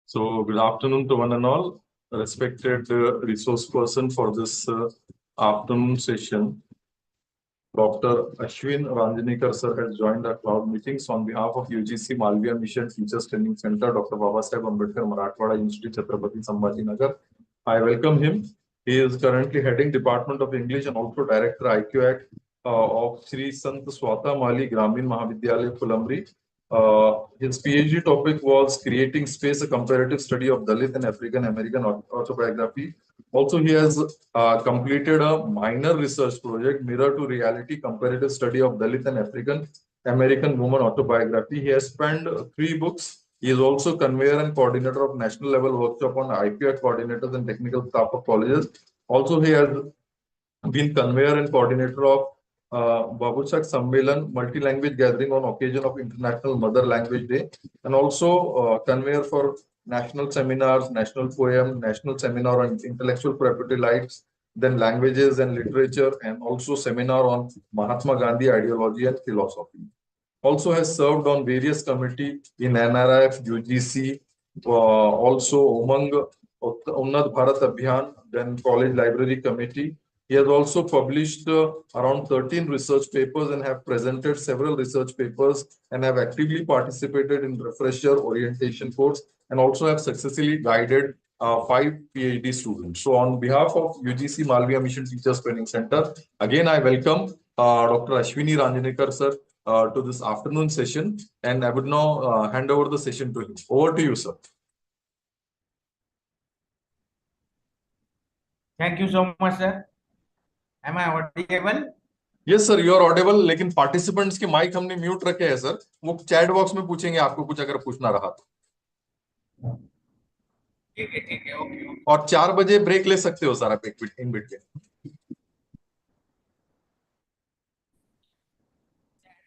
So, good afternoon to one and all. Respected resource person for this afternoon session, Dr. Ashwin Ranjanikar sir has joined our cloud meetings on behalf of UGC Malviya Mission Teachers Training Center, Dr. Babasaheb Ambedkar Marathwada Institute, Chhatrapati Sambhajinagar. I welcome him. He is currently heading Department of English and also Director IQAC of Sri Sant Swata Mali Gramin Mahavidyalaya Fulamri. His PhD topic was Creating Space, a Comparative Study of Dalit and African American Autobiography. Also, he has completed a minor research project, Mirror to Reality, Comparative Study of Dalit and African American Woman Autobiography. He has penned 3 books. He is also conveyor and coordinator of national level workshop on IPR coordinators and technical staff of colleges. Also, he has been conveyor and coordinator of Babuchak Sammelan multi-language gathering on occasion of International Mother Language Day, and also conveyor for national seminars, national poem, national seminar on intellectual property rights, then languages and literature, and also seminar on Mahatma Gandhi ideology and philosophy. Also has served on various committees in NRF, UGC, also Umang Unnat Bharat Abhiyan, then College Library Committee. He has also published around 13 research papers and have presented several research papers and have actively participated in refresher orientation course and also have successfully guided 5 PhD students. So on behalf of UGC Malviya Mission Teachers Training Center, again I welcome Dr. Ashwini Ranjanikar sir to this afternoon session, and I would now hand over the session to him. Over to you, sir. Thank you so much, sir. Am I audible? Yes, sir, you are audible. लेकिन participants के mic हमने mute रखे हैं, sir. वो chat box में पूछेंगे आपको कुछ अगर पूछना रहा तो. ठीक है, ओके. और 4 बजे ब्रेक ले सकते हो सर आप in between.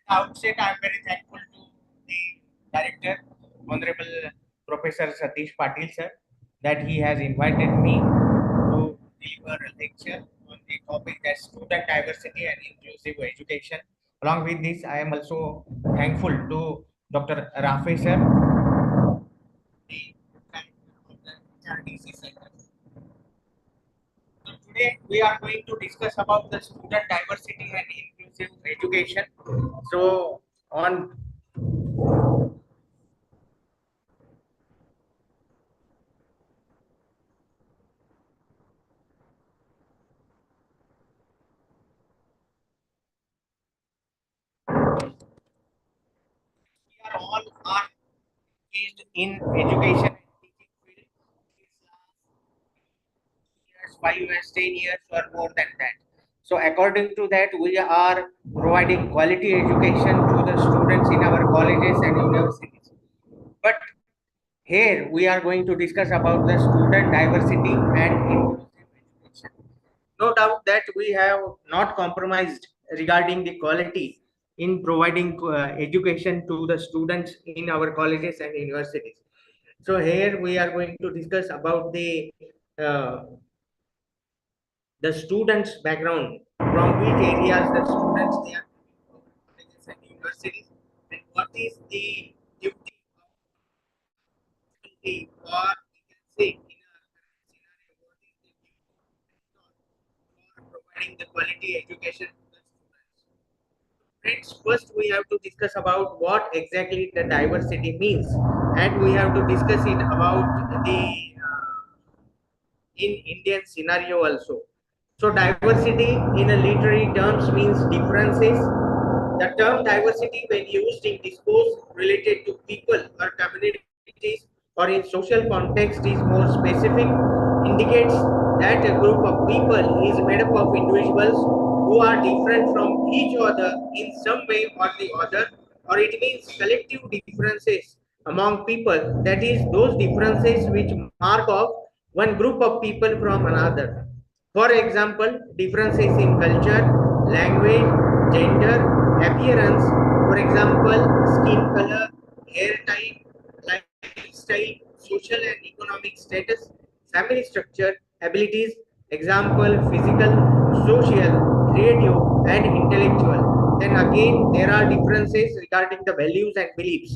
Outset, I am very thankful to the director, Honorable Professor Satish Patil sir, that he has invited me to deliver a lecture on the topic that student diversity and inclusive education. Along with this, I am also thankful to Dr. Rafe sir, the director of the HRDC Center. So today we are going to discuss about the student diversity and inclusive education. So on all are engaged in education and teaching field since last 5 years, 10 years or more than that. So according to that, we are providing quality education to the students in our colleges and universities. But here we are going to discuss about the student diversity and inclusive education. No doubt that we have not compromised regarding the quality in providing education to the students in our colleges and universities. So here we are going to discuss about the students' background, from which areas the students they are from colleges and universities, and what is the duty or we can say in a scenario what is the duty for providing the quality education to the students. Friends, first we have to discuss about what exactly the diversity means, and we have to discuss it about the in Indian scenario also. So diversity in a literary terms means differences. The term diversity, when used in discourse related to people or communities or in social context, is more specific, indicates that a group of people is made up of individuals who are different from each other in some way or the other, or it means collective differences among people, that is those differences which mark off one group of people from another. For example, differences in culture, language, gender, appearance, for example, skin color, hair type, lifestyle, social and economic status, family structure, abilities, example, physical, social, creative, and intellectual. Then again, there are differences regarding the values and beliefs.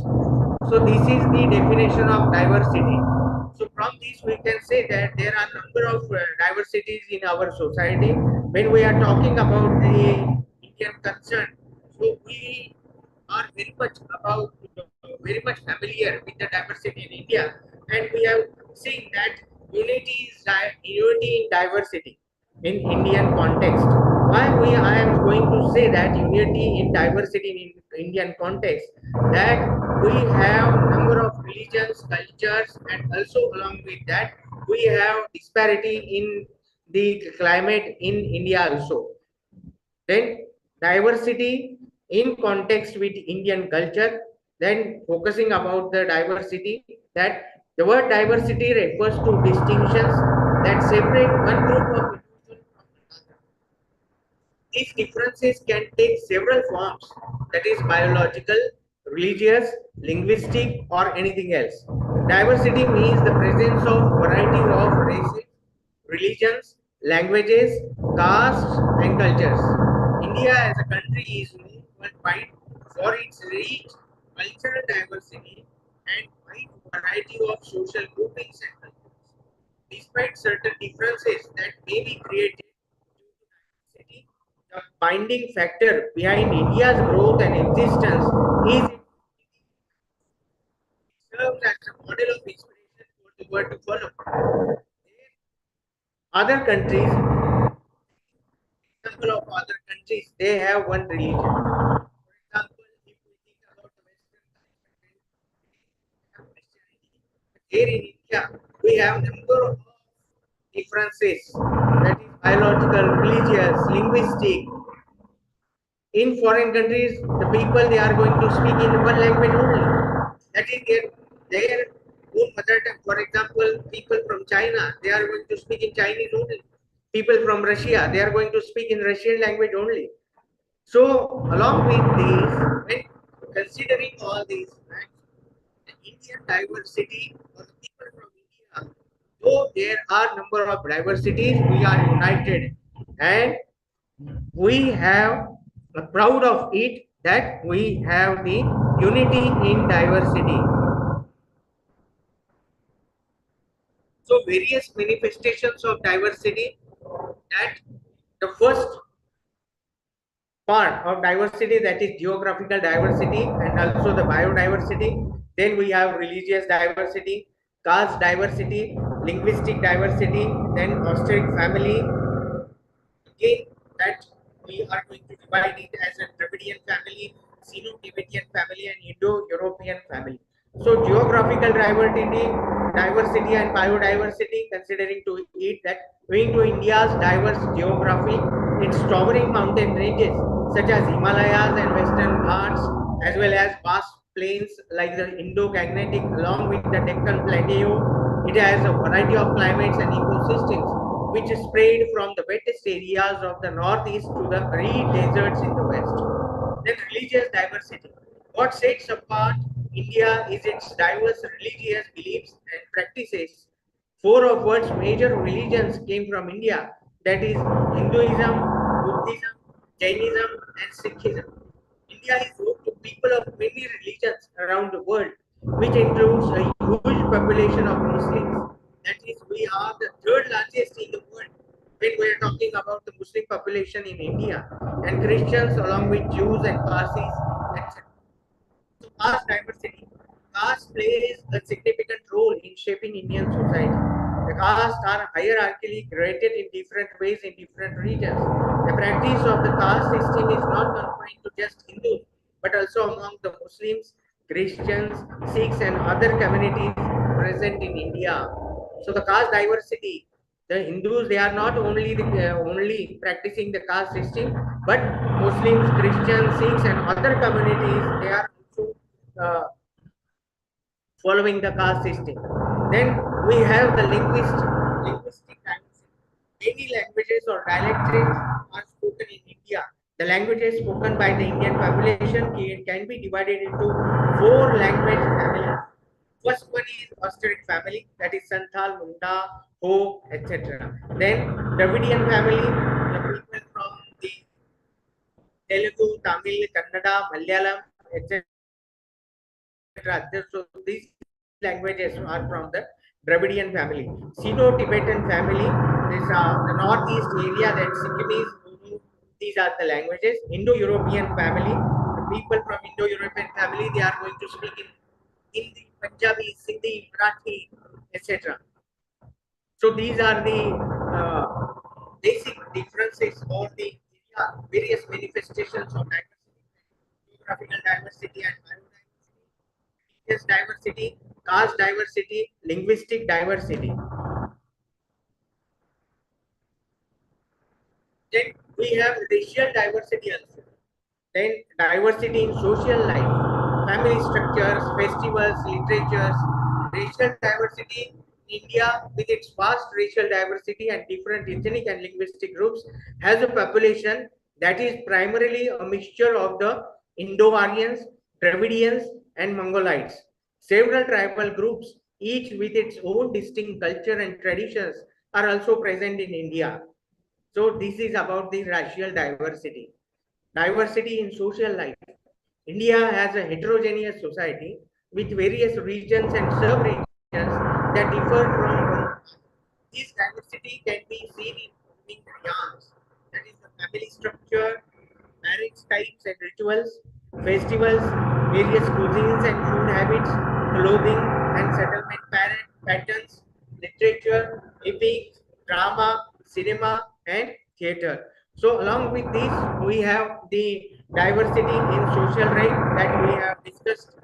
So this is the definition of diversity. So from this we can say that there are number of diversities in our society. When we are talking about the Indian concern, so we are very much familiar with the diversity in India, and we have seen that unity in diversity in Indian context. Why I am going to say that unity in diversity in Indian context, that we have number of religions, cultures, and also along with that we have disparity in the climate in India also. Then diversity in context with Indian culture, then focusing about the diversity, that the word diversity refers to distinctions that separate one group of individuals from another. These differences can take several forms, that is biological, religious, linguistic, or anything else. Diversity means the presence of variety of races, religions, languages, castes, and cultures. India as a country is known worldwide for its rich cultural diversity and wide variety of social groupings and cultures. Despite certain differences that may be created due to diversity, the binding factor behind India's growth and existence is its serves as a model of inspiration for the world to follow. Other countries, example of other countries, they have one religion. For example, if we think about the Western culture, we have Christianity. Here in India, we have number of differences, that is biological, religious, linguistic. In foreign countries, the people they are going to speak in one language only. That is their own mother tongue. For example, people from China, they are going to speak in Chinese only. People from Russia, they are going to speak in Russian language only. So, along with this, when considering all these facts, the Indian diversity or the people from India, though there are number of diversities, we are united, and we have proud of it that we have the unity in diversity. So various manifestations of diversity, that the first part of diversity, that is geographical diversity and also the biodiversity. Then we have religious diversity, caste diversity, linguistic diversity, then ostrich family. Again, that we are going to divide it as a Dravidian family, Sino-Tibetan family, and Indo-European family. So geographical diversity and biodiversity, considering to it that owing to India's diverse geography, its towering mountain ranges such as Himalayas and Western Ghats, as well as vast plains like the Indo-Gangetic, along with the Deccan Plateau, it has a variety of climates and ecosystems which spread from the wettest areas of the northeast to the arid deserts in the west. Then religious diversity. What sets apart India is its diverse religious beliefs and practices. Four of world's major religions came from India, that is Hinduism, Buddhism, Jainism, and Sikhism. India is home to people of many religions around the world, which includes a huge population of Muslims. That is, we are the third largest in the world when we are talking about the Muslim population in India, and Christians along with Jews and Parsis, etc. So caste diversity. Caste plays a significant role in shaping Indian society. The castes are hierarchically graded in different ways in different regions. The practice of the caste system is not confined to just Hindus, but also among the Muslims, Christians, Sikhs, and other communities present in India. So the caste diversity, the Hindus, they are not only only practicing the caste system, but Muslims, Christians, Sikhs, and other communities, they are also uh, following the caste system. Then we have the linguistic diversity. Many languages or dialects are spoken in India. The languages spoken by the Indian population can be divided into four language families. First one is Austric family, that is Santhal, Munda, Ho, etc. Then Dravidian family, the people from the Telugu, Tamil, Kannada, Malayalam, etc. So these languages are from the Dravidian family. Dravidian family. Sino-Tibetan family, this the northeast area that Sikkimese, Uru, these are the languages. Indo-European family, the people from Indo-European family, they are going to speak in Hindi, Punjabi, Sindhi, Marathi, etc. So these are the basic differences or the various manifestations of diversity, geographical diversity and biodiversity, religious diversity, caste diversity, linguistic diversity. Then we have racial diversity also. Then diversity in social life, family structures, festivals, literatures, racial diversity. India, with its vast racial diversity and different ethnic and linguistic groups, has a population that is primarily a mixture of the Indo-Aryans, Dravidians, and Mongolites. Several tribal groups, each with its own distinct culture and traditions, are also present in India. So this is about the racial diversity. Diversity in social life. India has a heterogeneous society with various regions and sub-regions that differ from one. This diversity can be seen in forming realms, that is the family structure, marriage types and rituals, festivals, various cuisines and food habits, clothing and settlement patterns, literature, epics, drama, cinema, and theater. So, along with this, we have the diversity in social right that we have discussed.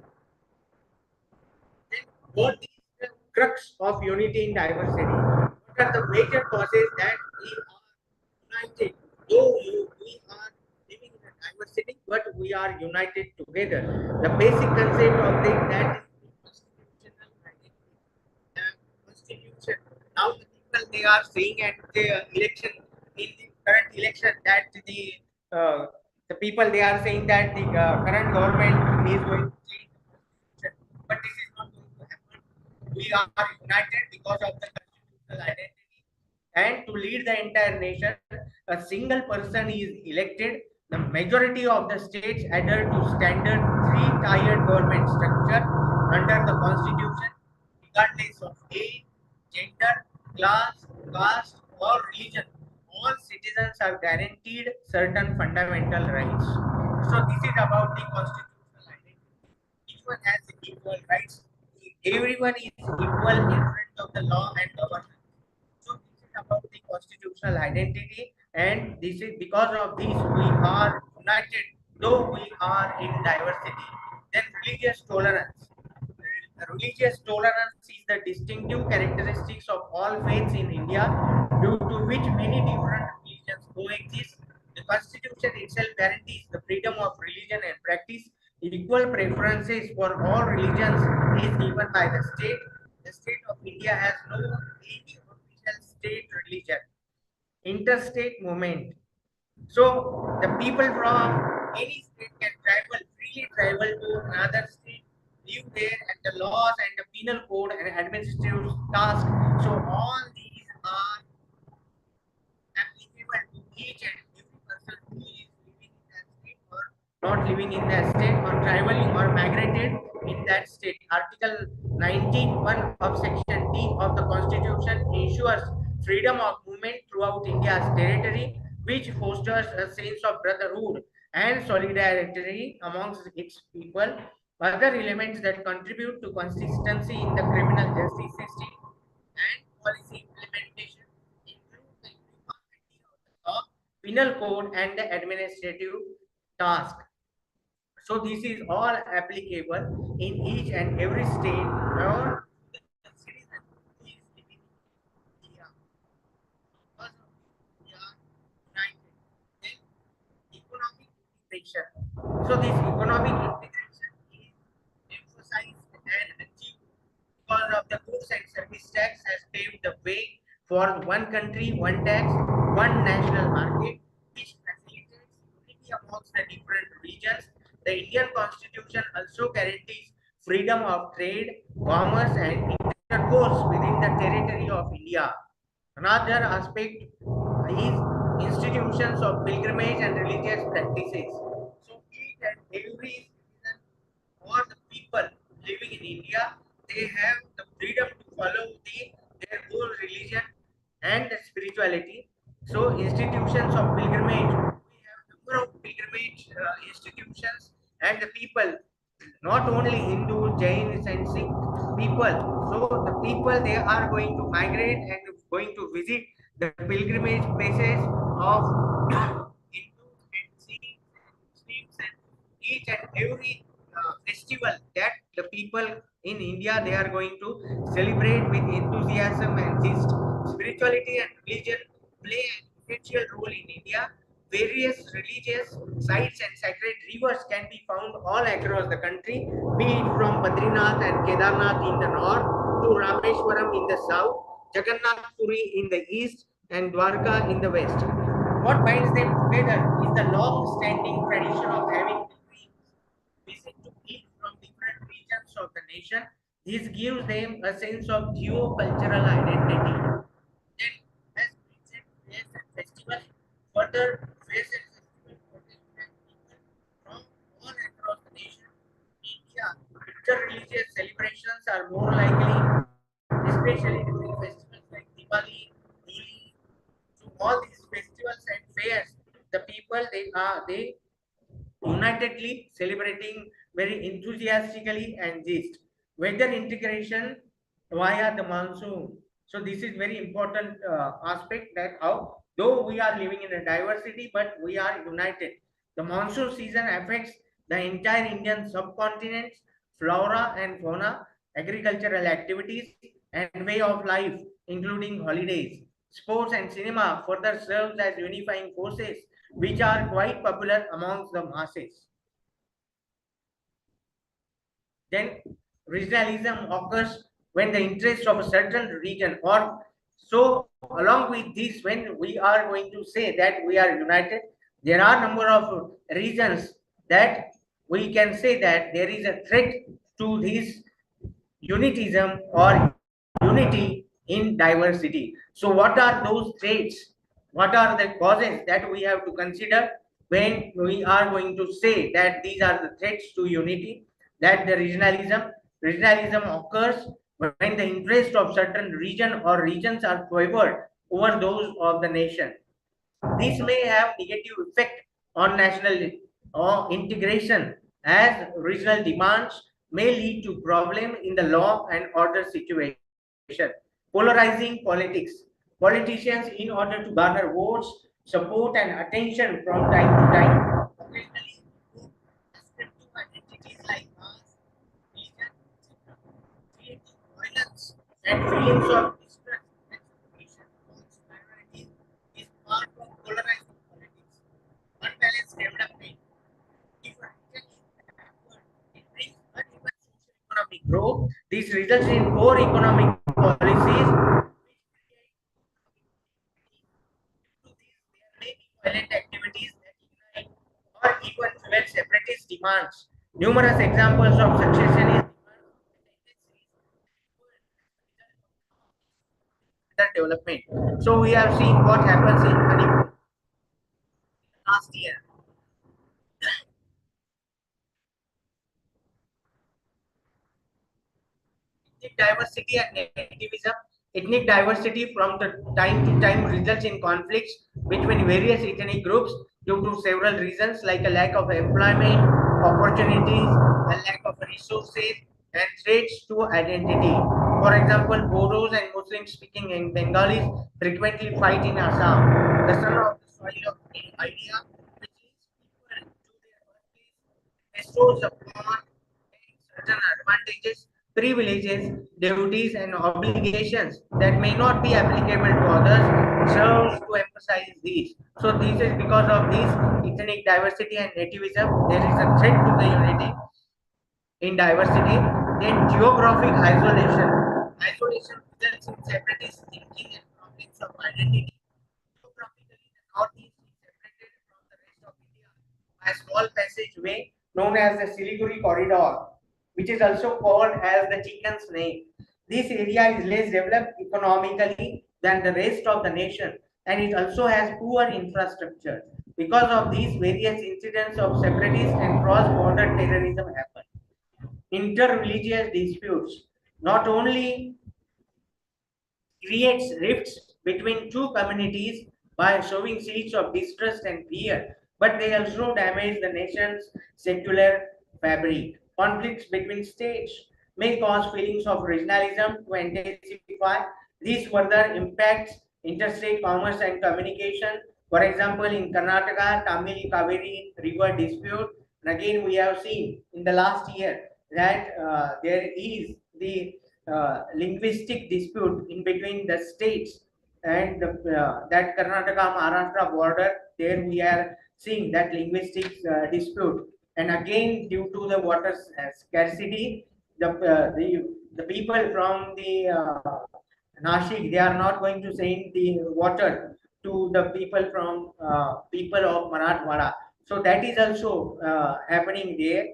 Then, what is the crux of unity in diversity? What are the major causes that we are united? We are living in a diversity, but we are united together. The basic concept of that is constitutional identity. The constitution. Now the people they are saying at the election in the current election that uh, the people they are saying that the current government is going to change the constitution, but this is not going to happen. We are united because of the constitutional identity, and to lead the entire nation, a single person is elected. The majority of the states adhere to standard three-tiered government structure under the constitution, regardless of age, gender, class, caste, or religion. All citizens are guaranteed certain fundamental rights. So this is about the constitutional identity. Each one has equal rights. Everyone is equal in front of the law and government. So this is about the constitutional identity, and this is because of this we are united, though we are in diversity. Then religious tolerance. Religious tolerance is the distinctive characteristics of all faiths in India, due to which many different religions coexist. The Constitution itself guarantees the freedom of religion and practice. Equal preferences for all religions is given by the state. The state of India has no any official state religion. Interstate movement. So the people from any state can freely travel to another state, live there, and the laws and the penal code and administrative tasks. So all these are applicable to each and every person who is living in that state or not living in that state or traveling or migrated in that state. Article 19(1) of Section D of the Constitution ensures freedom of movement throughout India's territory, which fosters a sense of brotherhood and solidarity amongst its people. Other elements that contribute to consistency in the criminal justice system and policy implementation include the uniformity of the law, penal code, and the administrative task. So this is all applicable in each and every state or the citizen who is living in India. Because of this, we are united. Then economic integration. So this economic integration is emphasized and achieved because of the goods and service tax has paved the way for one country, one tax, one national market, which facilitates unity amongst the different regions. The Indian Constitution also guarantees freedom of trade, commerce, and intercourse within the territory of India. Another aspect is institutions of pilgrimage and religious practices. So each and every citizen or the people living in India, they have the freedom to follow their own religion and spirituality. So institutions of pilgrimage, we have number of pilgrimage institutions, and the people, not only Hindu, Jains and Sikh people. So the people, they are going to migrate and going to visit the pilgrimage places of Hindus and Sikhs and Muslims, and each and every festival that the people in India, they are going to celebrate with enthusiasm and zest. Spirituality and religion play an essential role in India. Various religious sites and sacred rivers can be found all across the country, be it from Badrinath and Kedarnath in the north to Rameshwaram in the south, Jagannath Puri in the east, and Dwarka in the west. What binds them together is the long-standing tradition of having pilgrims visit to eat from different regions of the nation. This gives them a sense of geo-cultural identity. Then, as recent fairs and festivals, further fairs and festivals protect people from all across the nation. India, inter-religious celebrations are more likely, especially during festivals like Diwali, Holi. So all these festivals and fairs, the people, they unitedly celebrating very enthusiastically and just weather integration via the monsoon. So this is very important aspect, that how though we are living in a diversity but we are united. The monsoon season affects the entire Indian subcontinent, flora and fauna, agricultural activities and way of life, including holidays. Sports and cinema further serves as unifying forces which are quite popular amongst the masses. Then regionalism occurs when the interest of a certain region, or so along with this, when we are going to say that we are united, there are number of reasons that we can say that there is a threat to this unitism or unity in diversity. So what are those traits, what are the causes that we have to consider when we are going to say that these are the threats to unity? That the regionalism occurs when the interest of certain region or regions are favored over those of the nation. This may have negative effect on national or integration, as regional demands may lead to problem in the law and order situation. Polarizing politics. Politicians, in order to garner votes, support and attention from time to time, occasionally group descriptive identities like caste, religion, etc., creating violence and feelings of distrust and suspicion amongst minorities is part of polarizing politics. Unbalanced development. If a region is backward, it brings uneven socio-economic growth. This results in poor economic policies, which create to these there may be violent activities that ignite or even fuel separatist demands. Numerous examples of successionist development. So we have seen what happens in Manipur last year. Ethnic diversity and nativism. Ethnic diversity from the time to time results in conflicts between various ethnic groups due to several reasons, like a lack of employment opportunities, a lack of resources, and threats to identity. For example, Bodos and Muslim speaking in Bengalis frequently fight in Assam. The son of the soil of the idea, which leads people to their birthplace, bestows upon certain advantages, privileges, duties, and obligations that may not be applicable to others, serves to emphasize these. So, this is because of this ethnic diversity and nativism, there is a threat to the unity in diversity. Then, geographic isolation. Isolation results in separatist thinking and problems of identity. Geographically, the Northeast is separated from the rest of India by a small passageway known as the Siliguri Corridor, which is also called as the chicken snake. This area is less developed economically than the rest of the nation, and it also has poor infrastructure. Because of these, various incidents of separatist and cross-border terrorism happen. Inter-religious disputes. not only creates rifts between two communities by showing seeds of distrust and fear, but they also damage the nation's secular fabric. Conflicts between states may cause feelings of regionalism to intensify. This further impacts interstate commerce and communication. For example, in Karnataka, Tamil Kaveri River dispute, and again we have seen in the last year that there is the linguistic dispute in between the states and that Karnataka Maharashtra border. There we are seeing that linguistic dispute, and again due to the water scarcity, the people from the Nashik, they are not going to send the water to the people from people of Marathwada. So that is also happening there.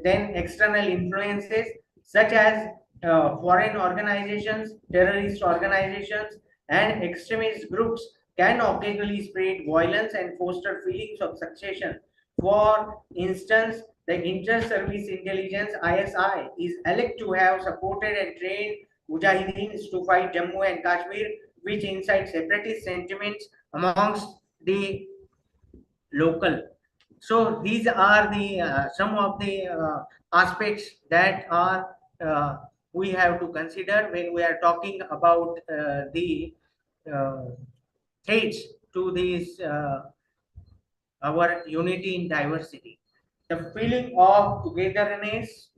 Then external influences such as foreign organizations, terrorist organizations, and extremist groups can occasionally spread violence and foster feelings of succession. For instance, the Inter-Service Intelligence (ISI) is alleged to have supported and trained Mujahideens to fight Jammu and Kashmir, which incites separatist sentiments amongst the local. So these are the some of the aspects that are we have to consider when we are talking about the uh, threats to this our unity in diversity. The feeling of togetherness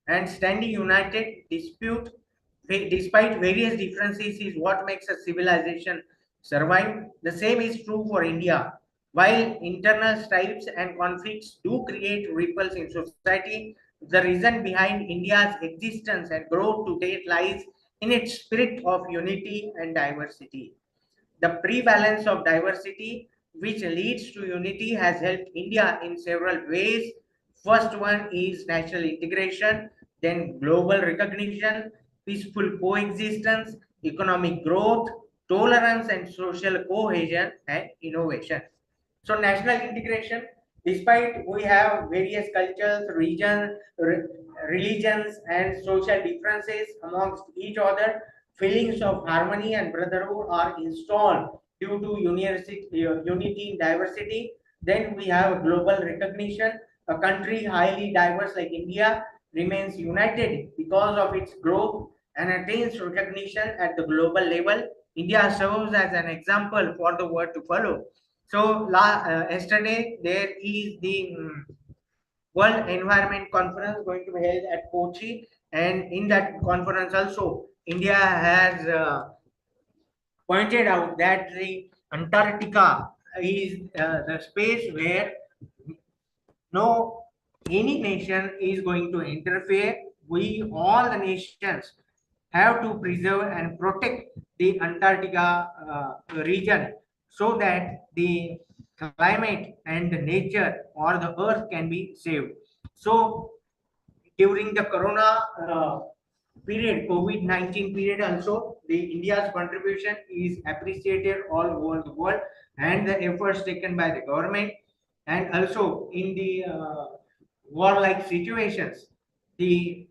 and standing united despite various differences is what makes a civilization survive. The same is true for India. While internal strifes and conflicts do create ripples in society, the reason behind India's existence and growth to date lies in its spirit of unity and diversity. The prevalence of diversity, which leads to unity, has helped India in several ways. First one is national integration, then global recognition, peaceful coexistence, economic growth, tolerance and social cohesion, and innovation. So national integration, despite we have various cultures, religions, and social differences amongst each other, feelings of harmony and brotherhood are installed due to unity in diversity. Then we have global recognition. A country highly diverse like India remains united because of its growth and attains recognition at the global level. India serves as an example for the world to follow. So yesterday there is the World Environment Conference going to be held at Kochi, and in that conference also India has pointed out that the Antarctica is the space where no any nation is going to interfere. We all the nations have to preserve and protect the Antarctica region so that the climate and the nature or the earth can be saved. So during the corona period, COVID-19 period also, the India's contribution is appreciated all over the world, and the efforts taken by the government, and also in the war-like situations, the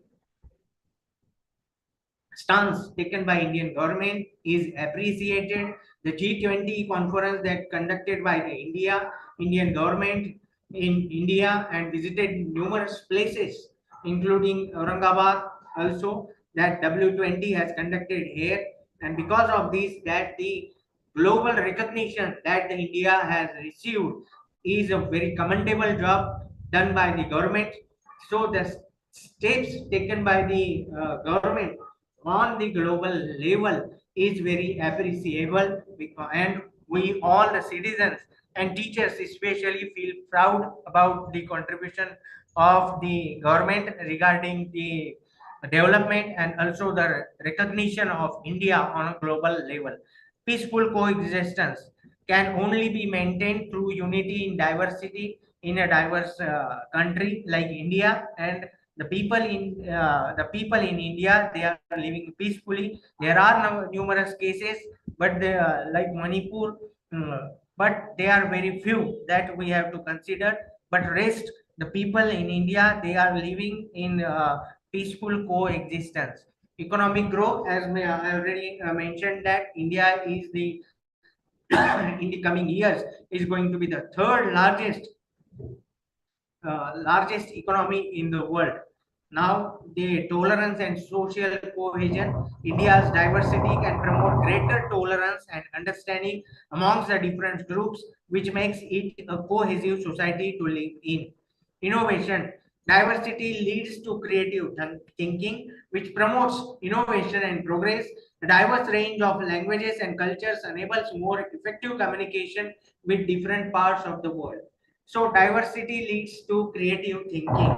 stance taken by Indian government is appreciated. The G20 conference that conducted by the Indian government in India and visited numerous places, including Aurangabad, also that W20 has conducted here, and because of this, that the global recognition that the India has received is a very commendable job done by the government. So the steps taken by the government on the global level is very appreciable, and we all the citizens and teachers especially feel proud about the contribution of the government regarding the development and also the recognition of India on a global level. Peaceful coexistence can only be maintained through unity in diversity in a diverse country like India, and the people in India, they are living peacefully. There are numerous cases, but they like Manipur, but they are very few that we have to consider. But rest the people in India, they are living in peaceful coexistence. Economic growth, as I already mentioned, that India is the in the coming years is going to be the third largest economy in the world. Now, the tolerance and social cohesion, India's diversity can promote greater tolerance and understanding amongst the different groups, which makes it a cohesive society to live in. Innovation, diversity leads to creative thinking, which promotes innovation and progress. A diverse range of languages and cultures enables more effective communication with different parts of the world. So diversity leads to creative thinking.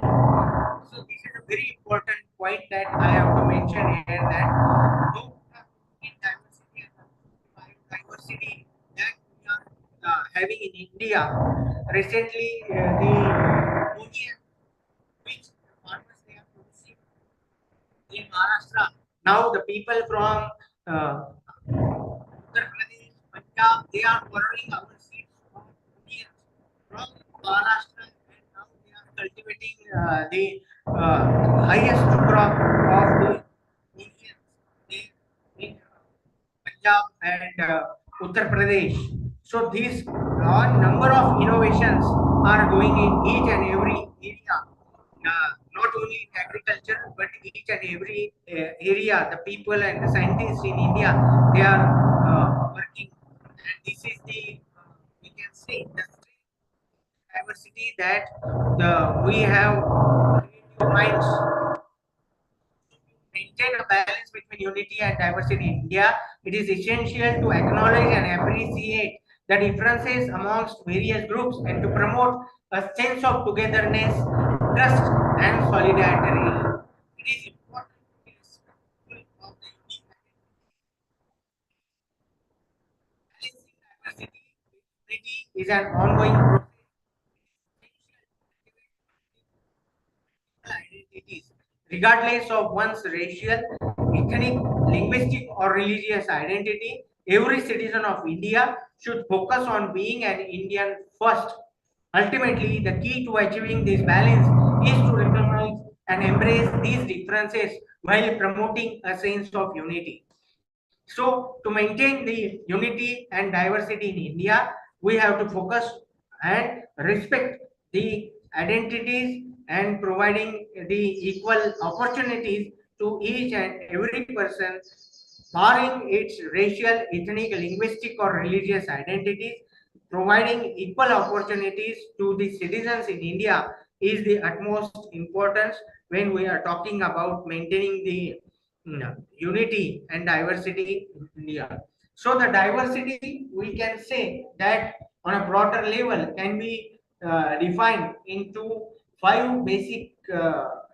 So this is a very important point that I have to mention here, that though in diversity and biodiversity that we are having in India, recently the onion which farmers they are producing in Maharashtra. Now the people from Uttar Pradesh, Punjab, they are borrowing our seeds of onions from Maharashtra, and now they are cultivating the highest crop of the onions in Punjab and Uttar Pradesh. So these number of innovations are going in each and every area, not only in agriculture but each and every area. The people and the scientists in India, they are working, and this is the we can say the diversity that we have creative minds maintain a balance between unity and diversity in India. It is essential to acknowledge and appreciate the differences amongst various groups and to promote a sense of togetherness, trust, and solidarity. It is important to be respectful of the unique balancing diversity with unity is an ongoing process. Identities, regardless of one's racial, ethnic, linguistic, or religious identity. Every citizen of India should focus on being an Indian first. Ultimately, the key to achieving this balance is to recognize and embrace these differences while promoting a sense of unity. So, to maintain the unity and diversity in India, we have to focus and respect the identities and providing the equal opportunities to each and every person, barring its racial, ethnic, linguistic, or religious identities. Providing equal opportunities to the citizens in India is the utmost importance when we are talking about maintaining the unity and diversity in India. So the diversity, we can say that on a broader level can be defined into five basic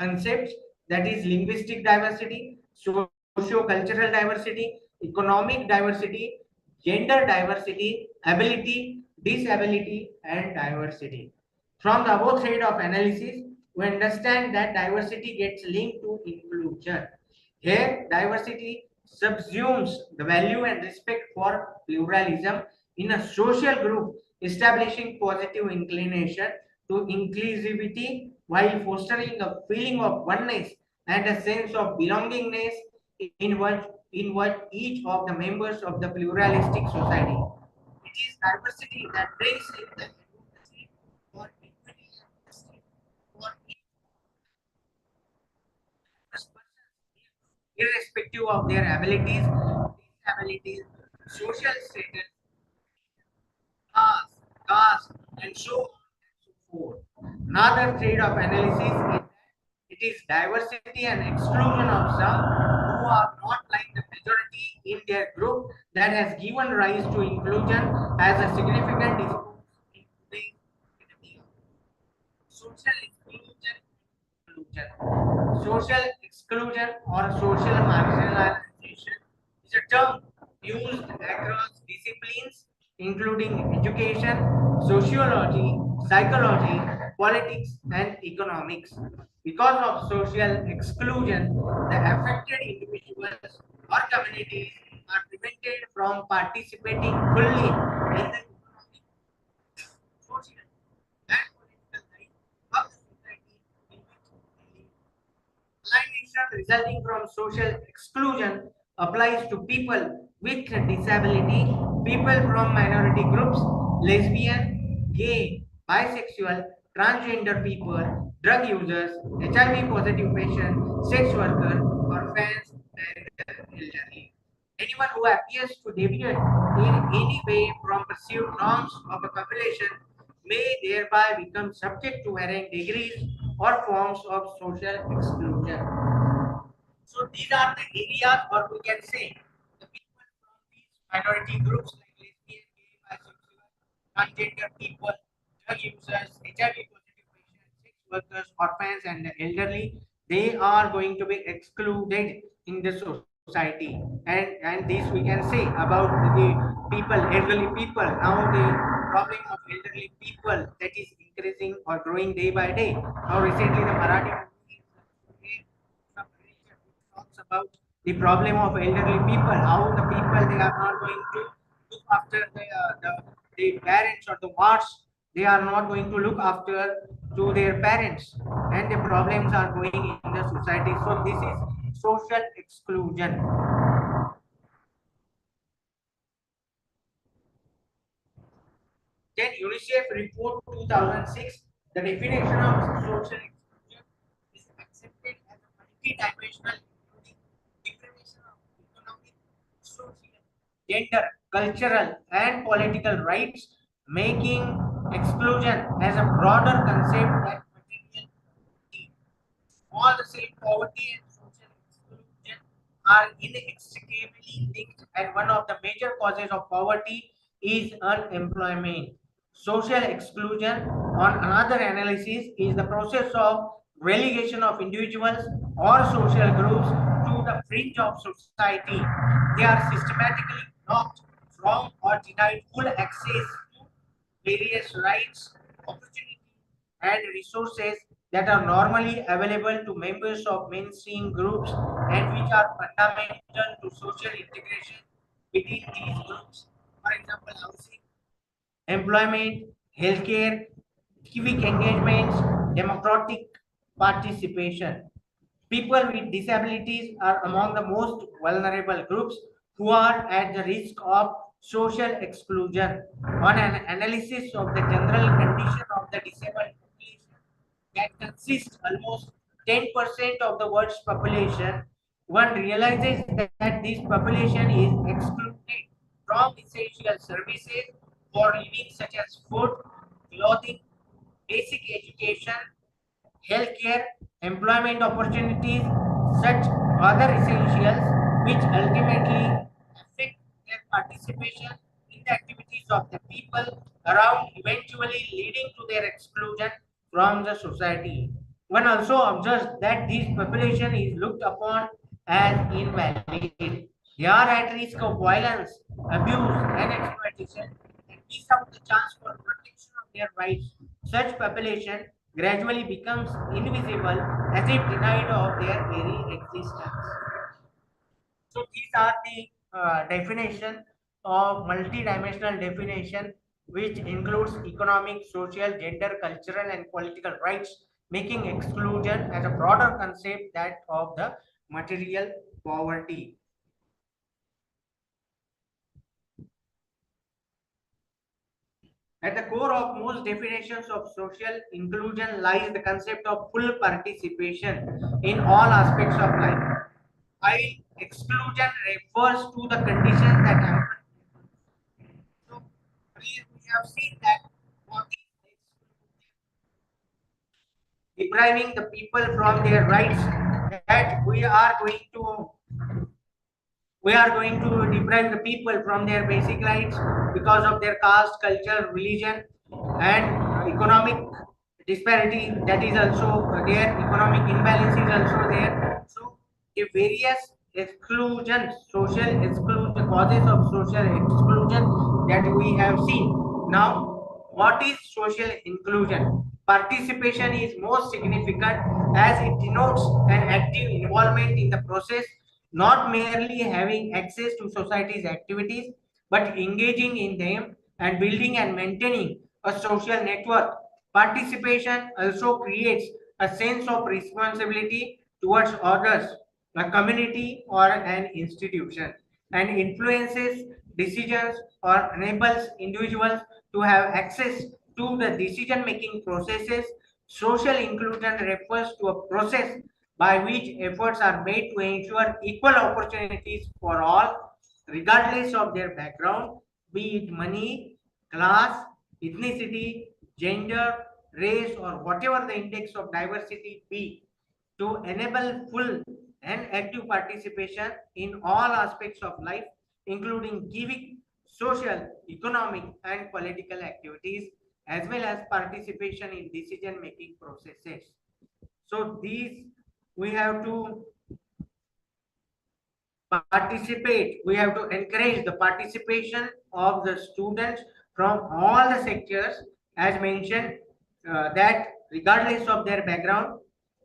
concepts, that is linguistic diversity, socio-cultural diversity, economic diversity, gender diversity, ability, disability, and diversity. From the above thread of analysis, we understand that diversity gets linked to inclusion. Here, diversity subsumes the value and respect for pluralism in a social group, establishing positive inclination to inclusivity while fostering a feeling of oneness and a sense of belongingness in what each of the members of the pluralistic society. It is diversity that brings in the advocacy for equity and justice for each person, irrespective of their abilities, disabilities, social status, class, caste, and so on and so forth. Another trade of analysis is that it is diversity and exclusion of some who are not like the majority in their group that has given rise to inclusion as a significant dispute in today's academia. Social exclusion, social exclusion or social marginalization is a term used across disciplines including education, sociology, psychology, politics, and economics. Because of social exclusion, the affected individuals or communities are prevented from participating fully in the economic, social, and political life of the society in which they live. Aligning definition resulting from social exclusion applies to people with disability, people from minority groups, lesbian, gay, bisexual, transgender people, drug users, HIV positive patients, sex workers, orphans, and elderly. Anyone who appears to deviate in any way from perceived norms of a population may thereby become subject to varying degrees or forms of social exclusion. So these are the areas, or we can say, the people from these minority groups like lesbian, gay, bisexual, transgender people, drug users, HIV positive patients, sex workers, orphans, and the elderly, they are going to be excluded in the society. And this we can say about the people, elderly people. Now the problem of elderly people that is increasing or growing day by day. Now recently the Marathi movie talks about the problem of elderly people, how the people they are not going to look after the parents or the wards, they are not going to look after to their parents, and the problems are going in the society. So this is social exclusion. Then UNICEF report 2006, the definition of social exclusion is accepted as a multidimensional including deprivation of economic, social, gender, cultural, and political rights, making exclusion as a broader concept than material need. All the same, poverty and social exclusion are inextricably linked, and one of the major causes of poverty is unemployment. Social exclusion, on another analysis, is the process of relegation of individuals or social groups to the fringe of society. They are systematically blocked from or denied full access to various rights, opportunities, and resources that are normally available to members of mainstream groups and which are fundamental to social integration within these groups. For example, housing, employment, healthcare, civic engagements, democratic participation. People with disabilities are among the most vulnerable groups who are at the risk of social exclusion. On an analysis of the general condition of the disabled population that consists almost 10% of the world's population, one realizes that this population is excluded from essential services for living such as food, clothing, basic education, healthcare, employment opportunities, such other essentials which ultimately affect their participation in the activities of the people around, eventually leading to their exclusion from the society. One also observes that this population is looked upon as invalid. They are at risk of violence, abuse, and exploitation, and miss out the chance for protection of their rights. Such population gradually becomes invisible as if denied of their very existence. So these are the definition of multidimensional definition, which includes economic, social, gender, cultural, and political rights, making exclusion as a broader concept that of the material poverty. At the core of most definitions of social inclusion lies the concept of full participation in all aspects of life. While exclusion refers to the condition that happen. So we have seen that what is depriving the people from their rights, that we are going to deprive the people from their basic rights because of their caste, culture, religion, and economic disparity. That is also there. Economic imbalance is also there. So, the various exclusions, social exclusion, causes of social exclusion that we have seen. Now, what is social inclusion? Participation is most significant as it denotes an active involvement in the process, not merely having access to society's activities, but engaging in them and building and maintaining a social network. Participation also creates a sense of responsibility towards others, a community, or an institution, and influences decisions or enables individuals to have access to the decision making processes. Social inclusion refers to a process by which efforts are made to ensure equal opportunities for all, regardless of their background, be it money, class, ethnicity, gender, race, or whatever the index of diversity be, to enable full and active participation in all aspects of life, including civic, social, economic, and political activities, as well as participation in decision making processes. So, these we have to participate, we have to encourage the participation of the students from all the sectors, as mentioned, that regardless of their background,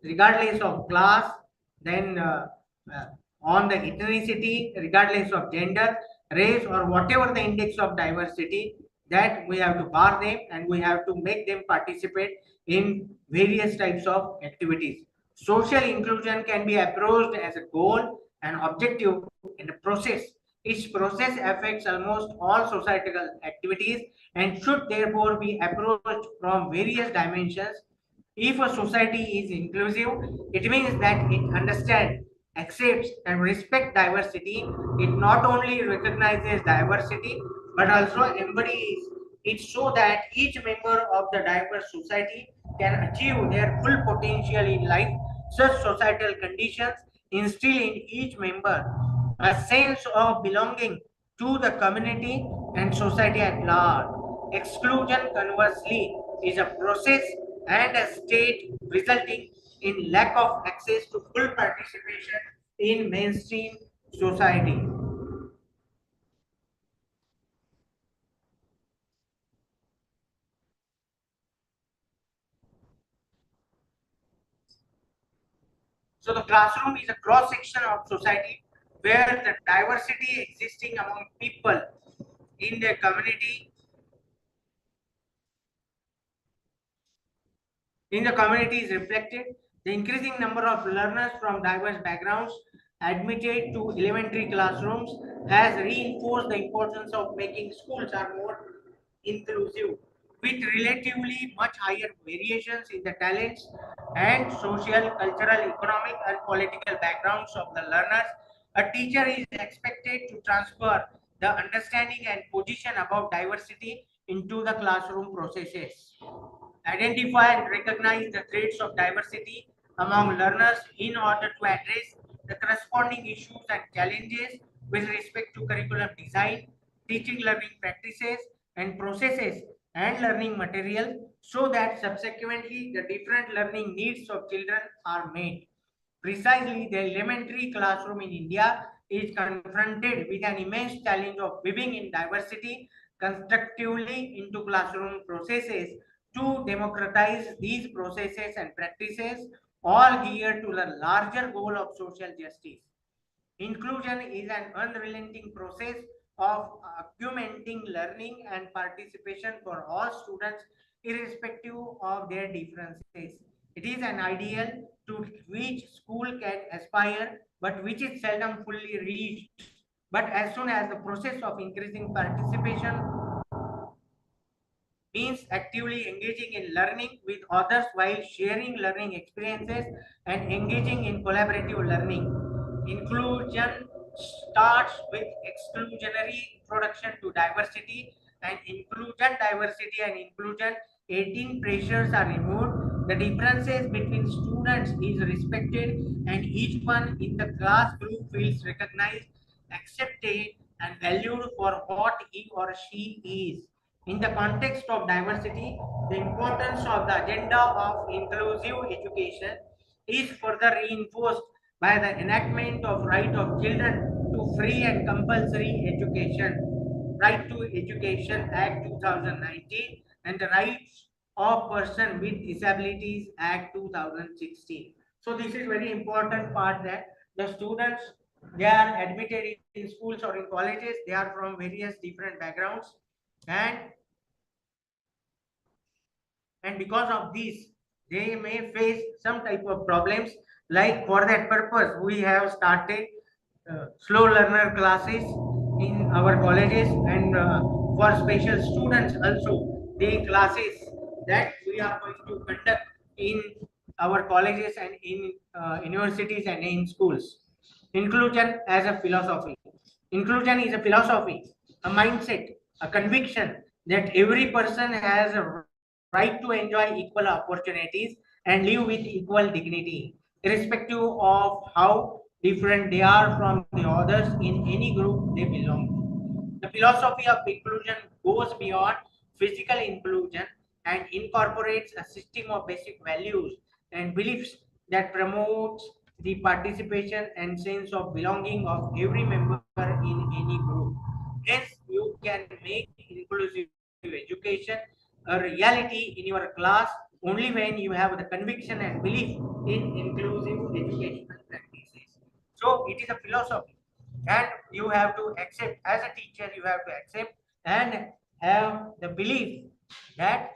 regardless of class, then uh, on the ethnicity, regardless of gender, race, or whatever the index of diversity, that we have to bar them and we have to make them participate in various types of activities. Social inclusion can be approached as a goal and objective in the process. Each process affects almost all societal activities and should therefore be approached from various dimensions. If a society is inclusive, it means that it understands, accepts, and respects diversity. It not only recognizes diversity but also embodies it so that each member of the diverse society can achieve their full potential in life. Such societal conditions instill in each member a sense of belonging to the community and society at large. Exclusion, conversely, is a process and a state resulting in lack of access to full participation in mainstream society. So the classroom is a cross section of society where the diversity existing among people in their community is reflected. The increasing number of learners from diverse backgrounds admitted to elementary classrooms has reinforced the importance of making schools are more inclusive, with relatively much higher variations in the talents and social, cultural, economic, and political backgrounds of the learners. A teacher is expected to transfer the understanding and position about diversity into the classroom processes. Identify and recognize the traits of diversity among learners in order to address the corresponding issues and challenges with respect to curriculum design, teaching learning practices and processes, and learning material, so that subsequently the different learning needs of children are met. Precisely, the elementary classroom in India is confronted with an immense challenge of weaving in diversity constructively into classroom processes to democratize these processes and practices, all geared to the larger goal of social justice. Inclusion is an unrelenting process of augmenting learning and participation for all students, irrespective of their differences. It is an ideal to which school can aspire, but which is seldom fully reached. But as soon as the process of increasing participation means actively engaging in learning with others while sharing learning experiences and engaging in collaborative learning. Inclusion starts with exclusionary introduction to diversity, and inclusion 18 pressures are removed. The differences between students is respected and each one in the class group feels recognized, accepted, and valued for what he or she is. In the context of diversity, the importance of the agenda of inclusive education is further reinforced by the enactment of right of children to free and compulsory education, Right to Education Act 2019, and the Rights of Person with Disabilities Act 2016. So this is very important part that the students, they are admitted in schools or in colleges, they are from various different backgrounds, and because of this they may face some type of problems Like for that purpose, we have started slow learner classes in our colleges, and for special students also, the classes that we are going to conduct in our colleges and in universities and in schools. Inclusion as a philosophy. Inclusion is a philosophy, a mindset, a conviction that every person has a right to enjoy equal opportunities and live with equal dignity, irrespective of how different they are from the others in any group they belong to. The philosophy of inclusion goes beyond physical inclusion and incorporates a system of basic values and beliefs that promotes the participation and sense of belonging of every member in any group. Hence, you can make inclusive education a reality in your class only when you have the conviction and belief in inclusive educational practices. So it is a philosophy, and you have to accept as a teacher. You have to accept and have the belief that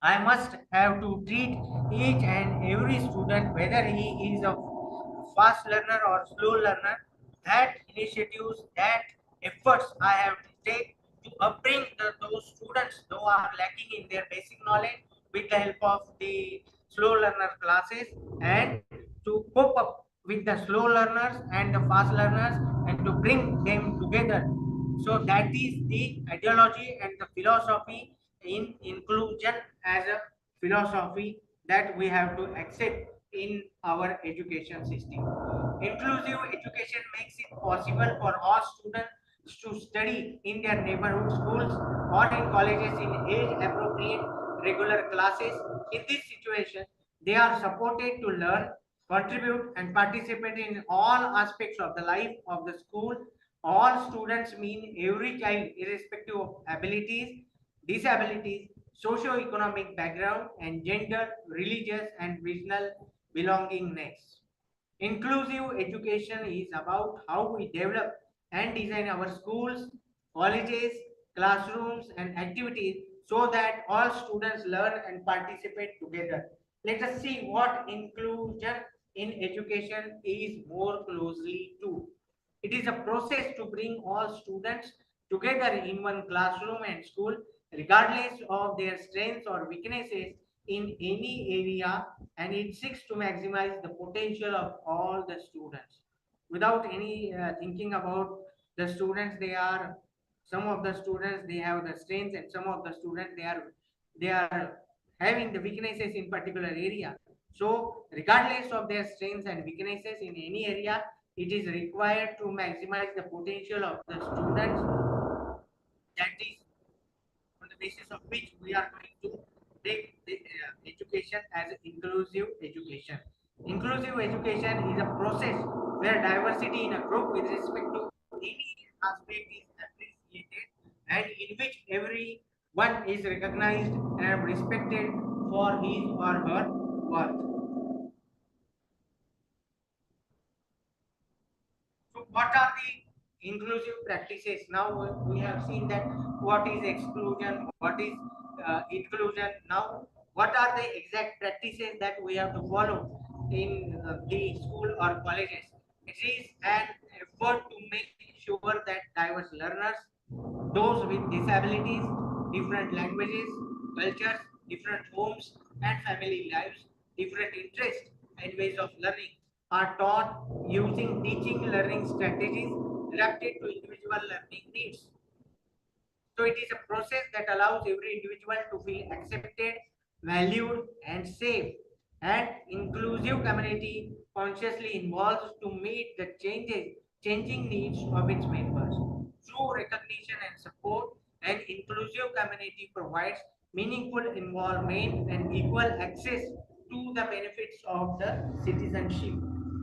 I must have to treat each and every student, whether he is a fast learner or slow learner, that initiatives, that efforts I have to take to upbring those students who are lacking in their basic knowledge with the help of the slow learner classes, and to cope up with the slow learners and the fast learners and to bring them together. So that is the ideology and the philosophy in inclusion as a philosophy that we have to accept in our education system. Inclusive education makes it possible for all students to study in their neighborhood schools or in colleges in age appropriate regular classes. In this situation, they are supported to learn, contribute, and participate in all aspects of the life of the school. All students mean every child, irrespective of abilities, disabilities, socio-economic background, and gender, religious, and regional belongingness. Inclusive education is about how we develop and design our schools, colleges, classrooms, and activities so that all students learn and participate together. Let us see what inclusion in education is more closely to. It is a process to bring all students together in one classroom and school, regardless of their strengths or weaknesses in any area, and it seeks to maximize the potential of all the students without any thinking about the students. They are, some of the students they have the strengths, and some of the students they are having the weaknesses in particular area. So regardless of their strengths and weaknesses in any area, it is required to maximize the potential of the students. That is on the basis of which we are going to take the education as inclusive education. Inclusive education is a process where diversity in a group with respect to any aspect is appreciated, and in which everyone is recognized and respected for his or her worth. So, what are the inclusive practices? Now we have seen that what is exclusion, what is inclusion. Now, what are the exact practices that we have to follow in the school or colleges? It is an effort to make sure that diverse learners, those with disabilities, different languages, cultures, different homes and family lives, different interests and ways of learning are taught using teaching learning strategies adapted to individual learning needs. So it is a process that allows every individual to feel accepted, valued, and safe. And inclusive community consciously involves to meet the changing needs of its members. Through recognition and support, an inclusive community provides meaningful involvement and equal access to the benefits of the citizenship.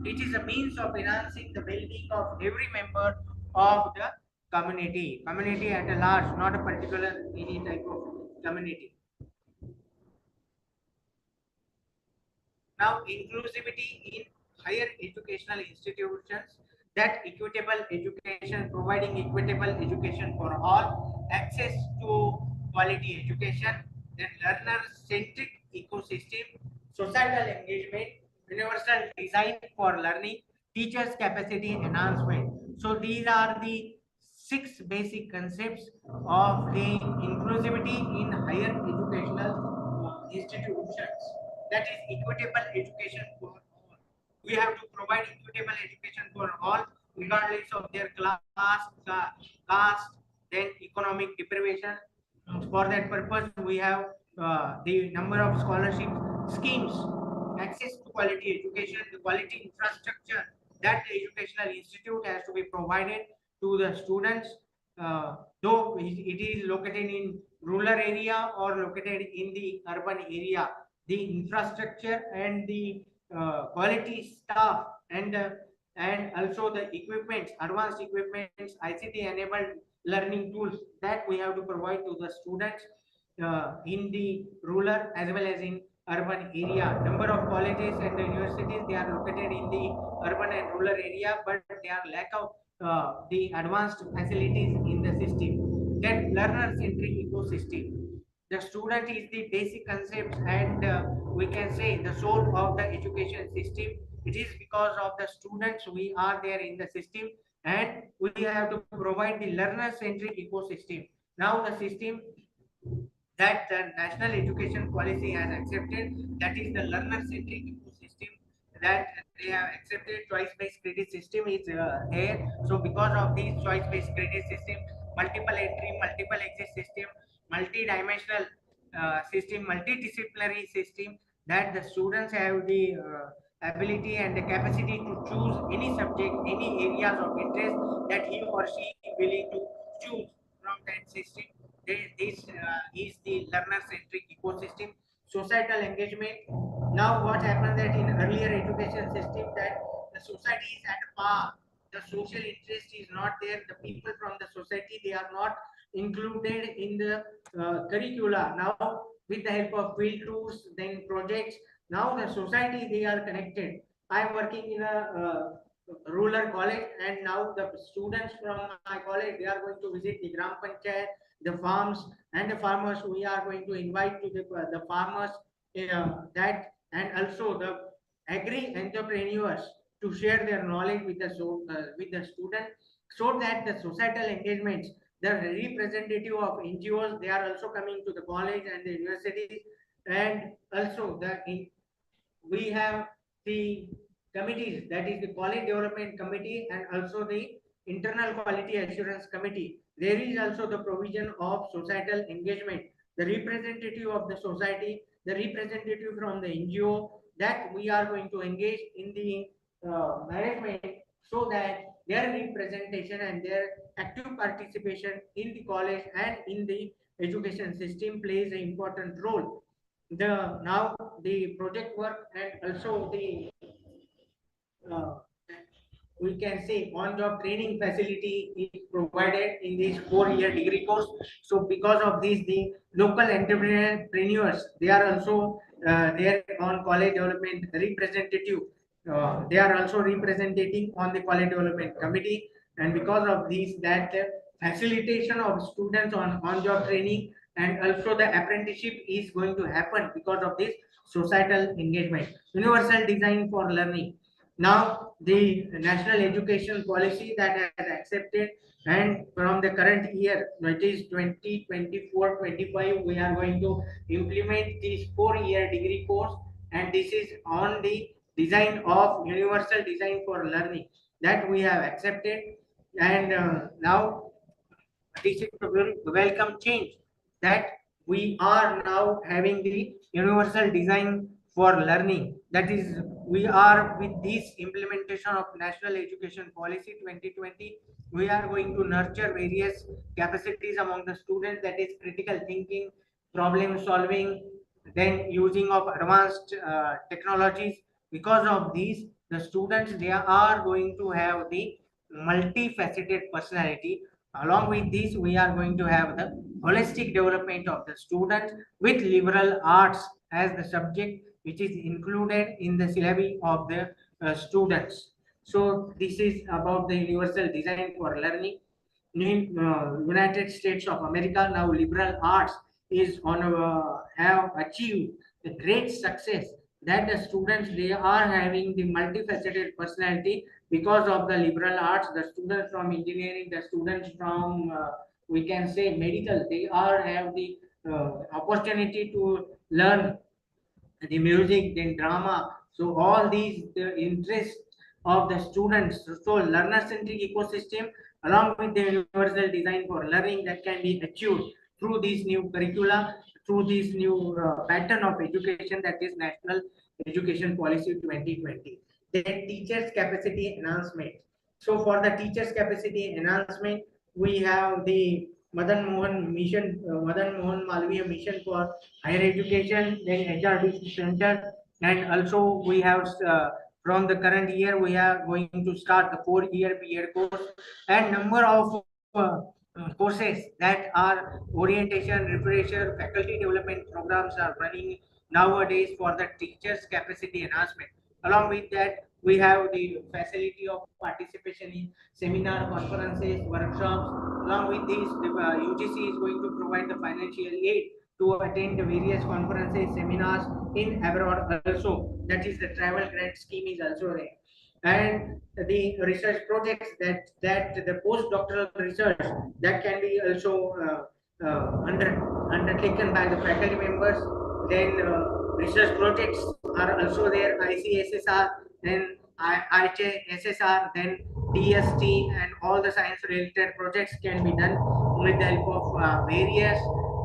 It is a means of enhancing the well-being of every member of the community at a large, not a particular any type of community. Now, inclusivity in higher educational institutions, that equitable education, providing equitable education for all, access to quality education, then learner-centric ecosystem, societal engagement, universal design for learning, teachers capacity enhancement. So these are the 6 basic concepts of the inclusivity in higher educational institutions. That is equitable education for all. We have to provide equitable education for all, regardless of their class, caste, then economic deprivation. For that purpose, we have the number of scholarship schemes, access to quality education, the quality infrastructure that the educational institute has to be provided to the students, though it is located in rural area or located in the urban area. The infrastructure and the quality staff and also the equipments, advanced equipments, ICT enabled learning tools that we have to provide to the students in the rural as well as in urban area. Number of colleges and the universities, they are located in the urban and rural area, but they are lack of the advanced facilities in the system. Then learner centric ecosystem. The student is the basic concept, and we can say the soul of the education system. It is because of the students we are there in the system, and we have to provide the learner centric ecosystem. Now the system that the national education policy has accepted, that is the learner centric ecosystem, that they have accepted. Choice based credit system is there. So because of this choice based credit system, multiple entry, multiple exit system, multi-dimensional system, multidisciplinary system, that the students have the ability and the capacity to choose any subject, any areas of interest that he or she is willing to choose from that system. This is the learner-centric ecosystem. Societal engagement. Now, what happens that in earlier education system, that the society is at par. The social interest is not there. The people from the society, they are not included in the curricula. Now, with the help of field tours, then projects, now the society, they are connected. I am working in a rural college, and now the students from my college, they are going to visit the Gram Panchayat, the farms and the farmers. We are going to invite to the farmers that, and also the agri entrepreneurs to share their knowledge with with the student, so that the societal engagements, the representative of NGOs, they are also coming to the college and the universities. And also we have the committees, that is the college development committee and also the internal quality assurance committee. There is also the provision of societal engagement, the representative of the society, the representative from the NGO, that we are going to engage in the management, so that their representation and their active participation in the college and in the education system plays an important role. The now the project work and also the uh, we can say on-job training facility is provided in this 4-year degree course. So because of this, the local entrepreneurs, they are also there on college development representative. They are also representing on the college development committee, and because of this, that facilitation of students on-job training and also the apprenticeship is going to happen because of this societal engagement. Universal design for learning. Now the national education policy that has accepted, and from the current year, that is 2024-25, we are going to implement this 4-year degree course, and this is on the design of universal design for learning that we have accepted. And now this is a very welcome change, that we are now having the universal design for learning. That is, we are with this implementation of national education policy 2020, we are going to nurture various capacities among the students, that is critical thinking, problem solving, then using of advanced technologies. Because of these, the students, they are going to have the multifaceted personality. Along with this, we are going to have the holistic development of the students with liberal arts as the subject, which is included in the syllabi of the students. So this is about the universal design for learning. In United States of America, now liberal arts is on have achieved a great success, that the students, they are having the multifaceted personality because of the liberal arts. The students from engineering, the students from we can say medical, they are have the opportunity to learn the music, then drama. So all these interests of the students. So learner-centric ecosystem along with the universal design for learning that can be achieved through these new curricula, through this new pattern of education, that is National Education Policy 2020. Then teachers capacity enhancement. So for the teachers capacity enhancement, we have the Madan Mohan mission, Madan Mohan Malviya mission for higher education, then HRDC center, and also we have from the current year we are going to start the 4-year B.Ed course, and number of courses that are orientation, refresher, faculty development programs are running nowadays for the teachers capacity enhancement. Along with that, we have the facility of participation in seminar, conferences, workshops. Along with this, the UGC is going to provide the financial aid to attend the various conferences, seminars in abroad also. That is the travel grant scheme is also there. And the research projects that the postdoctoral research that can be also undertaken by the faculty members. Then research projects are also there, ICSSR, then IHSSR, then DST, and all the science related projects can be done with the help of various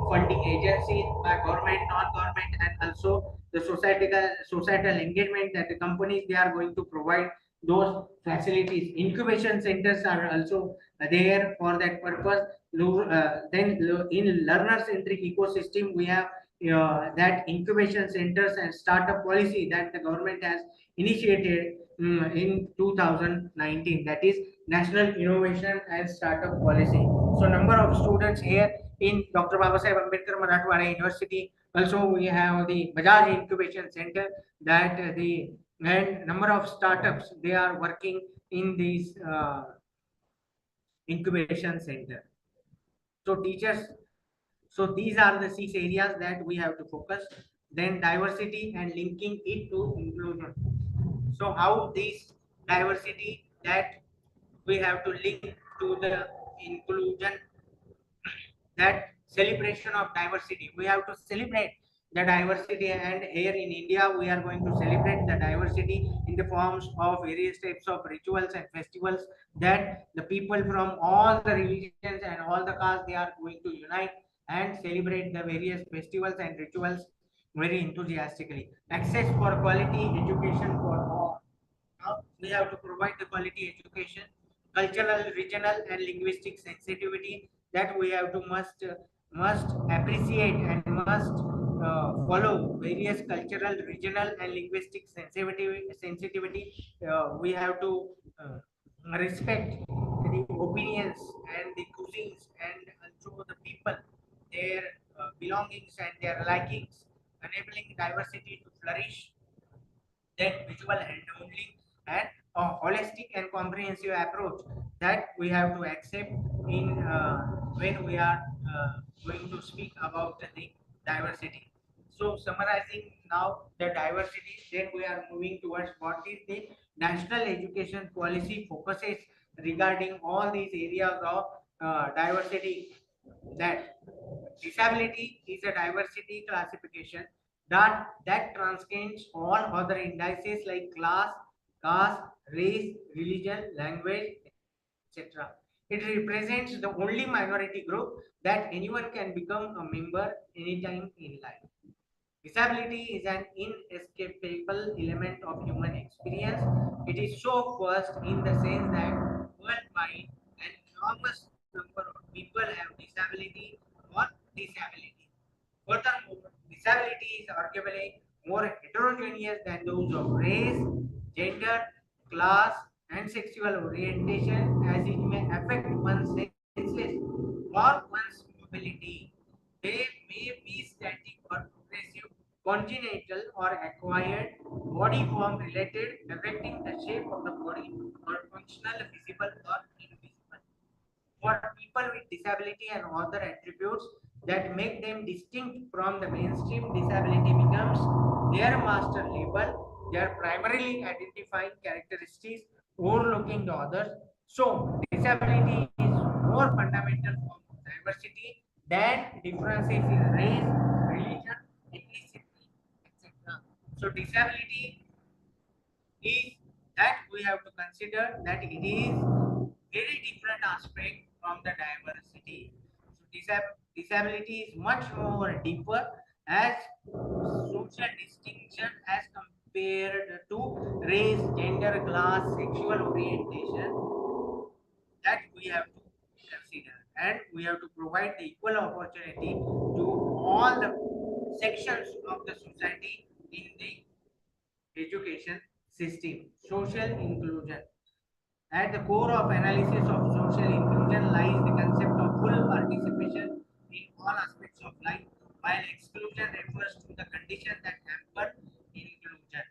funding agencies by government, non-government, and also the societal engagement that the companies, they are going to provide those facilities. Incubation centers are also there for that purpose. Then in learner centric ecosystem, we have that incubation centers and startup policy that the government has initiated in 2019, that is National Innovation and Startup Policy. So number of students here in Dr. Babasaheb Ambedkar Marathwada University. Also we have the Bajaj Incubation Center, that the and number of startups, they are working in these incubation center. So teachers, so these are the 6 areas that we have to focus. Then diversity and linking it to inclusion. So how this diversity that we have to link to the inclusion, that celebration of diversity, we have to celebrate the diversity. And here in India we are going to celebrate the diversity in the forms of various types of rituals and festivals, that the people from all the religions and all the castes, they are going to unite and celebrate the various festivals and rituals very enthusiastically. Access for quality education for all. Now we have to provide the quality education, cultural, regional, and linguistic sensitivity, that we have to must appreciate and must follow various cultural, regional, and linguistic sensitivity. We have to respect the opinions and the cuisines and also the people, their belongings and their likings, enabling diversity to flourish. Then visual handling and a holistic and comprehensive approach that we have to accept in when we are going to speak about the diversity. So summarizing now the diversity, then we are moving towards what is the national education policy focuses regarding all these areas of diversity. That disability is a diversity classification that transcends all other indices like class, caste, race, religion, language, etc. It represents the only minority group that anyone can become a member anytime in life. Disability is an inescapable element of human experience. It is so first in the sense that worldwide an enormous number of people have disability or disability. Furthermore, disability is arguably more heterogeneous than those of race, gender, class, and sexual orientation, as it may affect one's senses or one's mobility. They may be static or progressive, congenital or acquired, body form related, affecting the shape of the body, or functional, visible or invisible. For people with disability and other attributes that make them distinct from the mainstream, disability becomes their master label. They are primarily identifying characteristics overlooking the others. So disability is more fundamental form of diversity than differences in race, religion, ethnicity, etc. So disability is that we have to consider that it is very different aspect from the diversity. So disability is much more deeper as social distinction as compared to race, gender, class, sexual orientation that we have to consider, and we have to provide the equal opportunity to all the sections of the society in the education system. Social inclusion. At the core of analysis of social inclusion lies the concept of full participation in all aspects of life, while exclusion refers to the condition that hamper inclusion.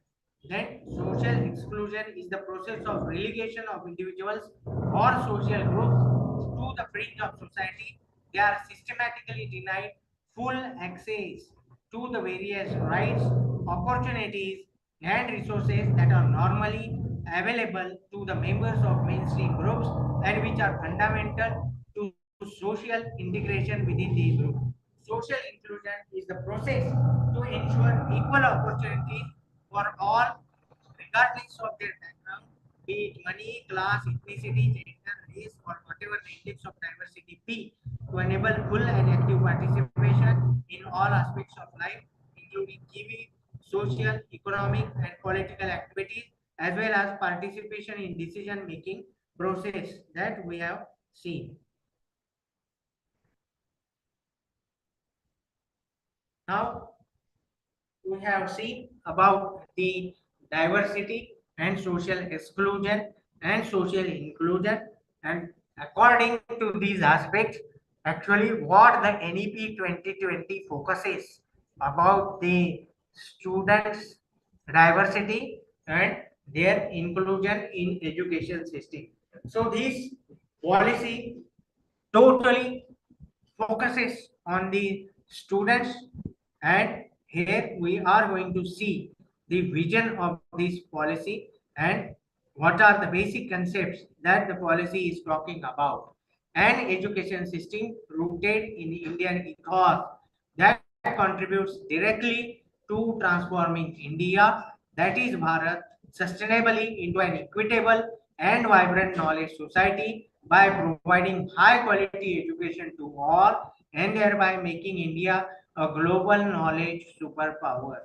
Then, social exclusion is the process of relegation of individuals or social groups to the fringe of society. They are systematically denied full access to the various rights, opportunities, and resources that are normally available to the members of mainstream groups and which are fundamental to social integration within these groups. Social inclusion is the process to ensure equal opportunities for all, regardless of their background, be it money, class, ethnicity, gender, race, or whatever the index of diversity be, to enable full and active participation in all aspects of life, including civic, social, economic, and political activities, as well as participation in decision making process that we have seen. Now, we have seen about the diversity and social exclusion and social inclusion, and according to these aspects, actually what the NEP 2020 focuses about the students diversity and their inclusion in education system. So this policy totally focuses on the students, and here we are going to see the vision of this policy and what are the basic concepts that the policy is talking about. An education system rooted in Indian ethos that contributes directly to transforming India, that is Bharat, sustainably into an equitable and vibrant knowledge society by providing high quality education to all and thereby making India a global knowledge superpower.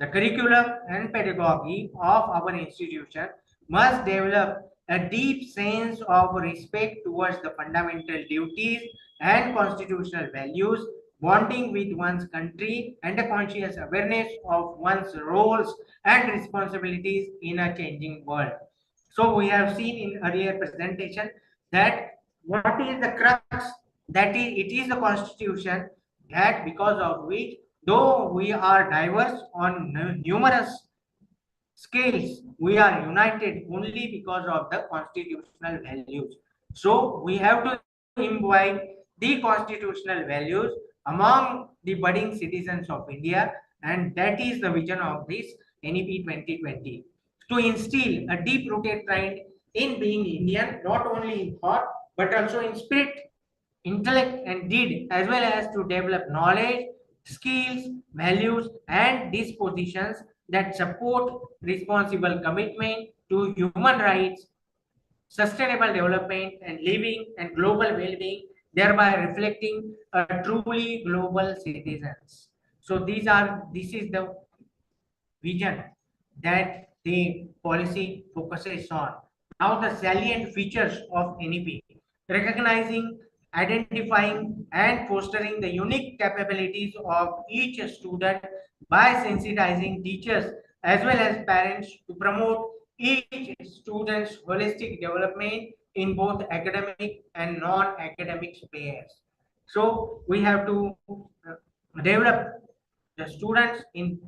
The curriculum and pedagogy of our institution must develop a deep sense of respect towards the fundamental duties and constitutional values, bonding with one's country, and a conscious awareness of one's roles and responsibilities in a changing world. So we have seen in earlier presentation that what is the crux, that is it is the constitution that because of which, though we are diverse on numerous scales, we are united only because of the constitutional values. So we have to imbibe the constitutional values among the budding citizens of India, and that is the vision of this NEP 2020, to instill a deep rooted pride in being Indian, not only in thought but also in spirit, intellect, and deed, as well as to develop knowledge, skills, values, and dispositions that support responsible commitment to human rights, sustainable development, and living and global well-being, thereby reflecting a truly global citizens. So this is the vision that the policy focuses on. Now, the salient features of NEP: recognizing, identifying, and fostering the unique capabilities of each student by sensitizing teachers as well as parents to promote each student's holistic development in both academic and non-academic spheres. So we have to develop the students in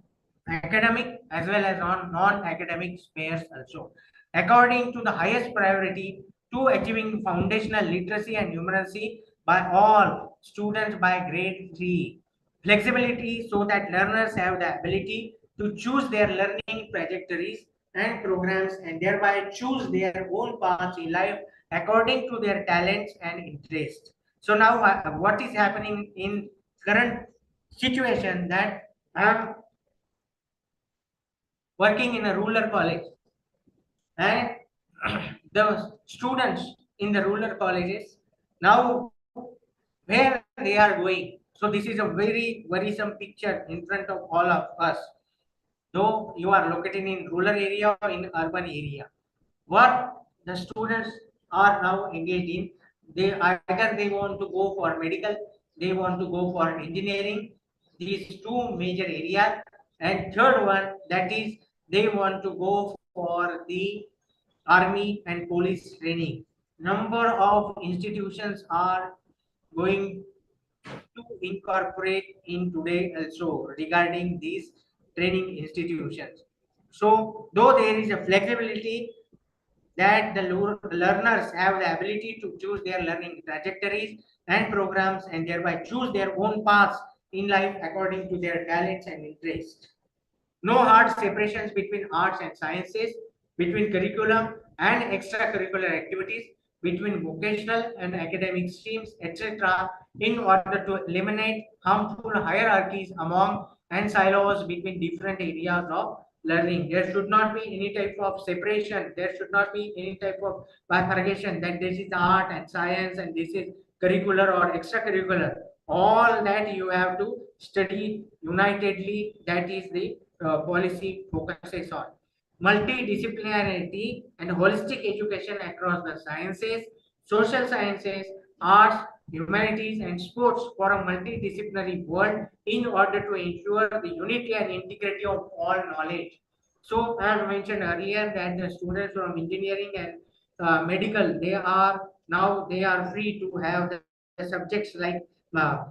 academic as well as on non-academic spheres also, according to the highest priority to achieving foundational literacy and numeracy by all students by grade 3. Flexibility so that learners have the ability to choose their learning trajectories and programs and thereby choose their own paths in life according to their talents and interests. So now what is happening in current situation that I am working in a rural college and the students in the rural colleges now where they are going. So this is a very worrisome picture in front of all of us. Though you are located in rural area or in urban area, what the students are now engaged in, they either they want to go for medical, they want to go for engineering, these two major areas, and third one that is they want to go for the army and police training. Number of institutions are going to incorporate in today also regarding these training institutions. So though there is a flexibility that the learners have the ability to choose their learning trajectories and programs and thereby choose their own paths in life according to their talents and interests. No hard separations between arts and sciences, between curriculum and extracurricular activities, between vocational and academic streams, etc., in order to eliminate harmful hierarchies among and silos between different areas of learning. There should not be any type of separation. There should not be any type of bifurcation that this is art and science and this is curricular or extracurricular. All that you have to study unitedly. That is the policy focuses on multidisciplinarity and holistic education across the sciences, social sciences, arts, humanities, and sports for a multidisciplinary world in order to ensure the unity and integrity of all knowledge. So, as mentioned earlier, that the students from engineering and medical, they are free to have the subjects like uh,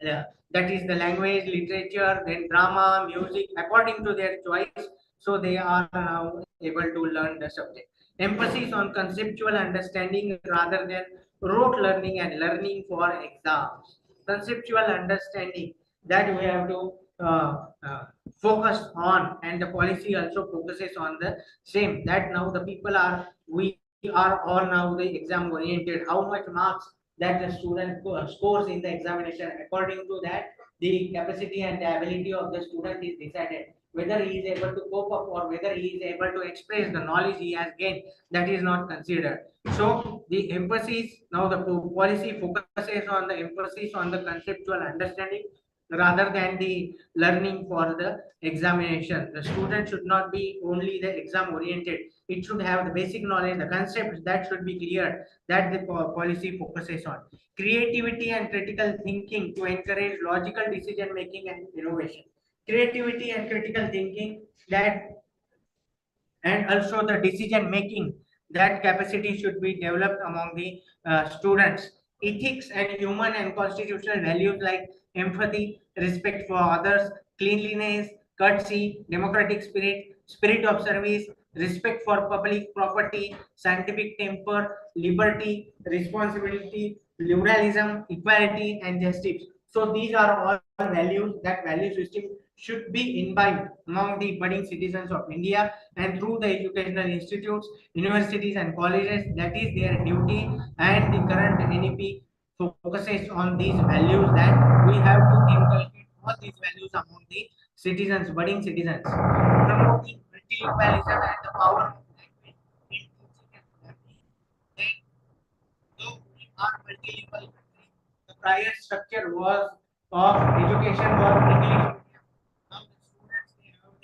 that is the language, literature, then drama, music, according to their choice. So they are now able to learn the subject. Emphasis on conceptual understanding rather than rote learning and learning for exams. Conceptual understanding that we have to focus on, and the policy also focuses on the same. That now the people are, we are all now the exam oriented. How much marks that the student scores in the examination, according to that the capacity and the ability of the student is decided, whether he is able to cope up or whether he is able to express the knowledge he has gained, that is not considered. So the emphasis now, the policy focuses on the emphasis on the conceptual understanding rather than the learning for the examination. The student should not be only the exam oriented, it should have the basic knowledge, the concepts that should be clear, that the policy focuses on. Creativity and critical thinking to encourage logical decision making and innovation. Creativity and critical thinking, that and also the decision making, that capacity should be developed among the students. Ethics and human and constitutional values like empathy, respect for others, cleanliness, courtesy, democratic spirit, spirit of service, respect for public property, scientific temper, liberty, responsibility, pluralism, equality, and justice. So these are all values, that value system should be imbibed among the budding citizens of India, and through the educational institutes, universities, and colleges. That is their duty, and the current NEP focuses on these values, that we have to inculcate all these values among the citizens, budding citizens, promoting multilingualism and the power of language in teaching and learning. Then, though we are multilingual country, the prior structure was of education was English. Now the students, they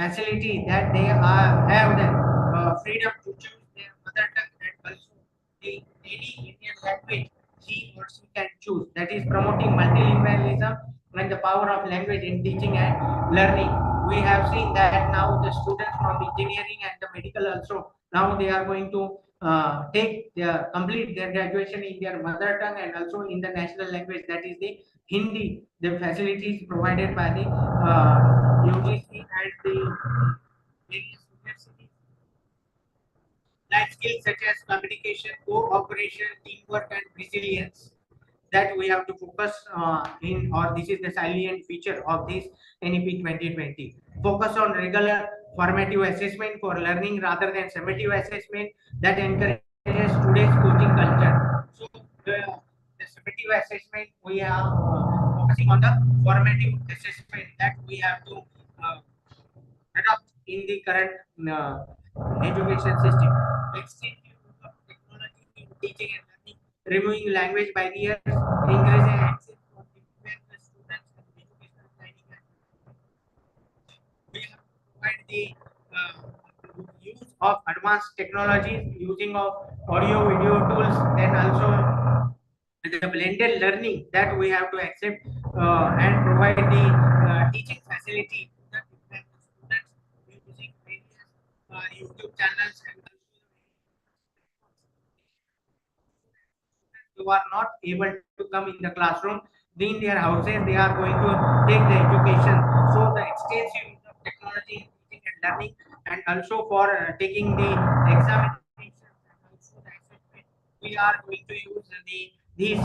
have the facility that they have the freedom to choose their mother tongue and also the any Indian language he or she can choose. That is promoting multilingualism and the power of language in teaching and learning. We have seen that now the students from engineering and the medical also, now they are going to take their complete their graduation in their mother tongue and also in the national language, that is the Hindi. The facilities provided by the UGC and the various universities. Life skills such as communication, cooperation, teamwork, and resilience. that we have to focus in, or this is the salient feature of this NEP 2020. Focus on regular formative assessment for learning rather than summative assessment that encourages today's coaching culture. So the summative assessment, we are focusing on the formative assessment that we have to uh, adopt in the current education system. Extensive use of technology in teaching and learning, removing language barriers, increasing access for the students and educational planning. We have to provide the use of advanced technologies, using of audio video tools, then also the blended learning that we have to accept and provide the teaching facility to the different students using various YouTube channels, and who are not able to come in the classroom, in their houses they are going to take the education. So the extensive use of technology in teaching and learning, and also for taking the examinations and also the assessment, we are going to use these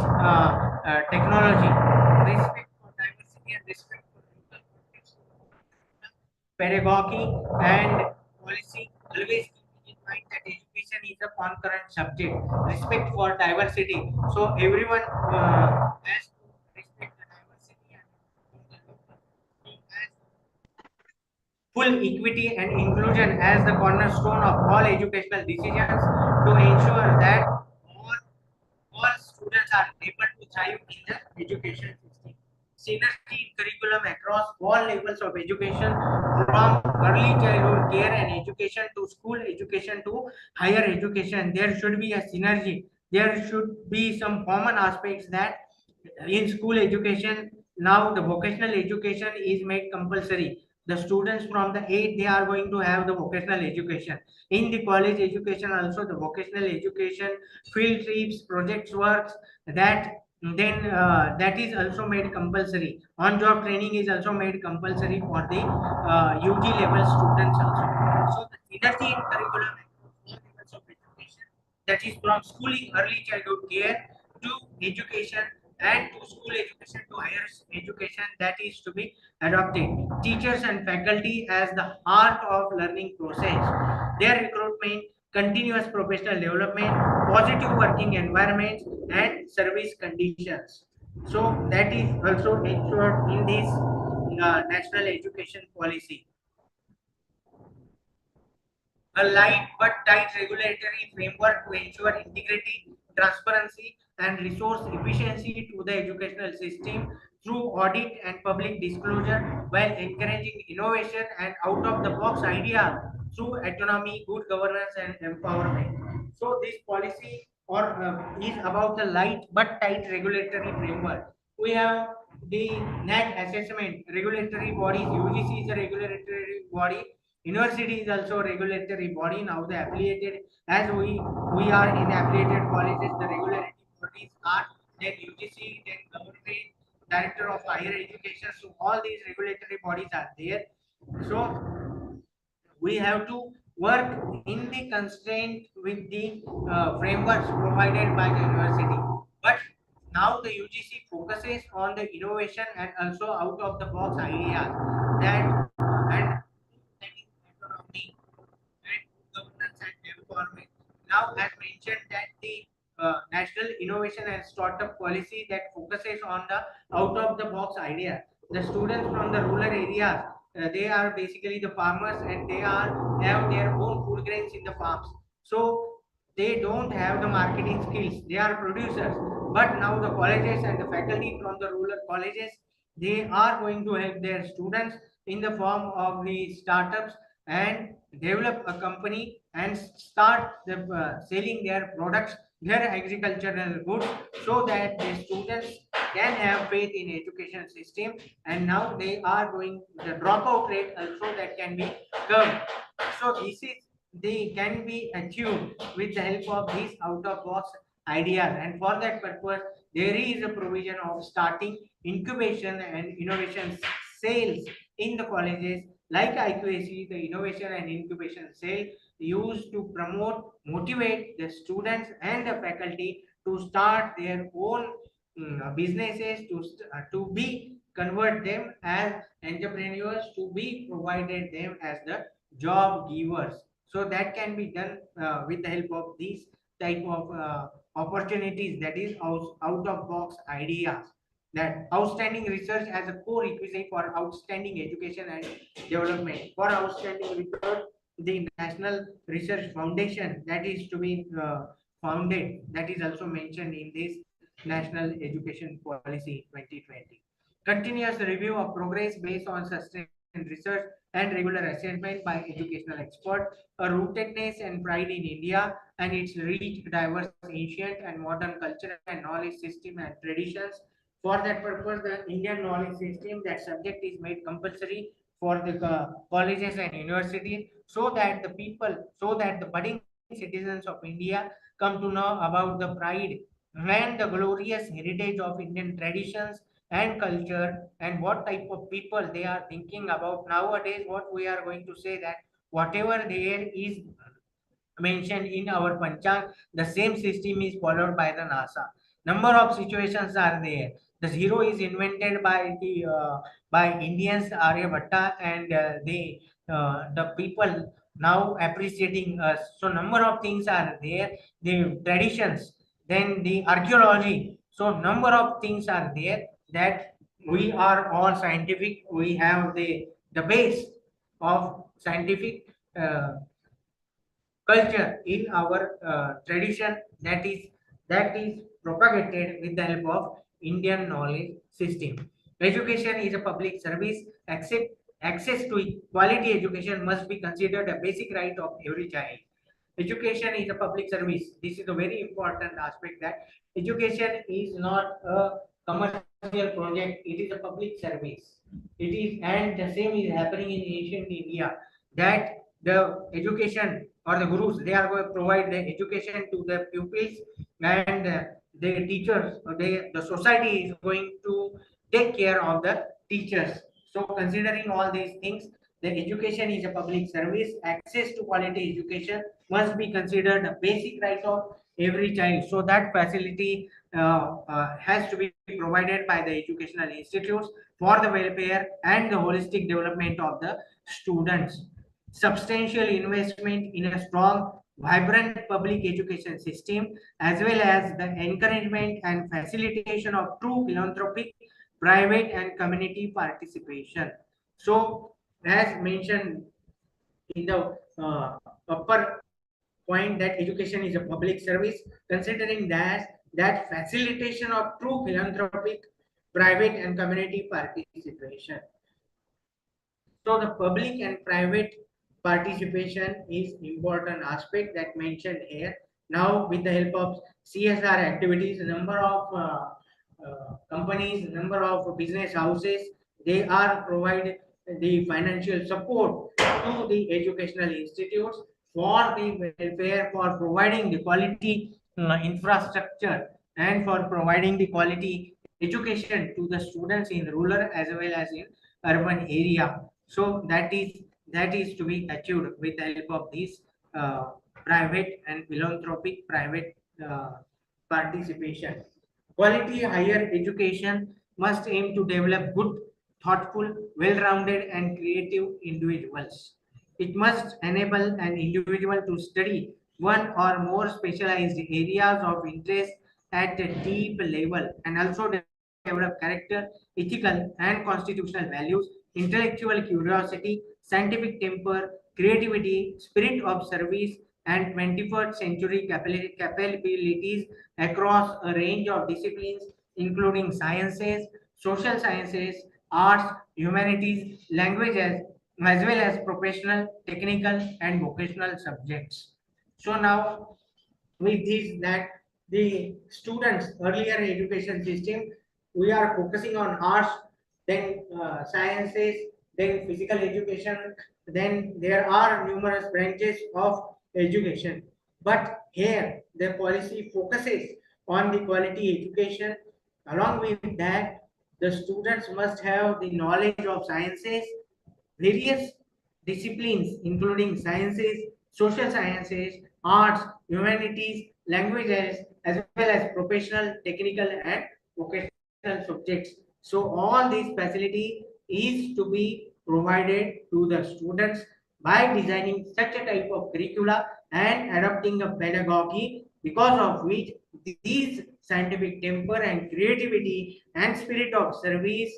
technology. Respect for diversity and respect for local context, pedagogy and policy, always keeping in mind that education is a concurrent subject. Respect for diversity. So everyone has to respect the diversity and the local. So as full equity and inclusion as the cornerstone of all educational decisions to ensure that all students are able to thrive in the education system. Synergy in curriculum across all levels of education, from early childhood care and education to school education to higher education. There should be a synergy. There should be some common aspects that in school education, now the vocational education is made compulsory. The students from the 8, they are going to have the vocational education. In the college education also, the vocational education, field trips, projects works, that then that is also made compulsory. On job training is also made compulsory for the UG level students also. So the synergy in curriculum across all levels of education, that is from schooling, early childhood care to education, and to school education to higher education, that is to be adopted. Teachers and faculty as the heart of learning process, their recruitment, continuous professional development, positive working environments, and service conditions. So that is also ensured in this national education policy. A light but tight regulatory framework to ensure integrity, transparency, and resource efficiency to the educational system through audit and public disclosure, while encouraging innovation and out of the box ideas through autonomy, good governance, and empowerment. So this policy or is about the light but tight regulatory framework. We have the NAC assessment regulatory bodies. UGC is a regulatory body. University is also a regulatory body. Now the affiliated, as we are in affiliated colleges, the regulatory bodies are then UGC, then government, director of higher education. So all these regulatory bodies are there. So we have to work in the constraint with the frameworks provided by the university. But now the UGC focuses on the innovation and also out of the box ideas, that and that is autonomy and governance and empowerment. Now, as mentioned, that the national innovation and startup policy that focuses on the out of the box idea. The students from the rural areas, they are basically the farmers, and they are have their own food grains in the farms. So they don't have the marketing skills. They are producers. But now the colleges and the faculty from the rural colleges, they are going to help their students in the form of the startups, and develop a company and start the, selling their products, their agricultural goods, so that the students can have faith in education system. And now they are going the dropout rate also that can be curbed. So this is they can be achieved with the help of these out of box ideas, and for that purpose there is a provision of starting incubation and innovation sales in the colleges, like IQAC. The innovation and incubation cell used to promote, motivate the students and the faculty to start their own businesses to be convert them as entrepreneurs, to be provided them as the job givers. So that can be done with the help of these type of opportunities, that is out of box ideas. That outstanding research as a core requisite for outstanding education and development. For outstanding research, the National Research Foundation that is to be founded, that is also mentioned in this National Education Policy 2020. Continuous review of progress based on sustained research and regular assessment by educational experts, a rootedness and pride in India and its rich, diverse, ancient and modern culture and knowledge system and traditions. For that purpose, the Indian knowledge system, that subject is made compulsory for the colleges and universities, so that the people, so that the budding citizens of India come to know about the pride and the glorious heritage of Indian traditions and culture, and what type of people they are thinking about nowadays. What we are going to say, that whatever there is mentioned in our Panchang, the same system is followed by the NASA. Number of situations are there. The zero is invented by Indians, Aryabhatta, and the people now appreciating us. So number of things are there. The traditions, then the archaeology. So number of things are there, that we are all scientific. We have the base of scientific culture in our tradition, that is propagated with the help of Indian knowledge system. Education is a public service. Access to quality education must be considered a basic right of every child. Education is a public service. This is a very important aspect, that education is not a commercial project, it is a public service. It is, and the same is happening in ancient India, that the education or the gurus, they are going to provide the education to the pupils, and the teachers, or the society is going to take care of the teachers. So considering all these things, the education is a public service. Access to quality education must be considered a basic right of every child. So that facility has to be provided by the educational institutes for the welfare and the holistic development of the students. Substantial investment in a strong, vibrant public education system, as well as the encouragement and facilitation of true philanthropic, private and community participation. So, as mentioned in the upper point, that education is a public service, considering that facilitation of true philanthropic, private and community participation. So the public and private participation is important aspect that mentioned here. Now with the help of CSR activities, number of companies, number of business houses, they are provide the financial support to the educational institutes for the welfare, for providing the quality infrastructure, and for providing the quality education to the students in rural as well as in urban area. So that is to be achieved with the help of these private and philanthropic private participation. Quality higher education must aim to develop good, thoughtful, well-rounded, and creative individuals. It must enable an individual to study one or more specialized areas of interest at a deep level, and also develop character, ethical, and constitutional values, intellectual curiosity, scientific temper, creativity, spirit of service, and 21st century capabilities across a range of disciplines, including sciences, social sciences, arts, humanities, languages, as well as professional, technical, and vocational subjects. So now, with this, that the students earlier education system, we are focusing on arts, then sciences, then physical education, then there are numerous branches of education, but here the policy focuses on the quality education. Along with that, the students must have the knowledge of sciences, various disciplines, including sciences, social sciences, arts, humanities, languages, as well as professional, technical, and vocational subjects. So all these facility is to be provided to the students by designing such a type of curricula and adopting a pedagogy, because of which these scientific temper and creativity and spirit of service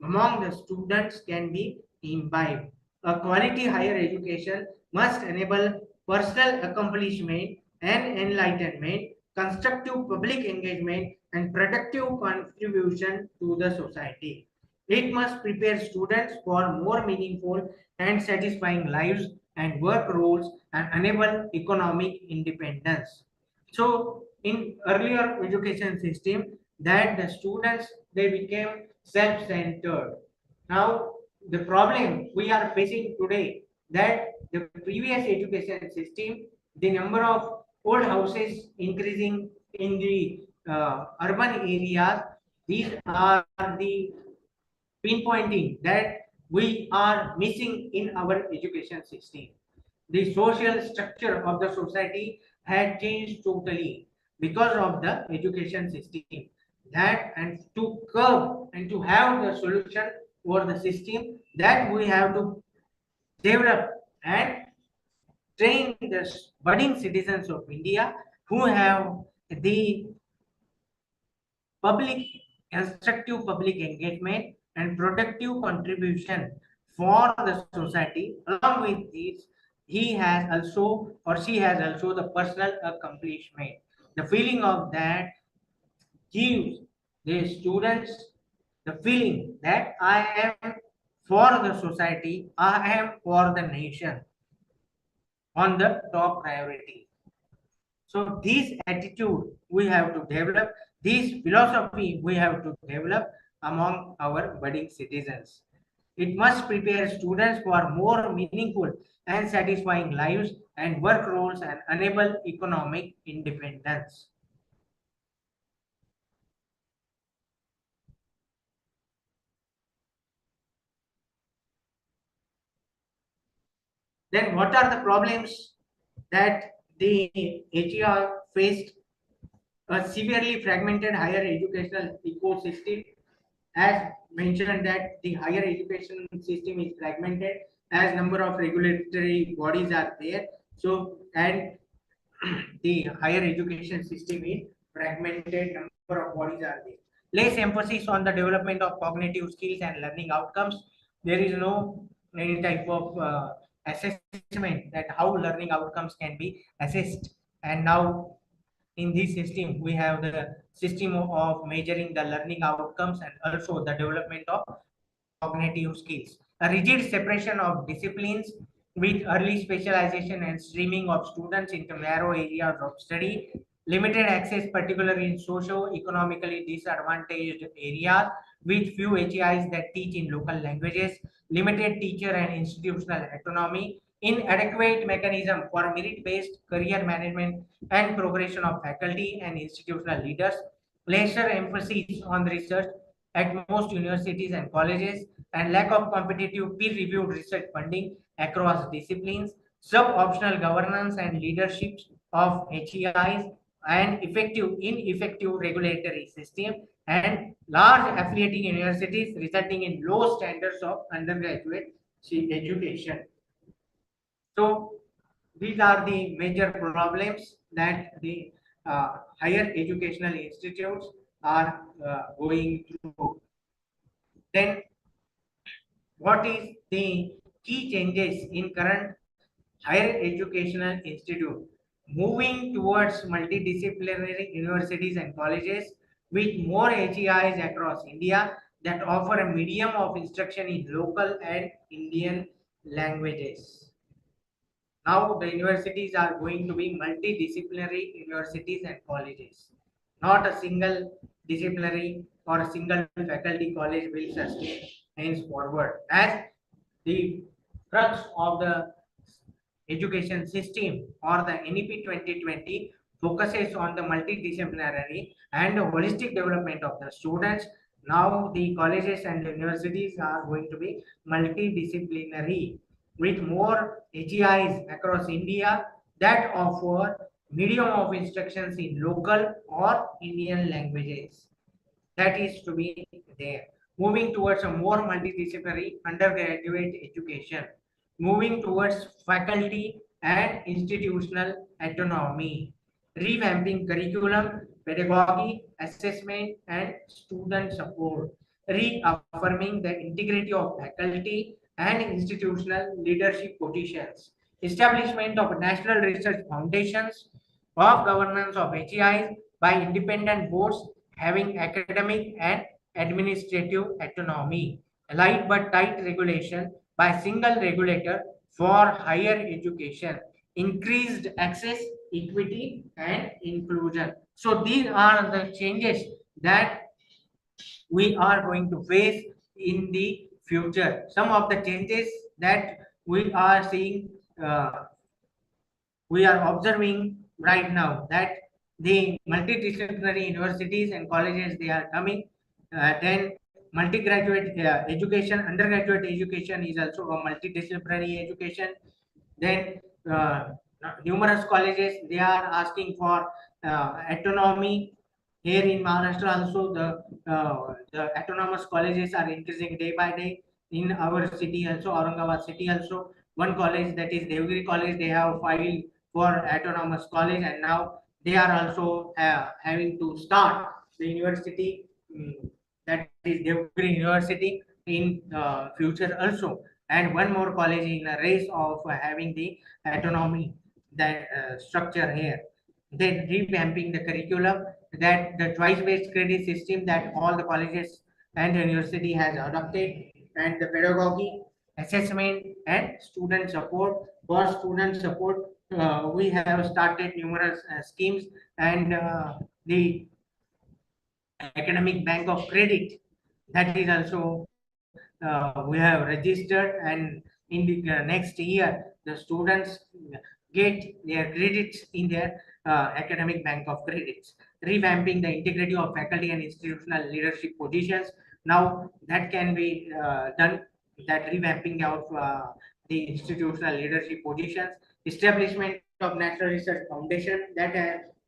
among the students can be imbibed. A quality higher education must enable personal accomplishment and enlightenment, constructive public engagement, and productive contribution to the society. It must prepare students for more meaningful and satisfying lives and work roles and enable economic independence. So, in earlier education system, that the students they became self-centered. Now, the problem we are facing today, that the previous education system, the number of old houses increasing in the urban areas, these are the pinpointing that we are missing in our education system. The social structure of the society had changed totally because of the education system. That, and to curb and to have the solution for the system, that we have to develop and train the budding citizens of India who have the public constructive public engagement and productive contribution for the society. Along with this, he has also or she has also the personal accomplishment. The feeling of that gives the students the feeling that I am for the society, I am for the nation on the top priority. So this attitude we have to develop, this philosophy we have to develop among our budding citizens. It must prepare students for more meaningful and satisfying lives and work roles and enable economic independence. Then what are the problems that the HER faced? A severely fragmented higher educational ecosystem, as mentioned that the higher education system is fragmented as number of regulatory bodies are there. So, and the higher education system is fragmented, number of bodies are there. Less emphasis on the development of cognitive skills and learning outcomes. There is no any type of assessment that how learning outcomes can be assessed. And now in this system we have the system of measuring the learning outcomes and also the development of cognitive skills. A rigid separation of disciplines with early specialization and streaming of students into narrow areas of study, limited access, particularly in socio-economically disadvantaged areas with few HIs that teach in local languages, limited teacher and institutional autonomy, inadequate mechanism for merit-based career management and progression of faculty and institutional leaders, lesser emphasis on research at most universities and colleges, and lack of competitive peer-reviewed research funding across disciplines, sub-optional governance and leaderships of HEIs, and ineffective regulatory system, and large affiliating universities resulting in low standards of undergraduate education. So these are the major problems that the higher educational institutes are going through. Then what is the key changes in current higher educational institute? Moving towards multidisciplinary universities and colleges with more HEIs across India that offer a medium of instruction in local and Indian languages. Now the universities are going to be multidisciplinary universities and colleges. Not a single disciplinary or a single faculty college will sustain henceforward. As the crux of the education system or the NEP 2020 focuses on the multidisciplinary and holistic development of the students. Now the colleges and the universities are going to be multidisciplinary with more HEIs across India that offer medium of instructions in local or Indian languages. that is to be there. Moving towards a more multidisciplinary undergraduate education, moving towards faculty and institutional autonomy, revamping curriculum, pedagogy, assessment, and student support, reaffirming the integrity of faculty and institutional leadership positions, establishment of national research foundations, of governance of HEIs by independent boards having academic and administrative autonomy, light but tight regulation by single regulator for higher education, increased access, equity, and inclusion. So these are the changes that we are going to face in the future. Some of the changes that we are seeing, we are observing right now, that the multidisciplinary universities and colleges they are coming. Then multi-graduate education, undergraduate education is also a multidisciplinary education. Then uh, numerous colleges they are asking for autonomy. Here in Maharashtra also the autonomous colleges are increasing day by day. In our city also, Aurangabad city also, one college, that is Devgiri College, they have filed for autonomous college, and now they are also having to start the university, that is Devgiri University in future also. And one more college in a race of having the autonomy, that structure here. Then revamping the curriculum, that the choice-based credit system that all the colleges and university has adopted, and the pedagogy, assessment, and student support. For student support, we have started numerous schemes, and the academic bank of credit, that is also we have registered, and in the next year the students get their credits in their academic bank of credits. Revamping the integrity of faculty and institutional leadership positions, now that can be done, that revamping of the institutional leadership positions. Establishment of national research foundation, that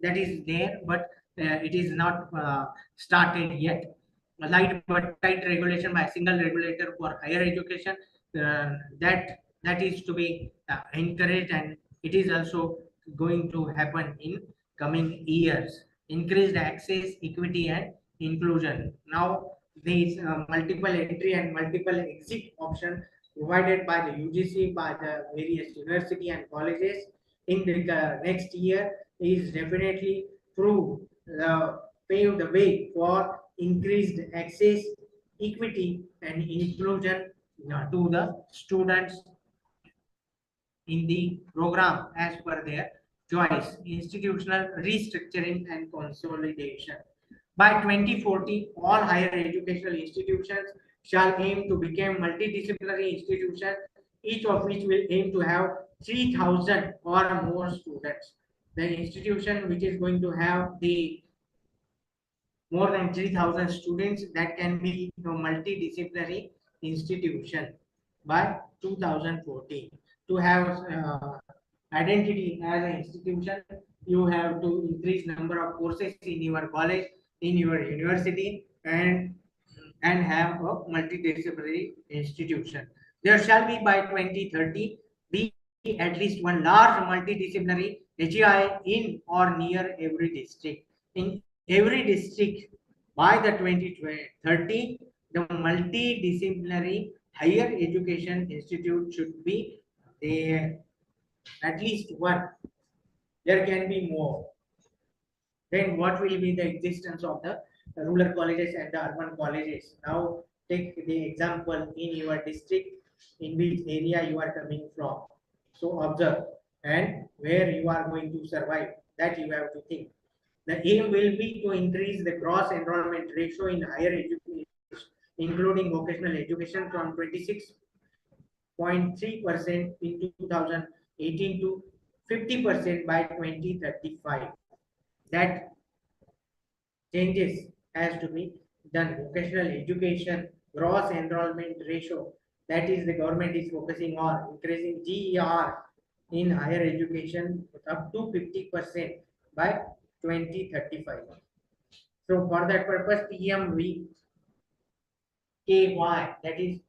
is there, but it is not started yet. Light but tight regulation by a single regulator for higher education, that is to be encouraged, and it is also going to happen in coming years. Increased access, equity, and inclusion. Now these multiple entry and multiple exit option provided by the UGC, by the various university and colleges in the next year is definitely prove pave the way for increased access, equity, and inclusion to the students in the program as per their choice. Institutional restructuring and consolidation. By 2040, all higher educational institutions shall aim to become multidisciplinary institutions, each of which will aim to have 3,000 or more students. The institution which is going to have the more than 3,000 students, that can be a multidisciplinary institution by 2014. To have identity as an institution, you have to increase number of courses in your college, in your university, and have a multidisciplinary institution. There shall be by 2030 be at least one large multidisciplinary HI in or near every district. In every district by the 2030, the multidisciplinary higher education institute should be there, at least one. There can be more. Then what will be the existence of the rural colleges and the urban colleges? Now take the example in your district, in which area you are coming from. So observe, and where you are going to survive, that you have to think. The aim will be to increase the gross enrollment ratio in higher education, including vocational education, from 26.3% in 2018 to 50% by 2035. That changes has to be done. Vocational education gross enrollment ratio, that is the government is focusing on increasing GER in higher education up to 50% by 2035. So for that purpose, PMVKY, that is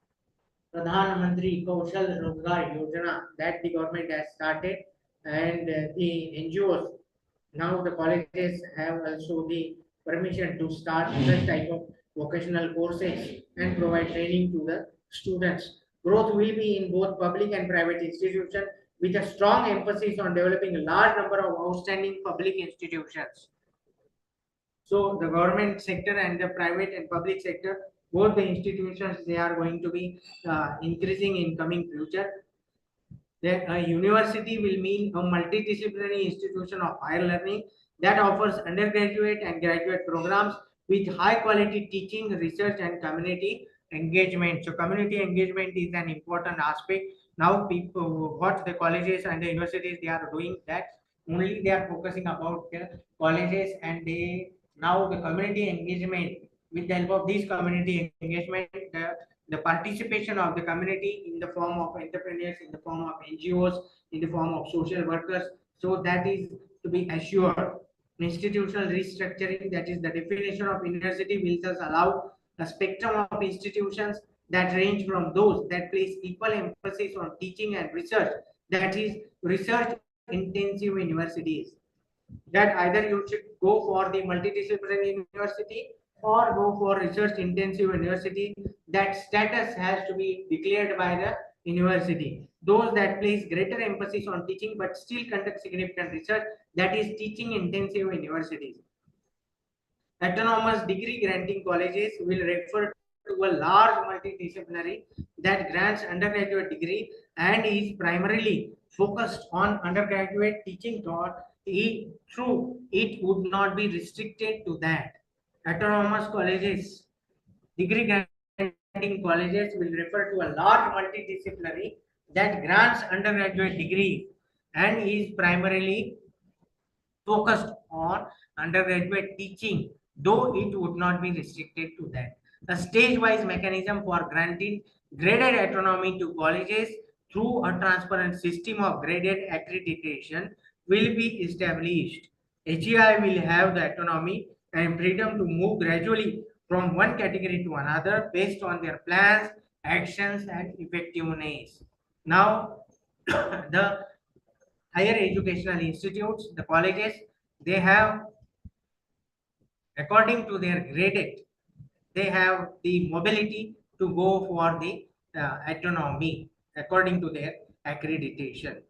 Pradhan Mantri Kaushal Rozgar Yojana, that the government has started, and the NGOs, now the colleges have also the permission to start such type of vocational courses and provide training to the students. Growth will be in both public and private institutions with a strong emphasis on developing a large number of outstanding public institutions. So the government sector and the private and public sector, both the institutions, they are going to be increasing in coming future. Then a university will mean a multidisciplinary institution of higher learning that offers undergraduate and graduate programs with high quality teaching, research, and community engagement. So community engagement is an important aspect. Now people, what the colleges and the universities, they are doing that, only they are focusing about the colleges, and they now the community engagement, with the help of this community engagement, the participation of the community in the form of entrepreneurs, in the form of NGOs, in the form of social workers. So that is to be assured. Institutional restructuring, that is the definition of university, will thus allow a spectrum of institutions that range from those that place equal emphasis on teaching and research, that is research intensive universities, that either you should go for the multidisciplinary university or go for research intensive university. That status has to be declared by the university. Those that place greater emphasis on teaching but still conduct significant research, that is teaching intensive universities. Autonomous degree granting colleges will refer to a large multidisciplinary that grants undergraduate degree and is primarily focused on undergraduate teaching thought. Through it would not be restricted to that. Autonomous colleges, degree granting colleges will refer to a large multidisciplinary that grants undergraduate degree and is primarily focused on undergraduate teaching, though it would not be restricted to that. A stage-wise mechanism for granting graded autonomy to colleges through a transparent system of graded accreditation will be established. HEI will have the autonomy and freedom to move gradually from one category to another based on their plans, actions, and effectiveness. Now, the higher educational institutes, the colleges, they have, according to their graded, they have the mobility to go for the autonomy according to their accreditation.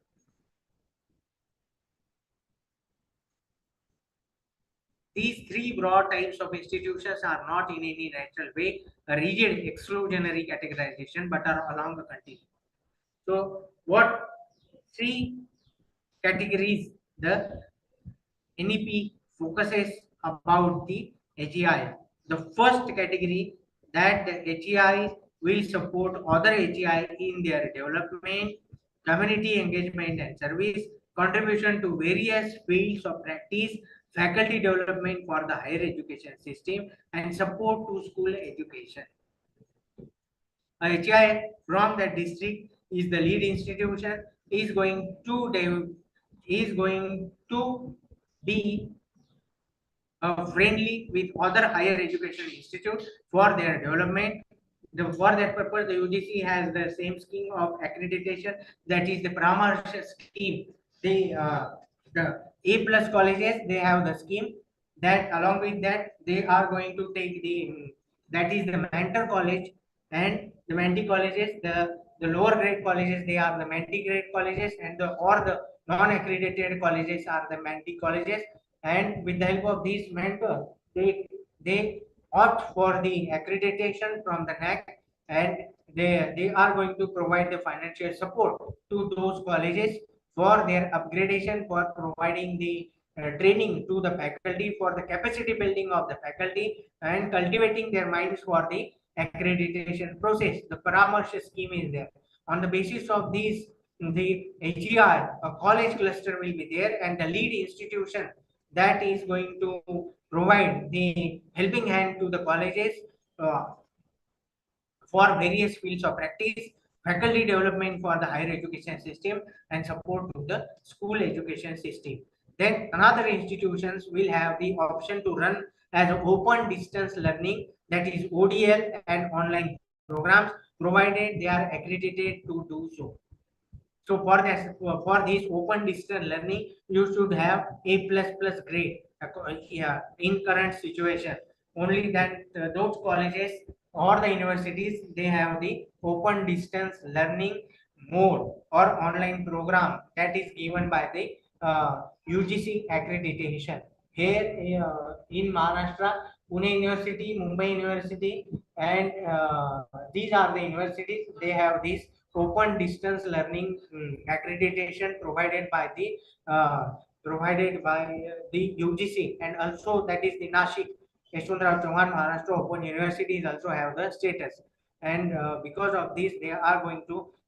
These three broad types of institutions are not in any natural way a rigid exclusionary categorization, but are along the continuum. So, what three categories the NEP focuses about the HEI? The first category, that the HEI will support other HEI in their development, community engagement and service, contribution to various fields of practice, faculty development for the higher education system, and support to school education. A HI from that district is the lead institution, is going to be friendly with other higher education institutes for their development. For that purpose, the UGC has the same scheme of accreditation, that is the Paramarsh scheme. The A plus colleges, they have the scheme that along with that they are going to take the, that is the mentor college, and the mentee colleges, the lower grade colleges, they are the mentee grade colleges, and the non-accredited colleges are the mentee colleges. And with the help of these mentors, they opt for the accreditation from the NEC, and they are going to provide the financial support to those colleges for their upgradation, for providing the training to the faculty, for the capacity building of the faculty, and cultivating their minds for the accreditation process. The Paramarsh scheme is there. On the basis of these, the HEI, a college cluster will be there, and the lead institution that is going to provide the helping hand to the colleges uh, for various fields of practice, faculty development for the higher education system, and support to the school education system. Then another institutions will have the option to run as open distance learning, that is ODL, and online programs, provided they are accredited to do so. So for this open distance learning, you should have A++ grade in current situation. Only that those colleges or the universities, they have the open distance learning mode or online program that is given by the UGC accreditation. Here in Maharashtra, Pune University, Mumbai University, and these are the universities. They have this open distance learning accreditation provided by the UGC, and also that is the Nashik Yashwantrao Chauhan Maharashtra Open Universities also have the status, and because of this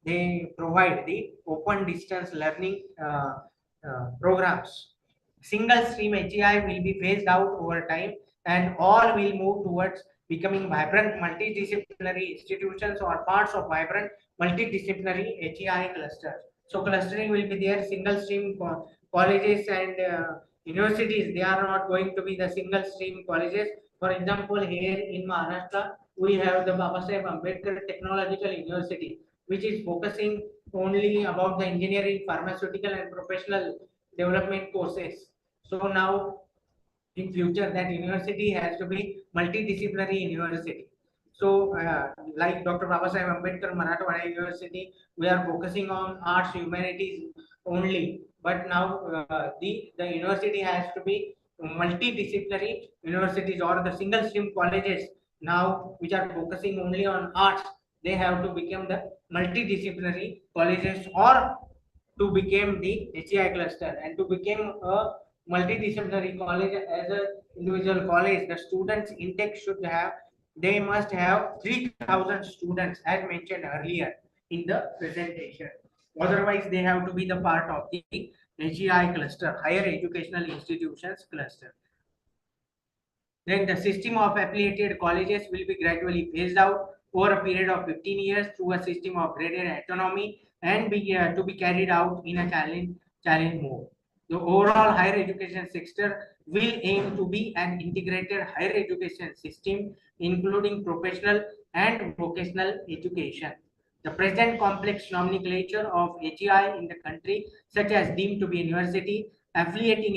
they provide the open distance learning programs. Single stream HEI will be phased out over time, and all will move towards becoming vibrant multidisciplinary institutions or parts of vibrant multidisciplinary HEI clusters. So clustering will be there. Single stream colleges and universities, they are not going to be the single stream colleges. For example, here in Maharashtra, we have the Babasaheb Ambedkar Technological University, which is focusing only about the engineering, pharmaceutical, and professional development courses. So now in future that university has to be multidisciplinary university. So like Dr. Babasaheb Ambedkar Marathwada University, we are focusing on arts, humanities only. But now the university has to be multidisciplinary universities, or the single stream colleges now which are focusing only on arts, they have to become the multidisciplinary colleges, or to become the HEI cluster, and to become a multidisciplinary college as a individual college, the students intake should have, they must have 3,000 students as mentioned earlier in the presentation. Otherwise, they have to be the part of the HEI cluster, higher educational institutions cluster. Then the system of affiliated colleges will be gradually phased out over a period of 15 years through a system of graded autonomy, and to be carried out in a challenge mode. The overall higher education sector will aim to be an integrated higher education system, including professional and vocational education. The present complex nomenclature of HEI in the country, such as deemed to be university, affiliating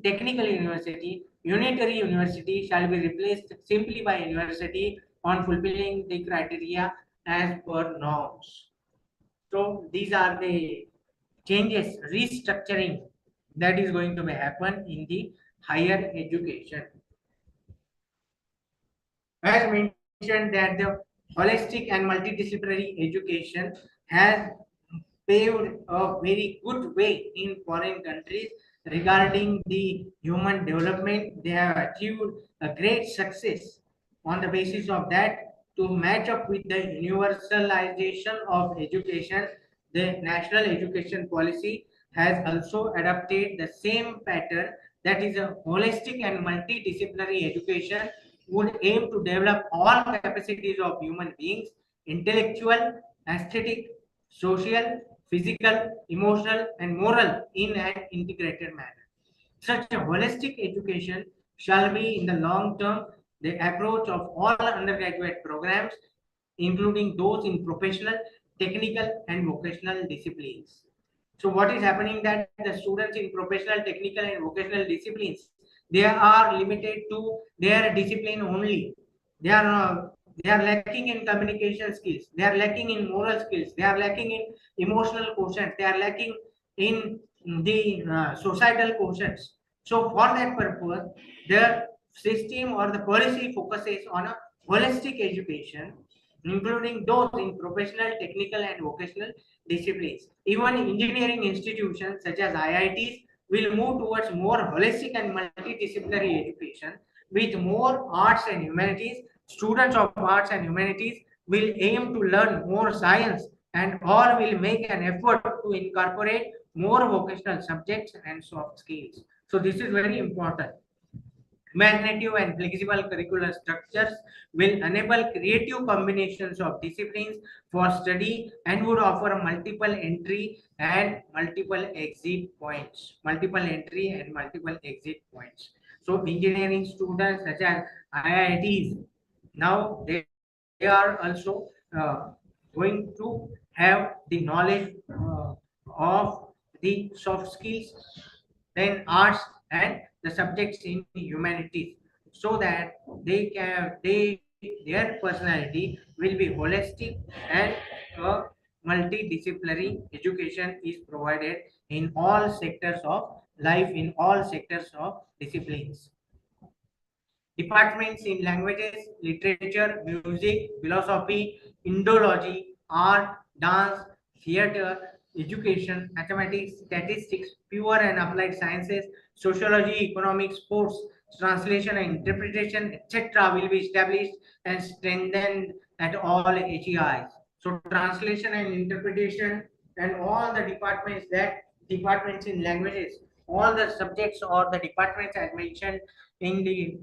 technical university, unitary university, shall be replaced simply by university on fulfilling the criteria as per norms. So these are the changes, restructuring that is going to happen in the higher education. As mentioned that the holistic and multidisciplinary education has paved a very good way in foreign countries regarding the human development. They have achieved a great success on the basis of that. To match up with the universalization of education, the national education policy has also adopted the same pattern, that is a holistic and multidisciplinary education would aim to develop all capacities of human beings, intellectual, aesthetic, social, physical, emotional, and moral in an integrated manner. Such a holistic education shall be in the long term the approach of all undergraduate programs, including those in professional, technical, and vocational disciplines. So what is happening that the students in professional, technical, and vocational disciplines, they are limited to their discipline only. They are they are lacking in communication skills. They are lacking in moral skills. They are lacking in emotional quotient. They are lacking in the societal quotients. So for that purpose, the system or the policy focuses on a holistic education, including those in professional, technical, and vocational disciplines. Even engineering institutions such as IITs will move towards more holistic and multidisciplinary education with more arts and humanities. Students of arts and humanities will aim to learn more science, and all will make an effort to incorporate more vocational subjects and soft skills. So this is very important. Imaginative and flexible curricular structures will enable creative combinations of disciplines for study and would offer multiple entry and multiple exit points. Multiple entry and multiple exit points. So engineering students such as IITs, now they are also going to have the knowledge of the soft skills, then arts and the subjects in humanities, so that their personality will be holistic, and a multidisciplinary education is provided in all sectors of life, in all sectors of disciplines. Departments in languages, literature, music, philosophy, Indology, art, dance, theater, education, mathematics, statistics, pure and applied sciences, sociology, economics, sports, translation and interpretation, etc. will be established and strengthened at all HEIs. So translation and interpretation and all the departments, that departments in languages, all the subjects or the departments as mentioned in the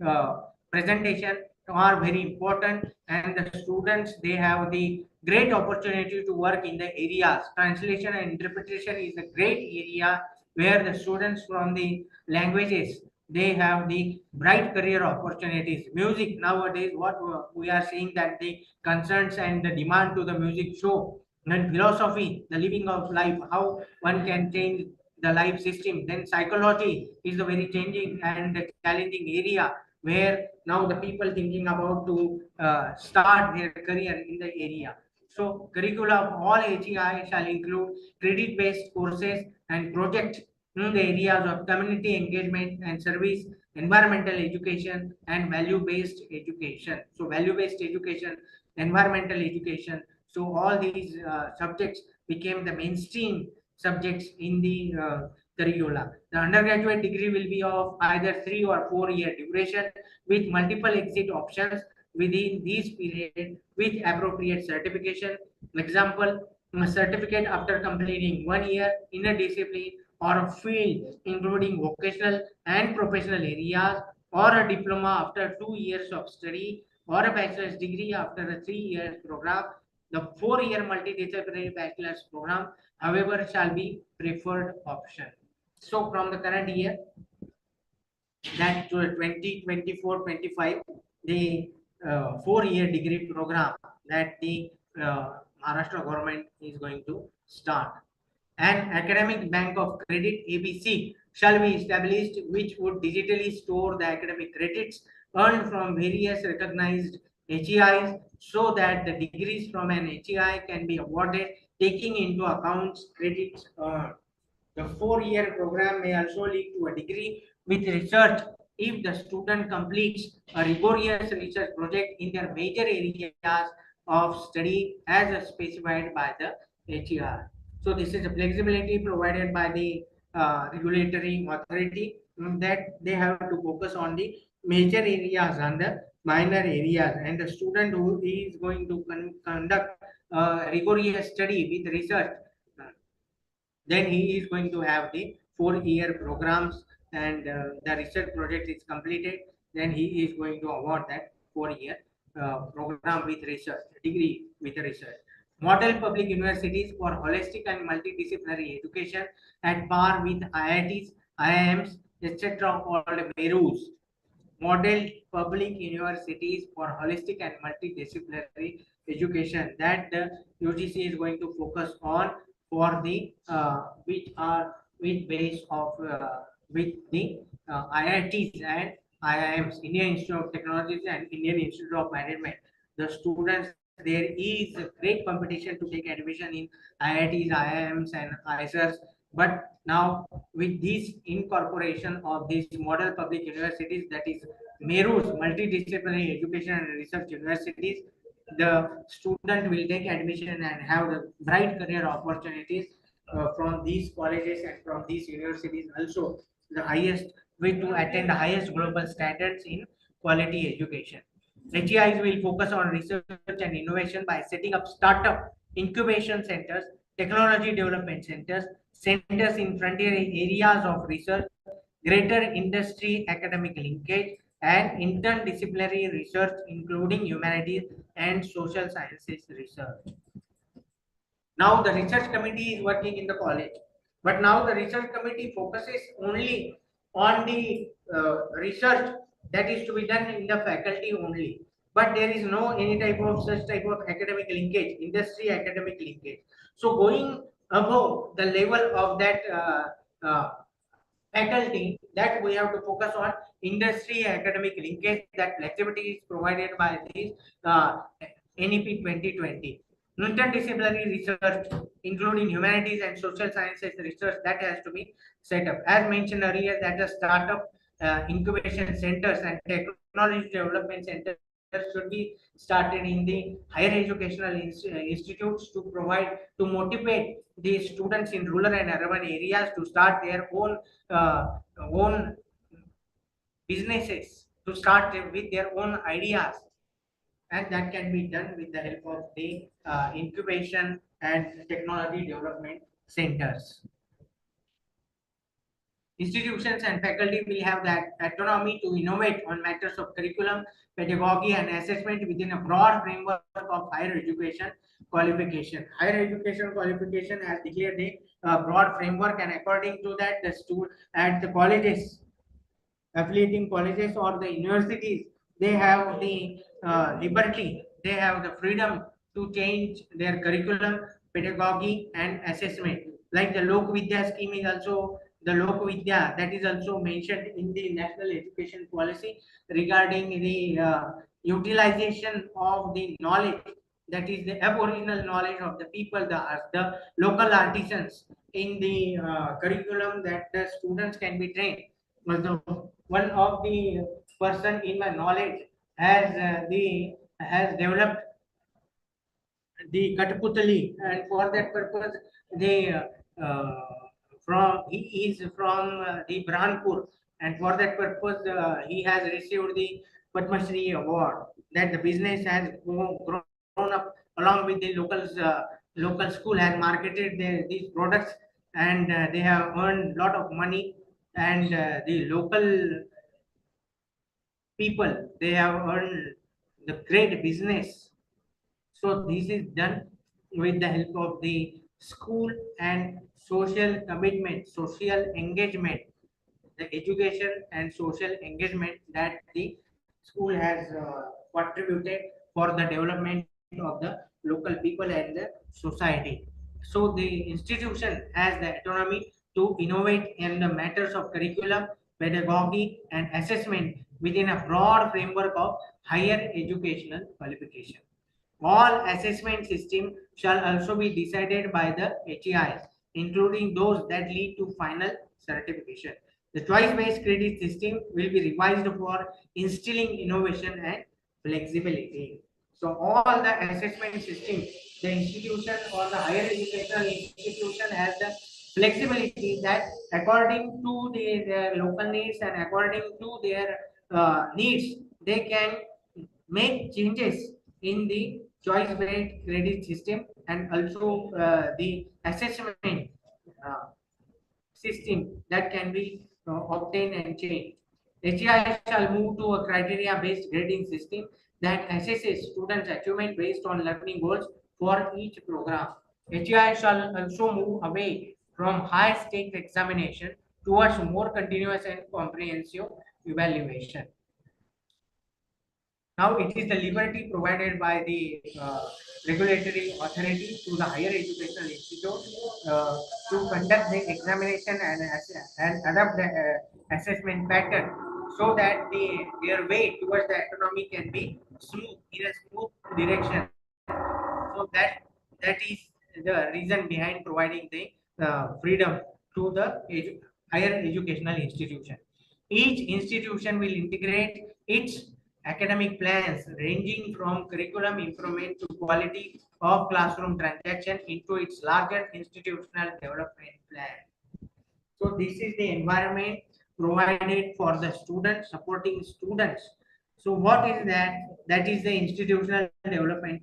presentation are very important, and the students, they have the great opportunity to work in the areas. Translation and interpretation is a great area where the students from the languages, they have the bright career opportunities. Music nowadays, what we are seeing, that the concerns and the demand to the music show, and philosophy, the living of life, how one can change the life system. Then psychology is a very changing and challenging area, where now the people thinking about to start their career in the area. So curricula of all HEI shall include credit-based courses and project in the areas of community engagement and service, environmental education, and value-based education. So value-based education, environmental education. So all these subjects became the mainstream subjects in the curricula. The undergraduate degree will be of either 3 or 4 year duration with multiple exit options within these period with appropriate certification. Example, a certificate after completing 1 year in a discipline or a field including vocational and professional areas, or a diploma after 2 years of study, or a bachelor's degree after a 3 year program. The 4 year multidisciplinary bachelor's program, however, shall be preferred option. So from the current year, that to 2024-25, the 4 year degree program that the Maharashtra government is going to start. An academic bank of credit ABC shall be established, which would digitally store the academic credits earned from various recognized HEIs, so that the degrees from an HEI can be awarded taking into account credits earned. The 4 year program may also lead to a degree with research if the student completes a rigorous research project in their major areas of study as specified by the HER. So this is a flexibility provided by the regulatory authority, that they have to focus on the major areas and the minor areas, and the student who is going to conduct rigorous study with research, then he is going to have the 4 year programs, and the research project is completed, then he is going to award that 4 year program with research degree with research. Model public universities for holistic and multidisciplinary education at par with IITs, IIMs, etc. called MERUs. Model public universities for holistic and multidisciplinary education, that the UGC is going to focus on, for the which are with base of with the IITs and IIMs, Indian Institute of Technologies and Indian Institute of Management. The students, there is a great competition to take admission in IITs, IIMs, and ISERs. But now with this incorporation of these model public universities, that is MERUs, multidisciplinary education and research universities, the student will take admission and have the bright career opportunities from these colleges and from these universities. Also, the highest way to attain the highest global standards in quality education. HEIs will focus on research and innovation by setting up startup incubation centers, technology development centers, centers in frontier areas of research, greater industry academic linkage, and interdisciplinary research, including humanities and social sciences research. Now the research committee is working in the college, but now the research committee focuses only on the research that is to be done in the faculty only, but there is no any type of such type of academic linkage, industry academic linkage. So going above the level of that faculty, that we have to focus on industry academic linkage. That flexibility is provided by this NEP 2020. Interdisciplinary research, including humanities and social sciences research, that has to be set up. As mentioned earlier, that the startup incubation centers and technology development centers should be started in the higher educational institutes to provide, to motivate the students in rural and urban areas to start their own businesses, to start with their own ideas, and that can be done with the help of the incubation and technology development centers. Institutions and faculty will have that autonomy to innovate on matters of curriculum, pedagogy, and assessment within a broad framework of higher education qualification. Higher education qualification has declared a broad framework, and according to that, the student at the colleges, affiliating colleges or the universities, they have the liberty, they have the freedom to change their curriculum, pedagogy, and assessment. Like the Lok Vidya scheme is also the Lok Vidya, that is also mentioned in the national education policy regarding the utilization of the knowledge, that is the aboriginal knowledge of the people, the local artisans in the curriculum, that the students can be trained. One of the person in my knowledge has developed the Kathaputali, and for that purpose, they from he is from the Brahmanpur, and for that purpose, he has received the Padma Shri award. That the business has grown up along with the local school, has marketed these products, and they have earned lot of money, and the local people, they have earned the great business. So this is done with the help of the school and social commitment, social engagement, the education and social engagement that the school has contributed for the development of the local people and the society. So the institution has the autonomy to innovate in the matters of curriculum, pedagogy, and assessment within a broad framework of higher educational qualification. All assessment systems shall also be decided by the HEIs, including those that lead to final certification. The choice-based credit system will be revised for instilling innovation and flexibility. So all the assessment system, the institution or the higher educational institution has the flexibility that according to their local needs and according to their needs, they can make changes in the choice-based credit system, and also the assessment uh, system that can be obtained and changed. HEI shall move to a criteria-based grading system that assesses students' achievement based on learning goals for each program. HEI shall also move away from high-stakes examination towards more continuous and comprehensive evaluation. Now it is the liberty provided by the regulatory authority to the higher educational institute to conduct the examination and adapt the assessment pattern, so that their way towards the autonomy can be smooth, in a smooth direction. So that is the reason behind providing the freedom to the higher educational institution. Each institution will integrate its academic plans ranging from curriculum improvement to quality of classroom transaction into its larger institutional development plan. So this is the environment provided for the students, supporting students. So what is that? That is the institutional development.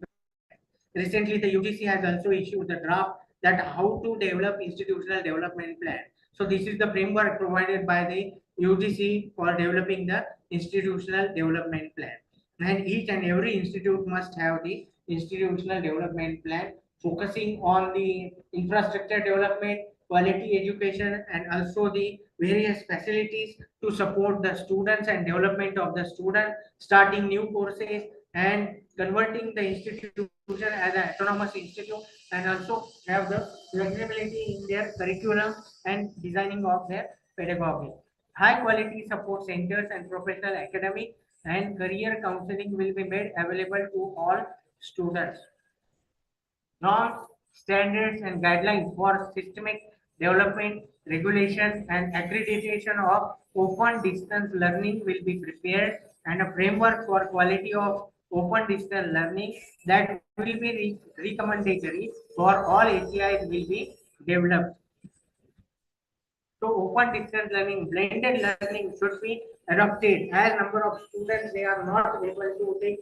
Recently, the UGC has also issued the draft that how to develop institutional development plan. So this is the framework provided by the UGC for developing the institutional development plan. And each and every institute must have the institutional development plan focusing on the infrastructure development, quality education, and also the various facilities to support the students and development of the student, starting new courses and converting the institution as an autonomous institute, and also have the flexibility in their curriculum and designing of their pedagogy. High quality support centers and professional academic and career counseling will be made available to all students. Norms, standards, and guidelines for systemic development, regulation, and accreditation of open distance learning will be prepared, and a framework for quality of open distance learning that will be recommendatory for all ACIs will be developed. So open distance learning, blended learning should be adopted as number of students they are not able to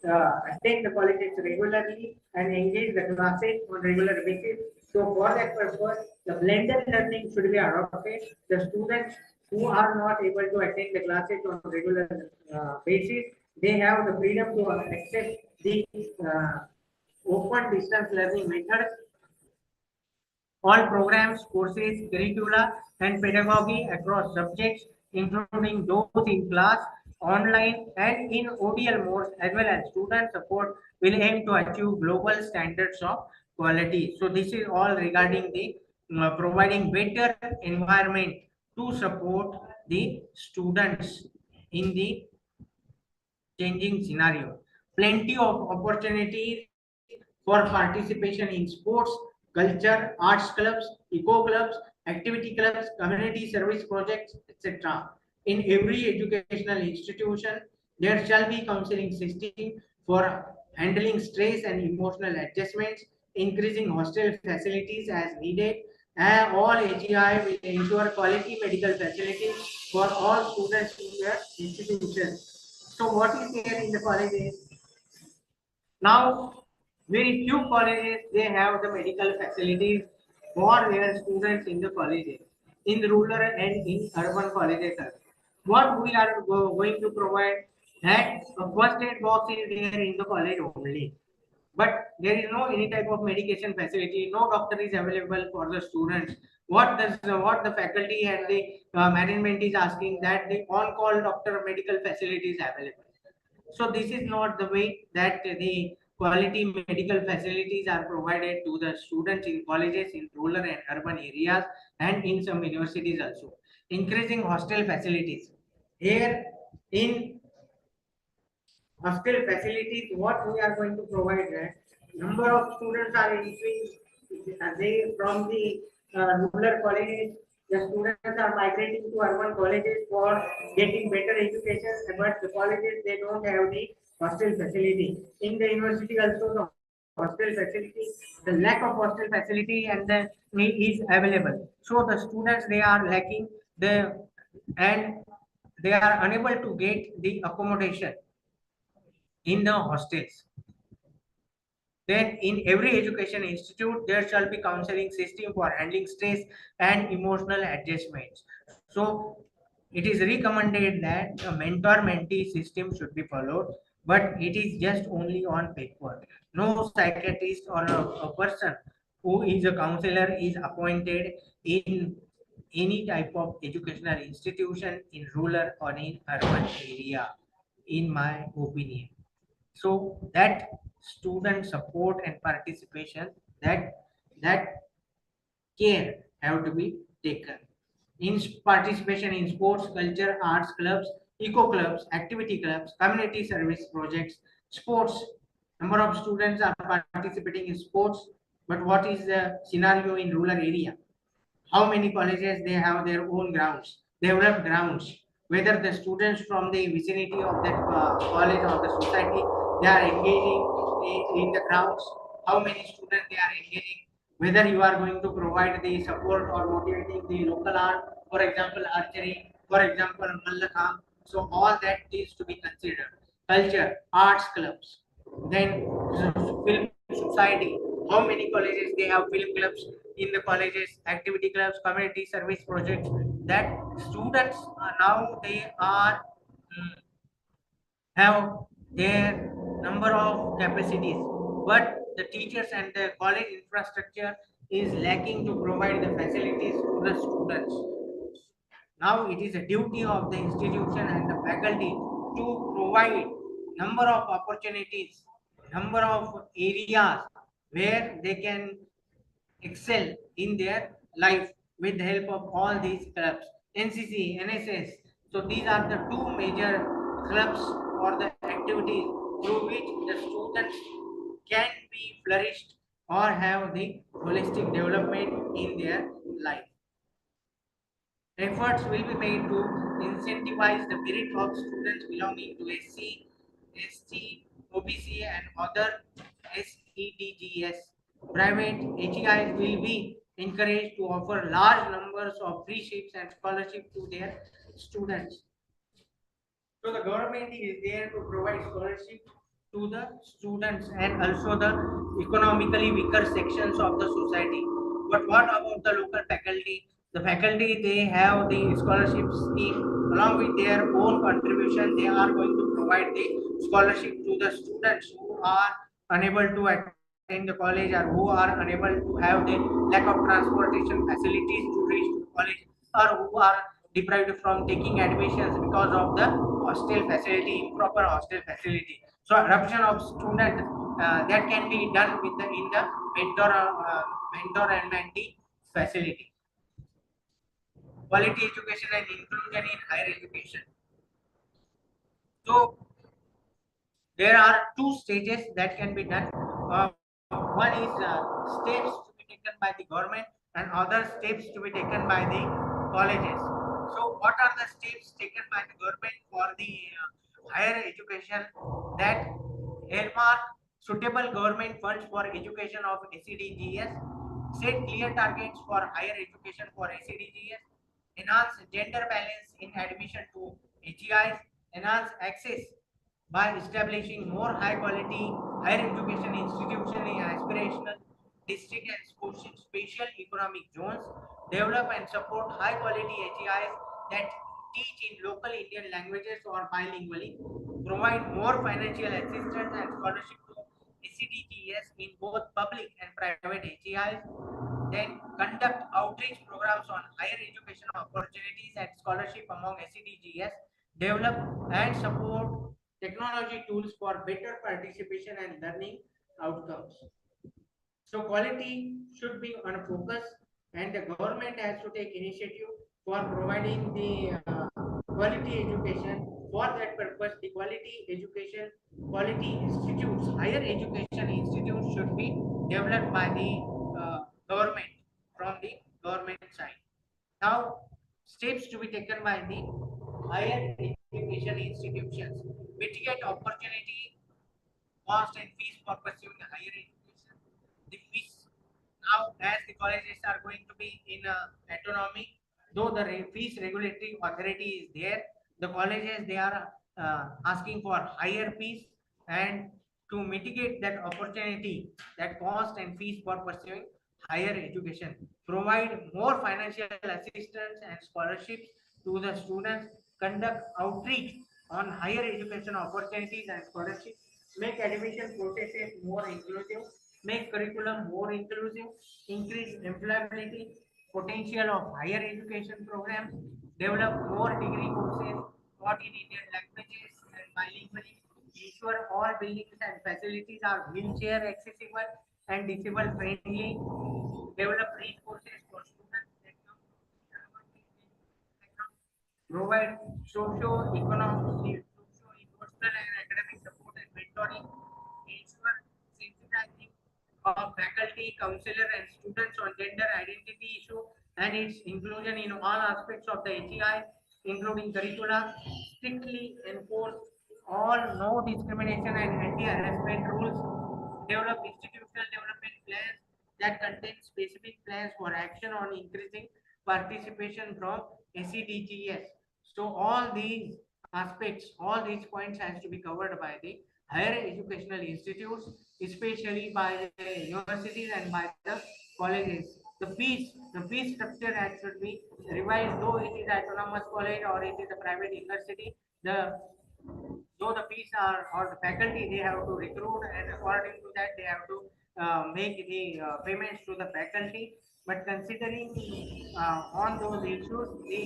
attend the colleges regularly and engage the classes on regular basis. So for that purpose, the blended learning should be adopted. The students who are not able to attend the classes on regular basis, they have the freedom to accept the open distance learning method. All programs, courses, curricula, and pedagogy across subjects, including those in class, online, and in ODL modes, as well as student support, will aim to achieve global standards of quality. So, this is all regarding the providing better environment to support the students in the changing scenario. Plenty of opportunities for participation in sports, culture, arts clubs, eco clubs, activity clubs, community service projects, etc. In every educational institution, there shall be counseling system for handling stress and emotional adjustments, increasing hostel facilities as needed, and all AGI will ensure quality medical facilities for all students in their institutions. So what is there in the colleges? Now, very few colleges they have the medical facilities for their students in the colleges, in rural and in urban colleges. What we are going to provide that a first aid box is there in the college only, but there is no any type of medication facility. No doctor is available for the students. What the faculty and the management is asking that the on-call doctor medical facility is available. So this is not the way that the quality medical facilities are provided to the students in colleges in rural and urban areas and in some universities also. Increasing hostel facilities. Here in hostel facilities, what we are going to provide that number of students are increasing. They from the rural colleges, the students are migrating to urban colleges for getting better education, but the colleges they don't have the hostel facility. In the university also the hostel facility, the lack of hostel facility and the is available. So the students they are lacking the and they are unable to get the accommodation in the hostels. Then in every education institute, there shall be counseling system for handling stress and emotional adjustments. So it is recommended that a mentor-mentee system should be followed, but it is just only on paper. No psychiatrist or a person who is a counselor is appointed in any type of educational institution in rural or in urban area, in my opinion. So that student support and participation, that care have to be taken in participation in sports, culture, arts clubs, eco clubs, activity clubs, community service projects, sports. Number of students are participating in sports, but what is the scenario in rural area? How many colleges they have their own grounds, developed grounds, whether the students from the vicinity of that college or the society they are engaging in the grounds, how many students they are engaging, whether you are going to provide the support or motivating the local art, for example archery, for example mallakhamb. So all that needs to be considered. Culture, arts clubs, then film society, how many colleges they have film clubs in the colleges, activity clubs, community service projects, that students now they are have their number of capacities, but the teachers and the college infrastructure is lacking to provide the facilities to the students. Now it is a duty of the institution and the faculty to provide number of opportunities, number of areas where they can excel in their life with the help of all these clubs, NCC, NSS. So these are the two major clubs or the activities through which the students can be flourished or have the holistic development in their life. Efforts will be made to incentivize the merit of students belonging to SC, ST, OBC, and other SEDGS. Private HEIs will be encouraged to offer large numbers of free ships and scholarships to their students. So the government is there to provide scholarship to the students and also the economically weaker sections of the society. But what about the local faculty? The faculty, they have the scholarship scheme along with their own contribution. They are going to provide the scholarship to the students who are unable to attend the college or who are unable to have the lack of transportation facilities to reach to the college, or who are deprived from taking admissions because of the hostel facility, improper hostel facility. So adoption of student that can be done with the in the mentor and mentee facility. Quality education and inclusion in higher education. So there are two stages that can be done. One is steps to be taken by the government and other steps to be taken by the colleges. So what are the steps taken by the government for the higher education? That earmark suitable government funds for education of SEDGS, set clear targets for higher education for SEDGS, enhance gender balance in admission to HEIs, enhance access by establishing more high quality higher education institutions in aspirational district and special economic zones, develop and support high quality HEIs that teach in local Indian languages or bilingually, provide more financial assistance and scholarship to SCDGS in both public and private HEIs, then conduct outreach programs on higher education opportunities and scholarship among SCDGS, develop and support technology tools for better participation and learning outcomes. So quality should be on focus, and the government has to take initiative for providing the quality education. For that purpose, the quality education, quality institutes, higher education institutes should be developed by the government from the government side. Now, steps to be taken by the higher education institutions. Mitigate opportunity cost and fees for pursuing a higher education. The fees now, as the colleges are going to be in autonomy, though the fees regulatory authority is there, the colleges, they are asking for higher fees, and to mitigate that opportunity, that cost and fees for pursuing higher education, provide more financial assistance and scholarships to the students, conduct outreach on higher education opportunities and scholarships, make admission processes more inclusive, make curriculum more inclusive, increase employability, potential of higher education programs, develop more degree courses taught in Indian languages and bilingually, ensure all buildings and facilities are wheelchair accessible and disabled friendly, develop resources for students that come from disadvantaged backgrounds, provide socio-economic, socio-emotional and academic support and mentoring, ensure sensitizing of faculty, counselor and students on gender identity issue and its inclusion in all aspects of the HEI, including curricula, strictly enforce all no discrimination and anti-harassment rules, develop institutional development plans that contain specific plans for action on increasing participation from SEDGS. So all these aspects, all these points has to be covered by the higher educational institutes, especially by the universities and by the colleges. The fee structure that should be revised, though it is autonomous college or it is a private university. The though the fees are or the faculty, they have to recruit, and according to that they have to make the payments to the faculty. But considering on those issues, the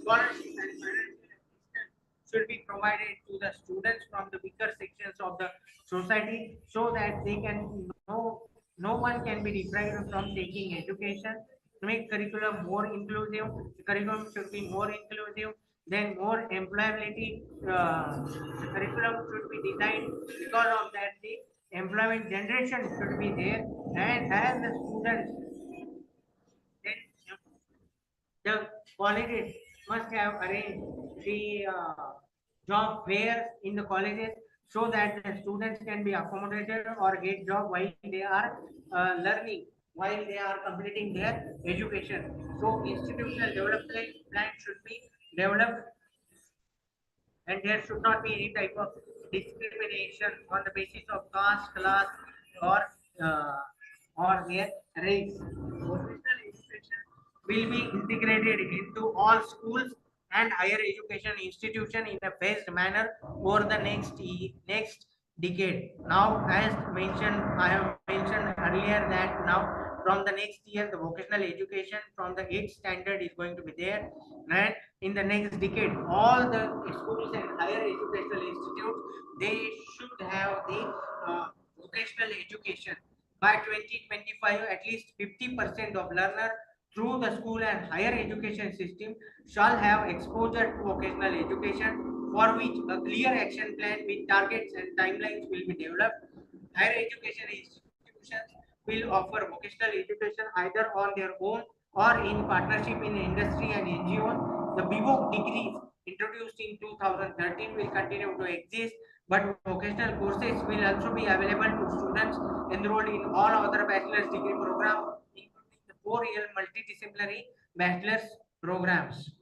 scholarship and financial assistance should be provided to the students from the weaker sections of the society, so that they can no one can be deprived from taking education. To make curriculum more inclusive, the curriculum should be more inclusive, then more employability. The curriculum should be designed because of that the employment generation should be there, and as the students, then the colleges must have arranged the job fairs in the colleges, so that the students can be accommodated or get job while they are learning, while they are completing their education. So institutional development plan should be developed, and there should not be any type of discrimination on the basis of caste, class, or uh, their race. Vocational education will be integrated into all schools and higher education institution in a phased manner over the next decade. Now, as mentioned, I have mentioned earlier that now from the next year, the vocational education from the 8th standard is going to be there, and in the next decade, all the schools and higher educational institutes, they should have the vocational education. By 2025, at least 50% of learners through the school and higher education system shall have exposure to vocational education, for which a clear action plan with targets and timelines will be developed. Higher education institutions will offer vocational education either on their own or in partnership in industry and NGOs. The BVOC degrees introduced in 2013 will continue to exist, but vocational courses will also be available to students enrolled in all other bachelor's degree programs, including the 4-year multidisciplinary bachelor's programs.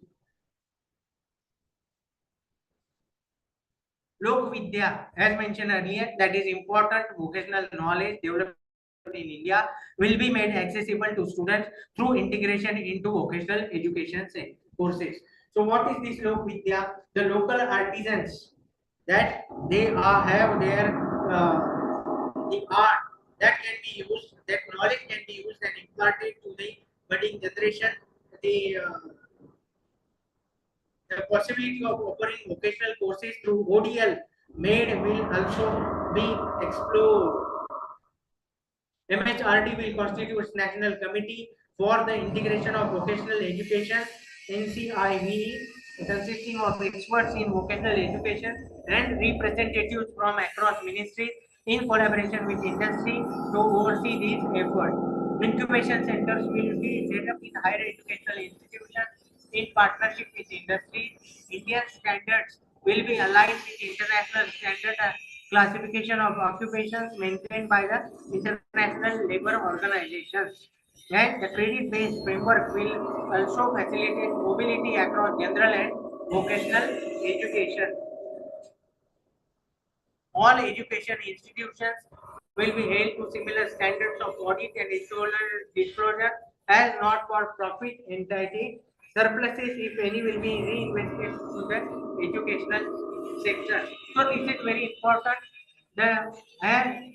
Lok Vidya, as mentioned earlier, that is important vocational knowledge developed in India, will be made accessible to students through integration into vocational education courses. So, what is this Lok Vidya? The local artisans that they are have their the art that can be used, that knowledge can be used and imparted to the budding generation. The the possibility of offering vocational courses through ODL made will also be explored. MHRD will constitute National Committee for the Integration of Vocational Education (NCIVE), consisting of experts in vocational education and representatives from across ministries in collaboration with industry to oversee these efforts. Incubation centers will be set up in higher educational institutions in partnership with industry. Indian standards will be aligned with international standard classification of occupations maintained by the International Labour Organizations. And the credit-based framework will also facilitate mobility across general and vocational education. All education institutions will be held to similar standards of audit and disclosure as not-for-profit entity. Surpluses, if any, will be reinvested to the educational sector. So this is very important. The and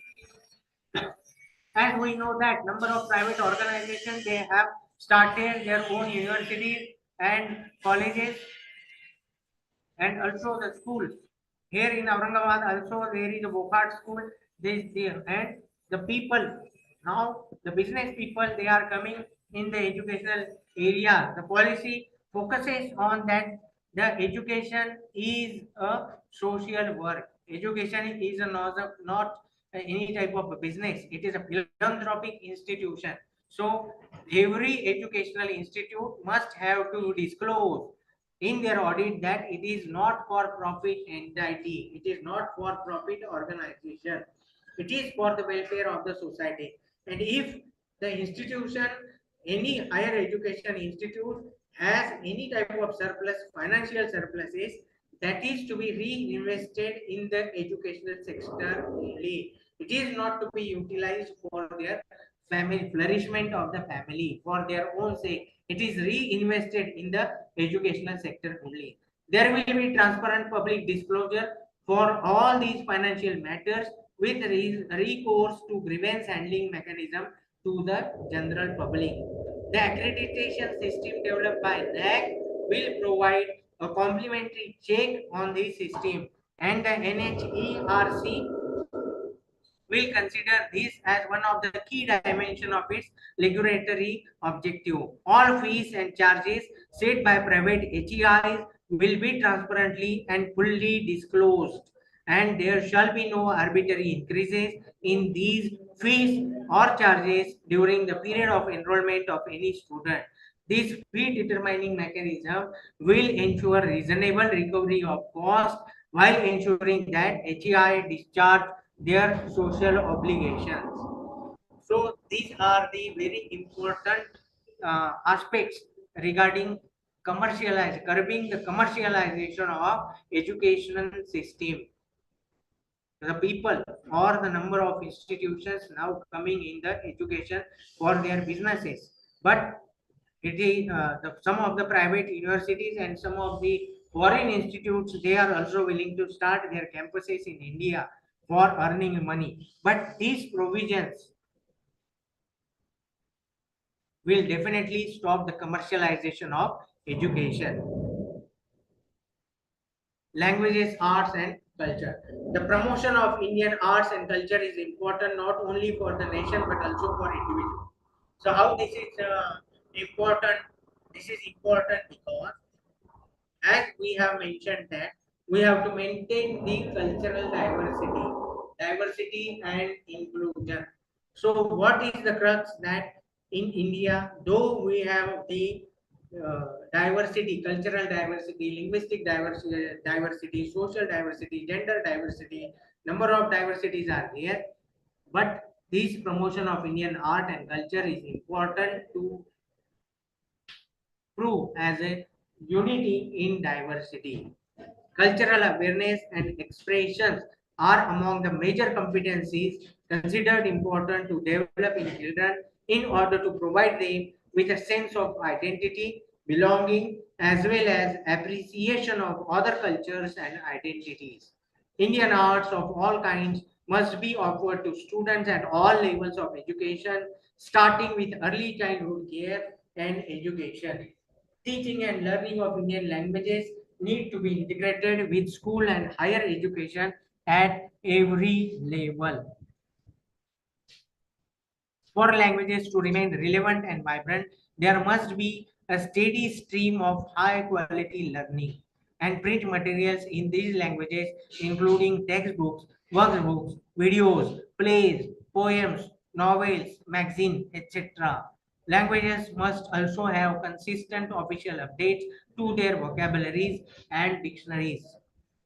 as we know that number of private organizations, they have started their own universities and colleges, and also the schools. Here in Aurangabad also there is a Bokart school. And the people now, the business people, they are coming in the educational area. The policy focuses on that the education is a social work. Education is not any type of a business. It is a philanthropic institution. So every educational institute must have to disclose in their audit that it is not for profit entity, it is not for profit organization, it is for the welfare of the society. And if the institution, any higher education institute, has any type of surplus, financial surpluses, that is to be reinvested in the educational sector only. It is not to be utilized for their family flourishment of the family for their own sake. It is reinvested in the educational sector only. There will be transparent public disclosure for all these financial matters with recourse to grievance handling mechanism to the general public. The accreditation system developed by NAC will provide a complementary check on this system, and the NHERC will consider this as one of the key dimensions of its regulatory objective. All fees and charges set by private HEIs will be transparently and fully disclosed, and there shall be no arbitrary increases in these fees or charges during the period of enrollment of any student. This fee determining mechanism will ensure reasonable recovery of cost while ensuring that HEI discharge their social obligations. So these are the very important aspects regarding curbing the commercialization of education system. The people or the number of institutions now coming in the education for their businesses, but it is some of the private universities and some of the foreign institutes, they are also willing to start their campuses in India for earning money, but these provisions will definitely stop the commercialization of education. Languages, arts, and culture. The promotion of Indian arts and culture is important not only for the nation but also for individuals. So, how this is important? This is important because, as we have mentioned, that we have to maintain the cultural diversity and inclusion. So, what is the crux that in India, though we have the diversity, cultural diversity, linguistic diversity, social diversity, gender diversity, number of diversities are there, but this promotion of Indian art and culture is important to prove as a unity in diversity. Cultural awareness and expressions are among the major competencies considered important to develop in children in order to provide them with a sense of identity, belonging, as well as appreciation of other cultures and identities. Indian arts of all kinds must be offered to students at all levels of education, starting with early childhood care and education. Teaching and learning of Indian languages need to be integrated with school and higher education at every level. For languages to remain relevant and vibrant, there must be a steady stream of high quality learning and print materials in these languages, including textbooks, workbooks, videos, plays, poems, novels, magazines, etc. Languages must also have consistent official updates to their vocabularies and dictionaries,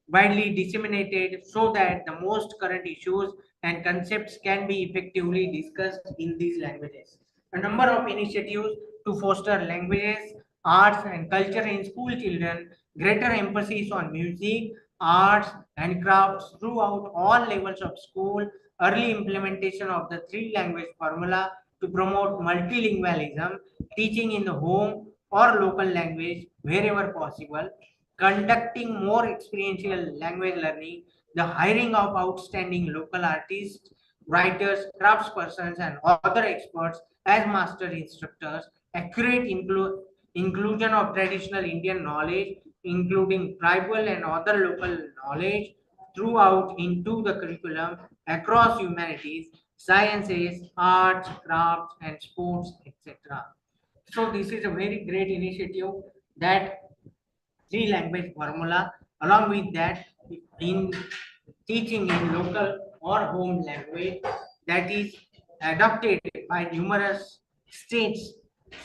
widely disseminated so that the most current issues and concepts can be effectively discussed in these languages. A number of initiatives to foster languages, arts, and culture in school children, greater emphasis on music, arts, and crafts throughout all levels of school, early implementation of the three language formula to promote multilingualism, teaching in the home or local language wherever possible, conducting more experiential language learning, the hiring of outstanding local artists, writers, craftspersons, and other experts as master instructors, accurate inclusion of traditional Indian knowledge, including tribal and other local knowledge, throughout into the curriculum across humanities, sciences, arts, crafts, and sports, etc. So this is a very great initiative that three language formula. Along with that, in teaching in local or home language that is adopted by numerous states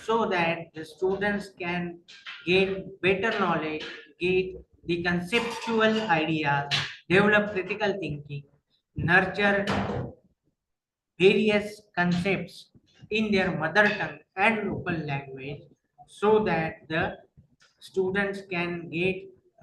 so that the students can gain better knowledge, get the conceptual ideas, develop critical thinking, nurture various concepts in their mother tongue and local language so that the students can get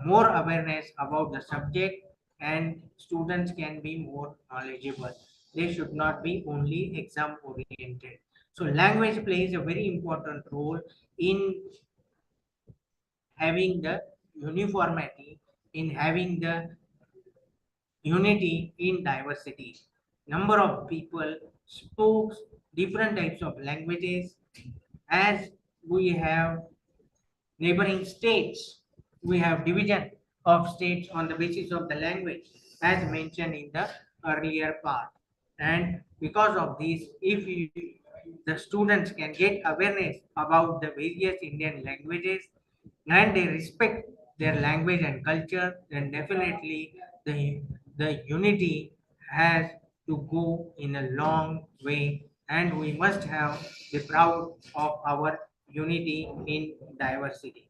more awareness about the subject and students can be more knowledgeable. They should not be only exam oriented. So language plays a very important role in having the uniformity, in having the unity in diversity. Number of people spoke different types of languages. As we have neighboring states, we have division of states on the basis of the language, as mentioned in the earlier part. And because of this, if the students can get awareness about the various Indian languages and they respect their language and culture, then definitely the unity has to go in a long way, and we must have the proud of our unity in diversity.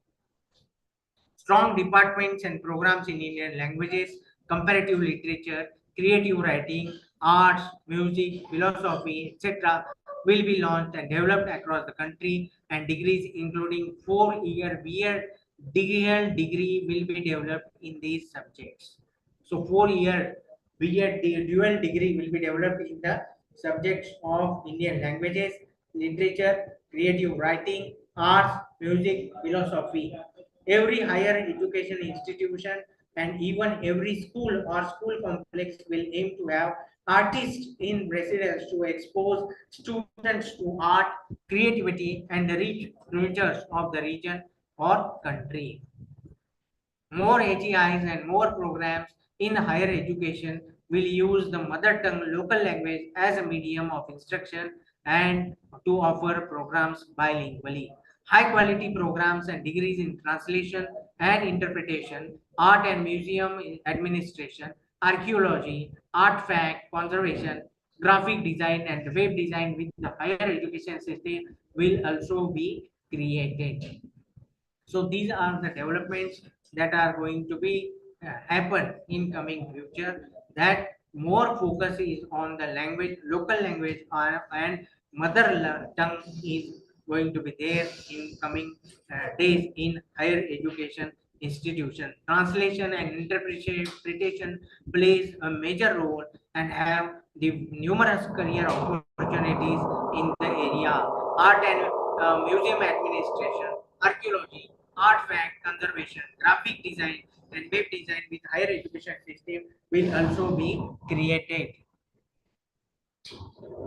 Strong departments and programs in Indian languages, comparative literature, creative writing, arts, music, philosophy, etc., will be launched and developed across the country, and degrees including 4-year B.Ed degree will be developed in these subjects. So 4-year B.Ed dual degree will be developed in the subjects of Indian languages, literature, creative writing, arts, music, philosophy. Every higher education institution and even every school or school complex will aim to have artists in residence to expose students to art, creativity, and the rich cultures of the region or country. More HEIs and more programs in higher education will use the mother tongue local language as a medium of instruction and to offer programs bilingually. High quality programs and degrees in translation and interpretation, art and museum administration, archaeology, artifact conservation, graphic design, and web design with the higher education system will also be created. So these are the developments that are going to be happen in coming future, that more focus is on the language, local language, and mother tongue is going to be there in coming days in higher education institution. Translation and interpretation plays a major role and have the numerous career opportunities in the area. Art and museum administration, archaeology, artifact conservation, graphic design, and web design with higher education system will also be created.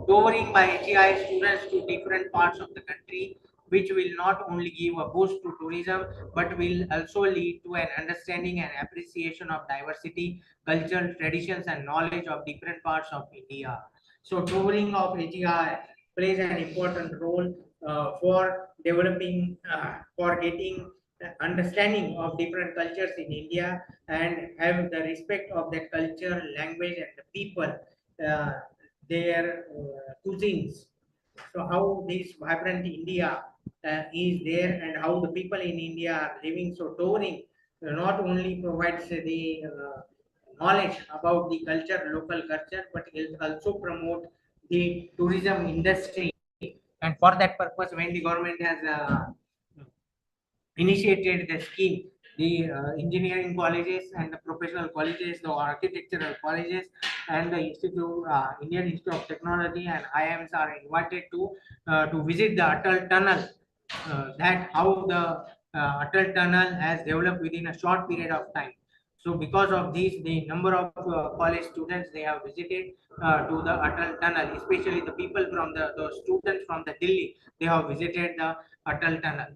Touring by HEI students to different parts of the country, which will not only give a boost to tourism, but will also lead to an understanding and appreciation of diversity, cultural traditions, and knowledge of different parts of India. So, touring of HEI plays an important role for developing, for getting understanding of different cultures in India and have the respect of that culture, language, and the people. Uh, their cuisines. So how this vibrant India is there and how the people in India are living. So touring not only provides the knowledge about the culture, local culture, but it also promote the tourism industry. And for that purpose, when the government has initiated the scheme, the engineering colleges and the professional colleges, the architectural colleges, and the Indian Institute of Technology and IIMs are invited to visit the Atal Tunnel. That how the Atal Tunnel has developed within a short period of time. So because of this, the number of college students they have visited to the Atal Tunnel, especially the people from the students from the Delhi, they have visited the Atal Tunnel.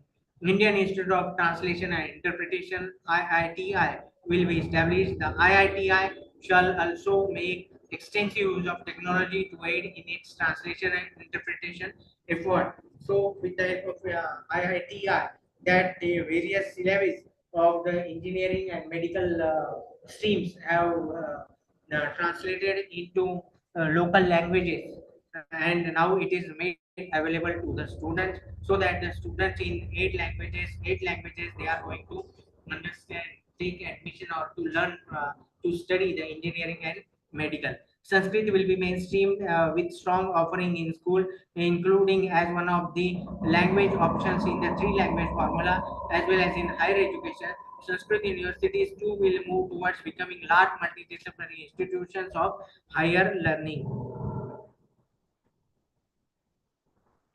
Indian Institute of Translation and Interpretation (IITI) will be established. The IITI shall also make extensive use of technology to aid in its translation and interpretation effort. So, with the help of IITI, that the various syllabus of the engineering and medical streams have translated into local languages, and now it is made available to the students, so that the students in eight languages they are going to understand, take admission, or to learn to study the engineering and medical. Sanskrit will be mainstreamed with strong offering in school, including as one of the language options in the three language formula, as well as in higher education. Sanskrit universities too will move towards becoming large multidisciplinary institutions of higher learning.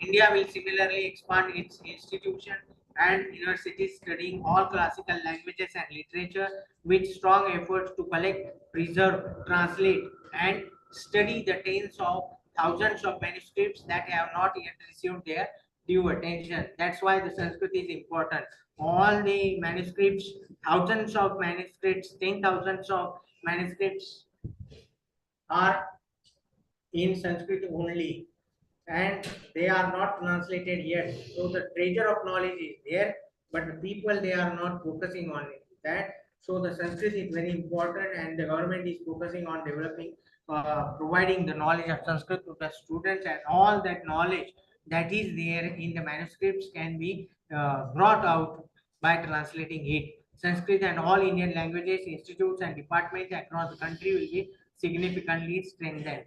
India will similarly expand its institutions and universities studying all classical languages and literature with strong efforts to collect, preserve, translate, and study the tens of thousands of manuscripts that have not yet received their due attention. That's why the Sanskrit is important. All the manuscripts, thousands of manuscripts, 10,000s of manuscripts are in Sanskrit only, and they are not translated yet. So the treasure of knowledge is there, but the people, they are not focusing on it. That so the Sanskrit is very important, and the government is focusing on developing, providing the knowledge of Sanskrit to the students, and all that knowledge that is there in the manuscripts can be brought out by translating it. Sanskrit and all Indian languages, institutes and departments across the country will be significantly strengthened.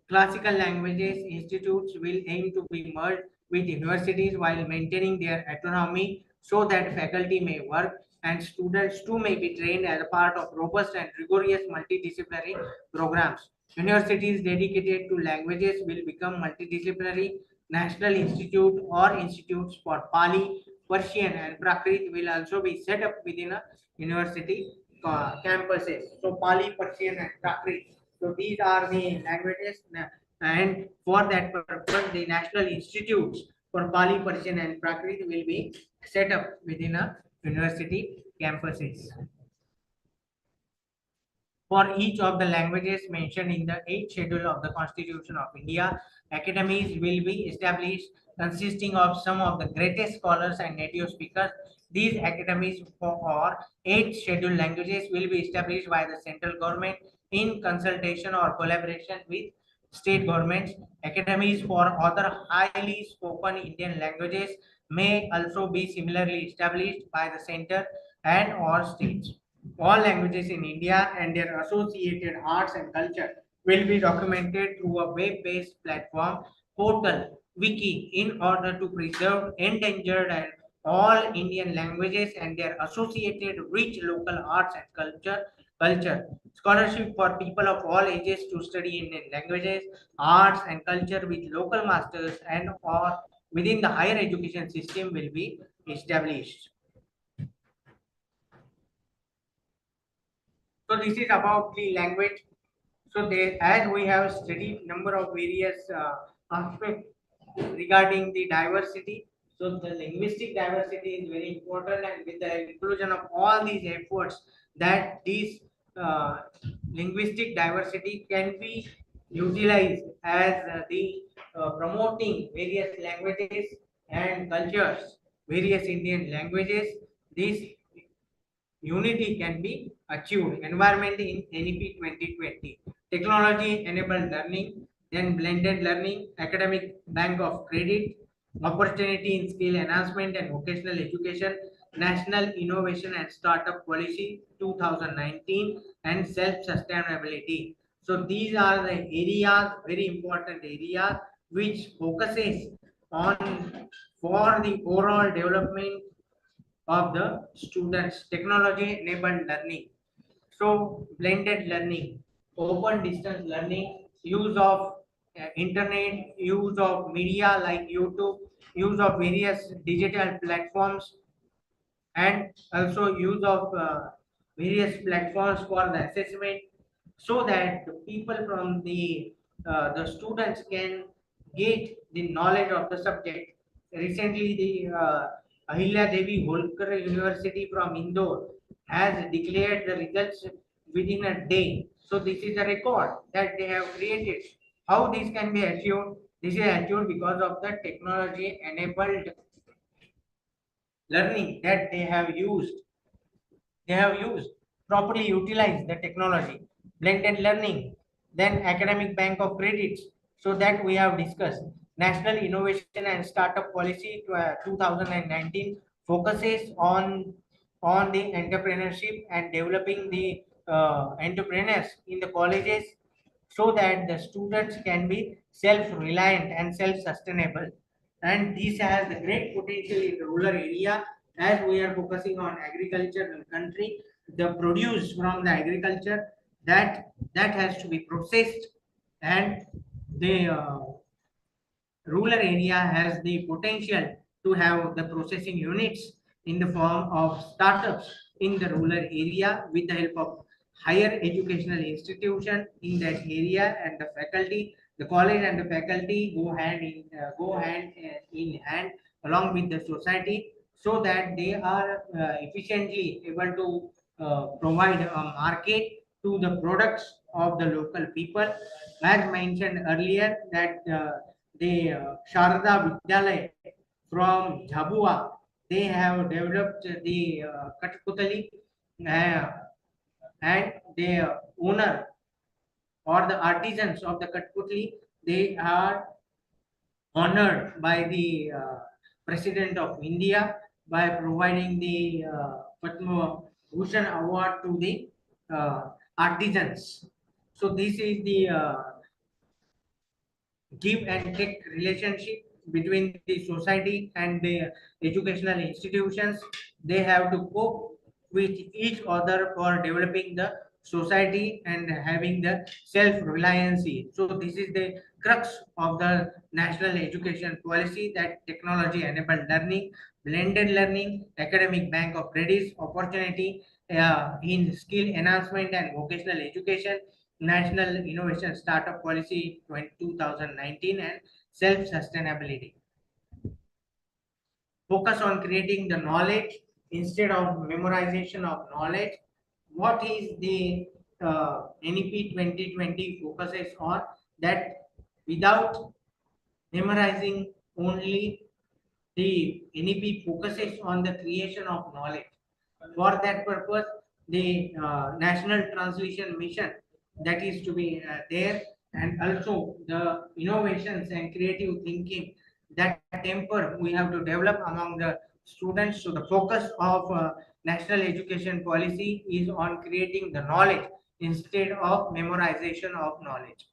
Classical languages institutes will aim to be merged with universities while maintaining their autonomy so that faculty may work and students too may be trained as a part of robust and rigorous multidisciplinary programs. Universities dedicated to languages will become multidisciplinary. National Institute or institutes for Pali, Persian, and Prakrit will also be set up within a university campuses. So Pali, Persian, and Prakrit. So these are the languages, and for that purpose, the national institutes for Pali, Persian, and Prakrit will be set up within a university campuses. For each of the languages mentioned in the 8th schedule of the Constitution of India, academies will be established consisting of some of the greatest scholars and native speakers. These academies for 8th schedule languages will be established by the central government in consultation or collaboration with state governments. Academies for other highly spoken Indian languages may also be similarly established by the center and or states. All languages in India and their associated arts and culture will be documented through a web-based platform, portal, wiki in order to preserve endangered and all Indian languages and their associated rich local arts and culture. Scholarship for people of all ages to study Indian languages, arts and culture with local masters and or within the higher education system will be established. So this is about the language. So they, as we have studied number of various aspects regarding the diversity. So the linguistic diversity is very important, and with the inclusion of all these efforts, that these uh, linguistic diversity can be utilized as the promoting various languages and cultures, various Indian languages. This unity can be achieved. Environment in NEP 2020. Technology enabled learning, then blended learning, academic bank of credit, opportunity in skill enhancement and vocational education, national innovation and startup policy 2019, and self-sustainability. So these are the areas, very important areas, which focuses on for the overall development of the students. Technology enabled learning, so blended learning, open distance learning, use of internet, use of media like YouTube, use of various digital platforms, and also use of various platforms for the assessment, so that the people from the students can get the knowledge of the subject. Recently, the Ahilya Devi Holkar University from Indore has declared the results within a day. So this is a record that they have created. How this can be achieved? This is achieved because of the technology enabled learning that they have used, properly utilized the technology, blended learning, then academic bank of credits. So that we have discussed. National innovation and startup policy 2019 focuses on the entrepreneurship and developing the entrepreneurs in the colleges, so that the students can be self-reliant and self-sustainable. And this has the great potential in the rural area, as we are focusing on agriculture in the country. The produce from the agriculture, that has to be processed, and the rural area has the potential to have the processing units in the form of startups in the rural area with the help of higher educational institution in that area and the faculty. The college and the faculty go hand in hand along with the society, so that they are efficiently able to provide a market to the products of the local people. As mentioned earlier, that the Sharada Vidyalaya from Jhabua, they have developed the Kathakali, uh, and the owner or the artisans of the Kathakali, they are honored by the President of India by providing the Padma Bhushan Award to the artisans. So this is the give and take relationship between the society and the educational institutions. They have to cope with each other for developing the society and having the self-reliancy. So this is the crux of the national education policy, that technology enabled learning, blended learning, academic bank of credits, opportunity in skill enhancement and vocational education, National Innovation Startup Policy 2019, and self-sustainability. Focus on creating the knowledge instead of memorization of knowledge. What is the NEP 2020 focuses on? That without memorizing only, the NEP focuses on the creation of knowledge. For that purpose, the National Translation Mission, that is to be there, and also the innovations and creative thinking, that temper we have to develop among the students. So the focus of national education policy is on creating the knowledge instead of memorization of knowledge.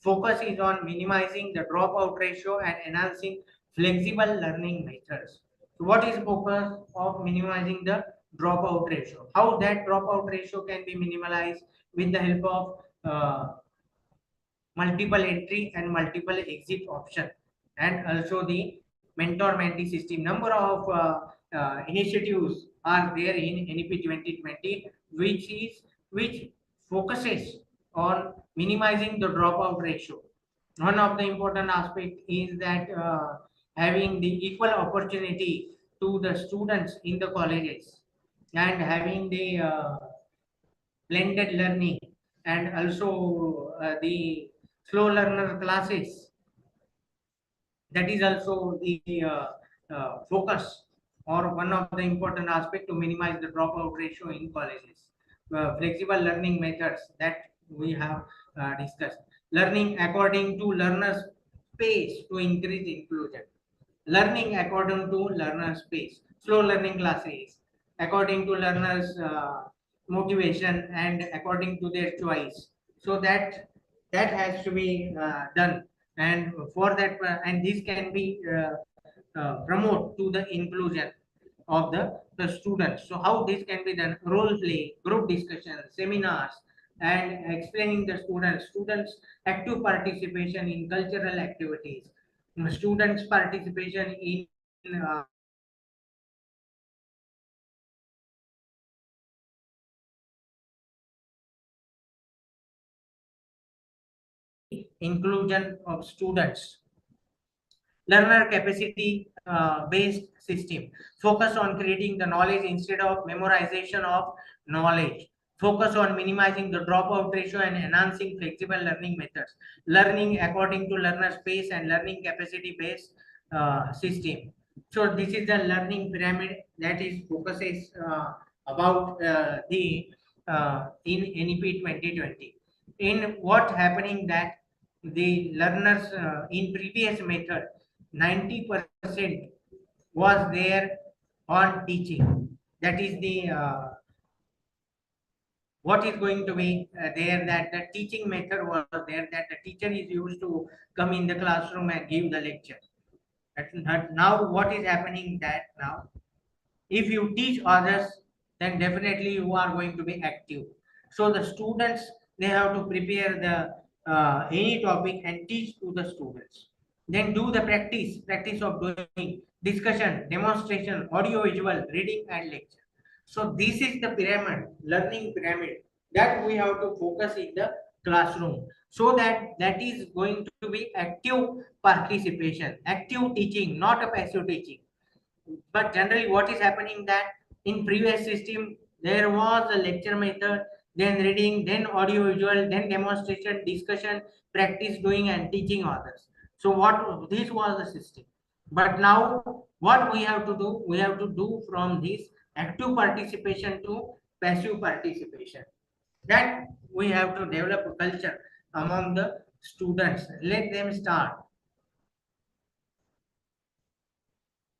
Focus is on minimizing the dropout ratio and enhancing flexible learning methods. So what is focus of minimizing the dropout ratio? How that dropout ratio can be minimalized? With the help of multiple entry and multiple exit option, and also the mentor mentee system. Number of initiatives are there in NEP 2020, which focuses on minimizing the dropout ratio. One of the important aspect is that having the equal opportunity to the students in the colleges, and having the blended learning, and also the slow learner classes. That is also the focus, or one of the important aspect to minimize the dropout ratio in colleges. Flexible learning methods, that we have discussed. Learning according to learners pace to increase inclusion. Learning according to learner's pace. Slow learning classes according to learner's motivation and according to their choice. So that has to be done, and for that, and this can be promote to the inclusion of the students. So how this can be done? Role play, group discussion, seminars, and explaining the students active participation in cultural activities, students participation in inclusion of students. Learner capacity based system. Focus on creating the knowledge instead of memorization of knowledge. Focus on minimizing the dropout ratio and enhancing flexible learning methods. Learning according to learner's pace and learning capacity based system. So this is the learning pyramid that is focuses about the in NEP 2020. In what happening that the learners in previous method, 90% was there on teaching. That is the what is going to be there, that the teaching method was there, that the teacher is used to come in the classroom and give the lecture. Now what is happening, that now if you teach others, then definitely you are going to be active. So the students, they have to prepare the any topic and teach to the students, then do the practice of doing discussion, demonstration, audio visual, reading, and lecture. So this is the pyramid, learning pyramid, that we have to focus in the classroom. So that is going to be active participation, active teaching, not a passive teaching. But generally what is happening that in previous system there was a lecture method, then reading, then audio visual, then demonstration, discussion, practice doing and teaching others. So what this was the system. But now what we have to do, we have to do from this active participation to passive participation. That we have to develop a culture among the students. Let them start.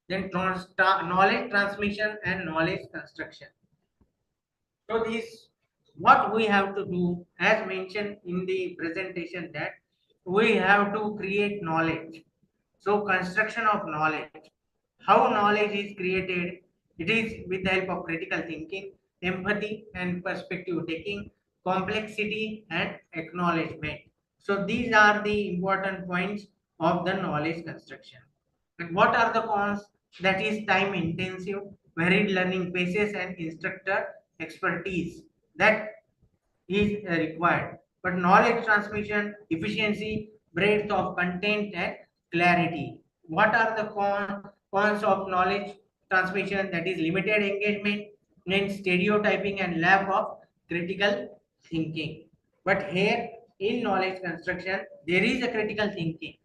Then knowledge transmission and knowledge construction. So this what we have to do, as mentioned in the presentation, that we have to create knowledge. So construction of knowledge. How knowledge is created? It is with the help of critical thinking, empathy and perspective taking, complexity and acknowledgement. So these are the important points of the knowledge construction. And what are the cons? That is time intensive, varied learning paces and instructor expertise that is required. But knowledge transmission, efficiency, breadth of content and clarity. What are the cons of knowledge transmission? That is limited engagement and stereotyping and lack of critical thinking. But here in knowledge construction, there is a critical thinking.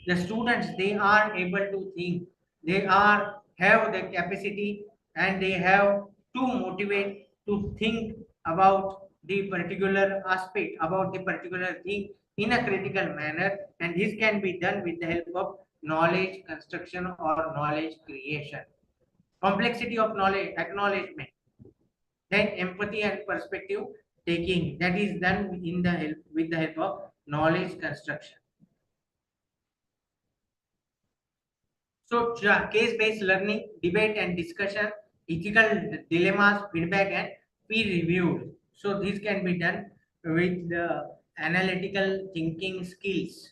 The students, they are able to think, they are have the capacity and they have to motivate to think about the particular aspect, about the particular thing in a critical manner, and this can be done with the help of knowledge construction or knowledge creation. Complexity of knowledge acknowledgement, then empathy and perspective taking, that is done in the help with the help of knowledge construction. So case-based learning, debate and discussion, ethical dilemmas, feedback and peer review. So this can be done with the analytical thinking skills.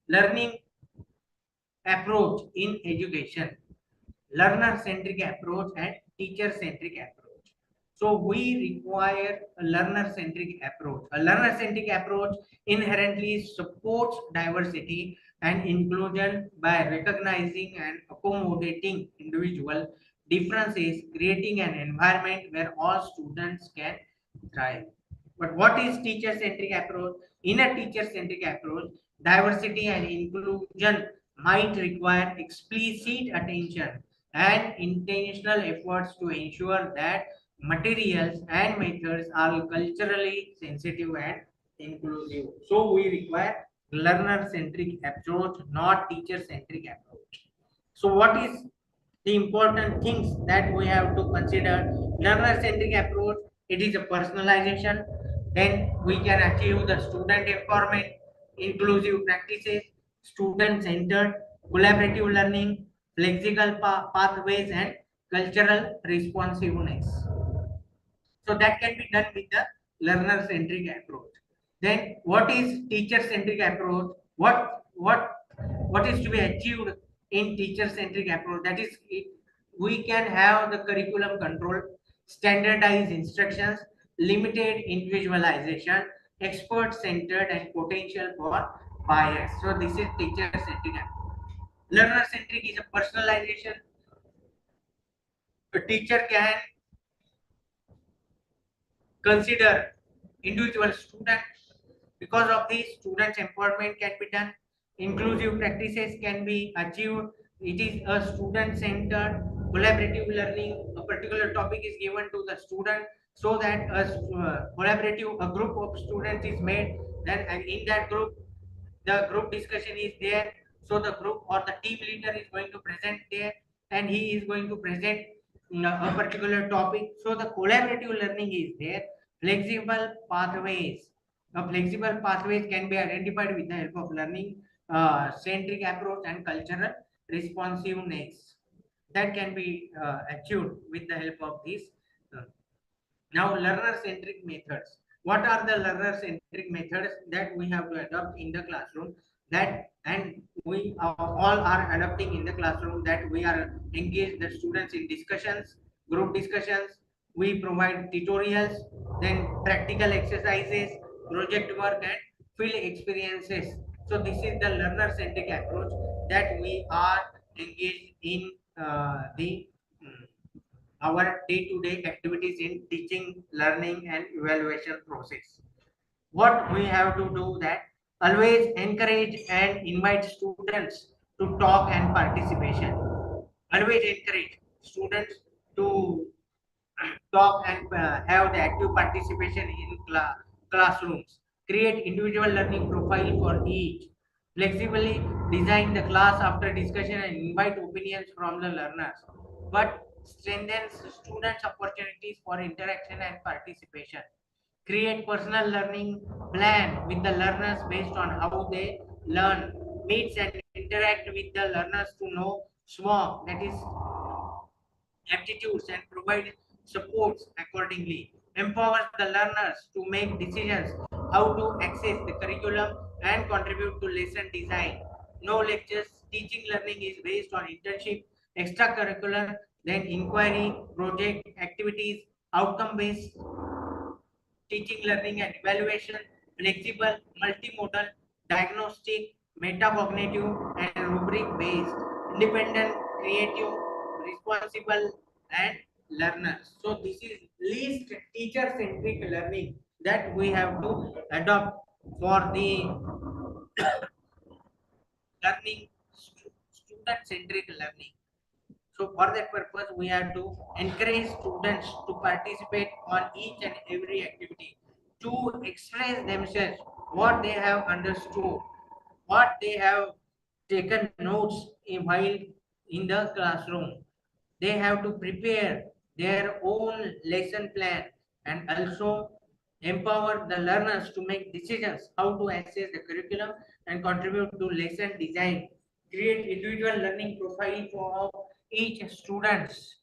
Learning approach in education, learner-centric approach and teacher-centric approach. So we require a learner-centric approach. A learner-centric approach inherently supports diversity and inclusion by recognizing and accommodating individual differences, creating an environment where all students can thrive. But what is teacher-centric approach? In a teacher-centric approach, diversity and inclusion might require explicit attention and intentional efforts to ensure that materials and methods are culturally sensitive and inclusive. So we require learner-centric approach, not teacher-centric approach. So what is the important things that we have to consider? Learner-centric approach, it is a personalization. Then we can achieve the student empowerment, inclusive practices, student-centered, collaborative learning, flexible pathways, and cultural responsiveness. So that can be done with the learner-centric approach. Then what is teacher-centric approach? What is to be achieved in teacher-centric approach? That is, we can have the curriculum control, standardized instructions, limited individualization, expert-centered, and potential for bias. So this is teacher-centric approach. Learner-centric is a personalization. A teacher can consider individual students. Because of this, students empowerment can be done, inclusive practices can be achieved. It is a student centered collaborative learning. A particular topic is given to the student, so that a group of students is made, then and in that group the group discussion is there. So the group or the team leader is going to present there, and he is going to present a particular topic. So the collaborative learning is there. Flexible pathways, flexible pathways can be identified with the help of learning centric approach and cultural responsiveness, that can be achieved with the help of this. Now, learner-centric methods. What are the learner-centric methods that we have to adopt in the classroom? That and we all are adopting in the classroom, that we are engaged the students in discussions, group discussions, we provide tutorials, then practical exercises, project work, and field experiences. So this is the learner-centric approach that we are engaged in the our day-to-day activities in teaching, learning, and evaluation process. What we have to do that always encourage and invite students to talk and participation. Always encourage students to talk and have the active participation in classrooms. Create individual learning profile for each. Flexibly design the class after discussion and invite opinions from the learners. But strengthens students' opportunities for interaction and participation. Create personal learning plan with the learners based on how they learn. Meets and interact with the learners to know SWOG, that is aptitudes, and provide supports accordingly. Empowers the learners to make decisions how to access the curriculum and contribute to lesson design. No lectures, teaching learning is based on internship, extracurricular, then inquiry, project, activities, outcome based teaching, learning, and evaluation, flexible, multimodal, diagnostic, metacognitive, and rubric based, independent, creative, responsible, and learners. So, this is least teacher centric learning that we have to adopt for the learning, student centric learning. So for that purpose, we have to encourage students to participate on each and every activity, to express themselves, what they have understood, what they have taken notes while in the classroom. They have to prepare their own lesson plan and also empower the learners to make decisions how to access the curriculum and contribute to lesson design. Create individual learning profile for each students,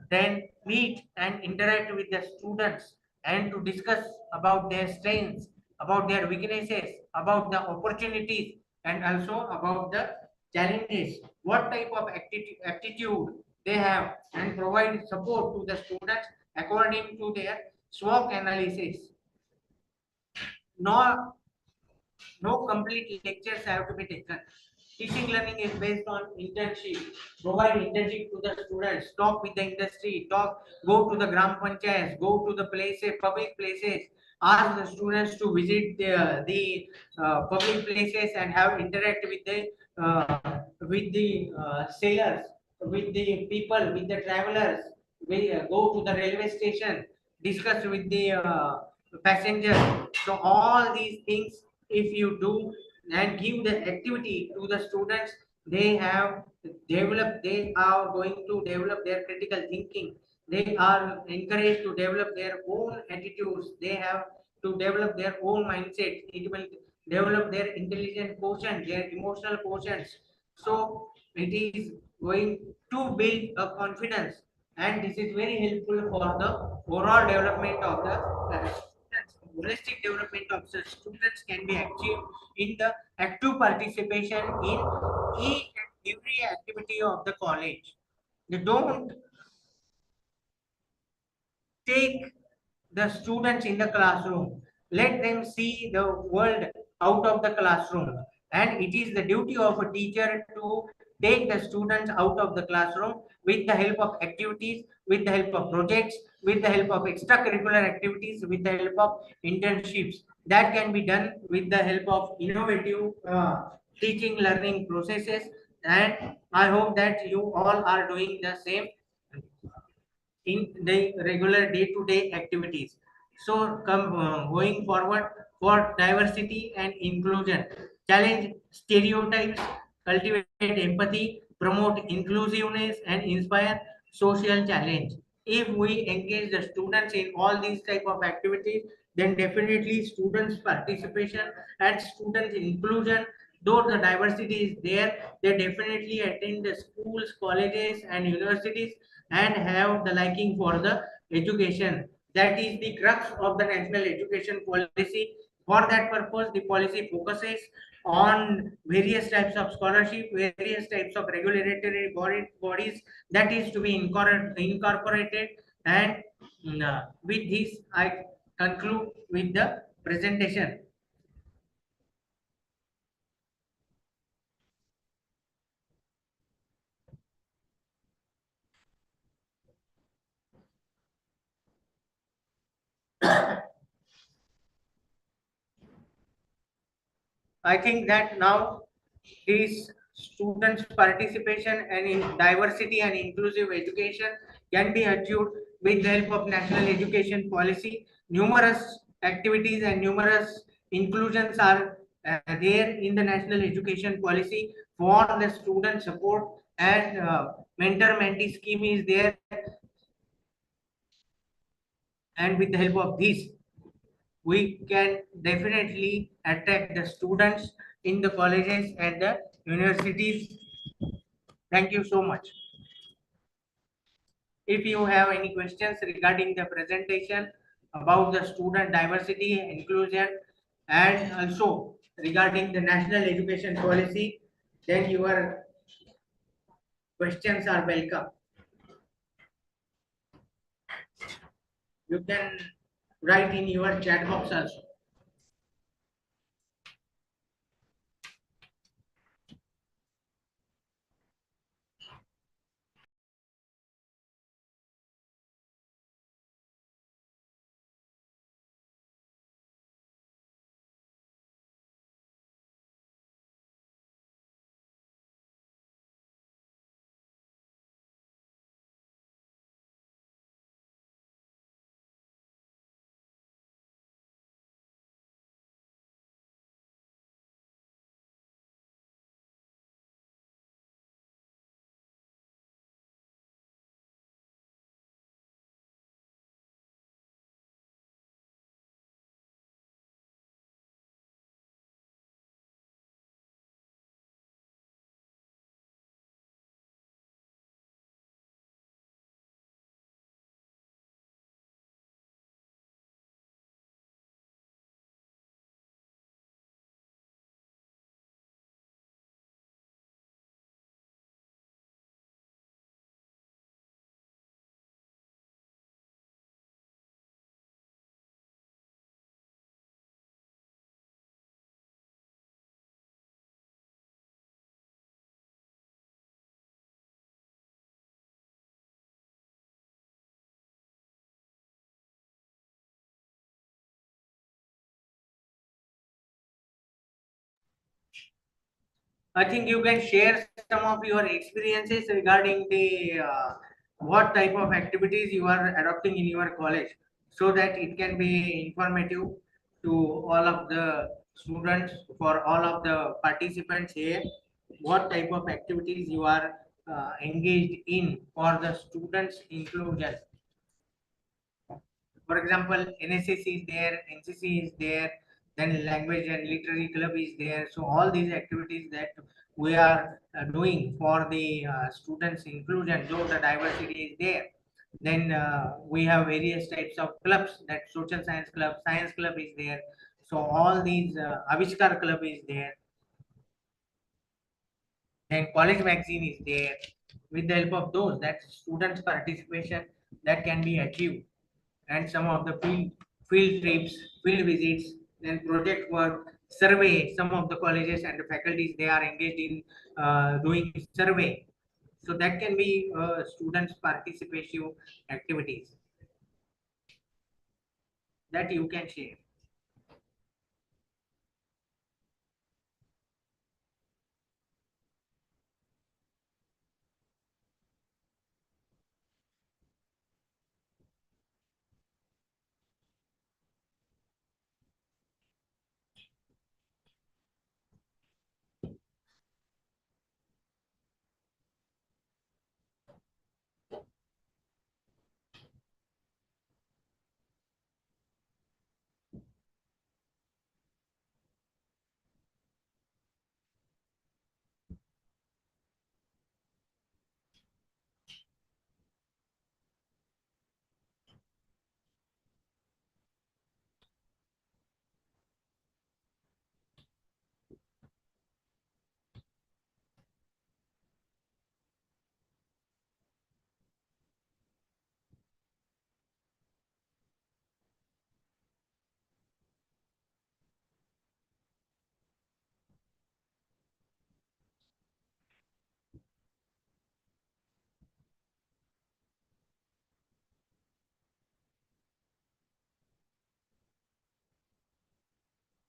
then meet and interact with the students and to discuss about their strengths, about their weaknesses, about the opportunities, and also about the challenges, what type of aptitude they have, and provide support to the students according to their SWOT analysis. No, no complete lectures have to be taken. Teaching learning is based on internship. Provide internship to the students. Talk with the industry. Go to the gram panchayats. Go to the places, public places. Ask the students to visit the public places and have interact with the sailors, with the people, with the travelers. We go to the railway station. Discuss with the passengers. So all these things, if you do and give the activity to the students, they have developed, they are going to develop their critical thinking. They are encouraged to develop their own attitudes. They have to develop their own mindset. It will develop their intelligent quotient, their emotional quotients. So it is going to build a confidence, and this is very helpful for the overall development of the students. Holistic development of the students can be achieved in the active participation in each and every activity of the college. You don't take the students in the classroom. Let them see the world out of the classroom. And it is the duty of a teacher to take the students out of the classroom with the help of activities, with the help of projects, with the help of extracurricular activities, with the help of internships. That can be done with the help of innovative teaching learning processes. And I hope that you all are doing the same in the regular day-to-day activities. So, going forward for diversity and inclusion, challenge stereotypes, cultivate empathy, promote inclusiveness, and inspire social challenge. If we engage the students in all these type of activities, then definitely students' participation and students' inclusion, though the diversity is there, they definitely attend the schools, colleges, and universities and have the liking for the education. That is the crux of the national education policy. For that purpose, the policy focuses on various types of scholarship, various types of regulatory bodies that is to be incorporated. And with this, I conclude with the presentation. I think that now these students' participation and in diversity and inclusive education can be achieved with the help of national education policy. Numerous activities and numerous inclusions are there in the national education policy for the student support, and mentor-mentee scheme is there, and with the help of this we can definitely attract the students in the colleges and the universities. Thank you so much. If you have any questions regarding the presentation about the student diversity inclusion and also regarding the national education policy, then your questions are welcome. You can write in your chat box also. I think you can share some of your experiences regarding the what type of activities you are adopting in your college, so that it can be informative to all of the students, for all of the participants here. What type of activities you are engaged in for the students inclusion? For example, NSS is there, NCC is there, then language and literary club is there. So all these activities that we are doing for the students inclusion, though the diversity is there. Then we have various types of clubs, that social science club is there. So all these Avishkar club is there. Then college magazine is there. With the help of those, that students participation that can be achieved, and some of the field trips, field visits, then project work, survey. Some of the colleges and the faculties, they are engaged in doing survey. So that can be students' participation activities that you can share.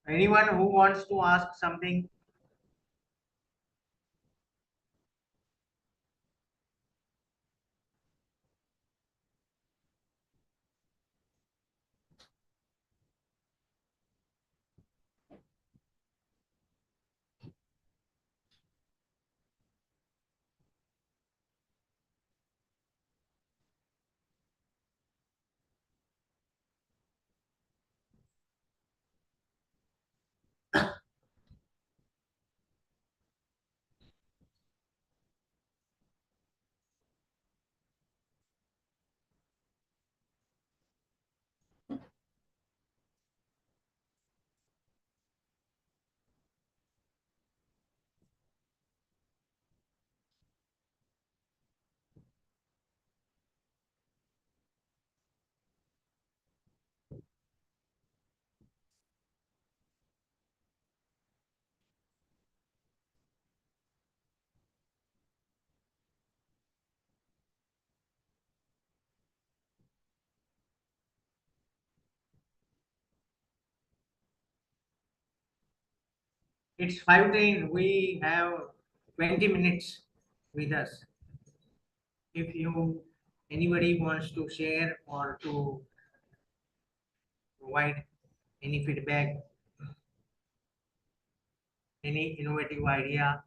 Anyone who wants to ask something? It's 5:10. We have 20 minutes with us. If anybody wants to share or to provide any feedback, any innovative idea,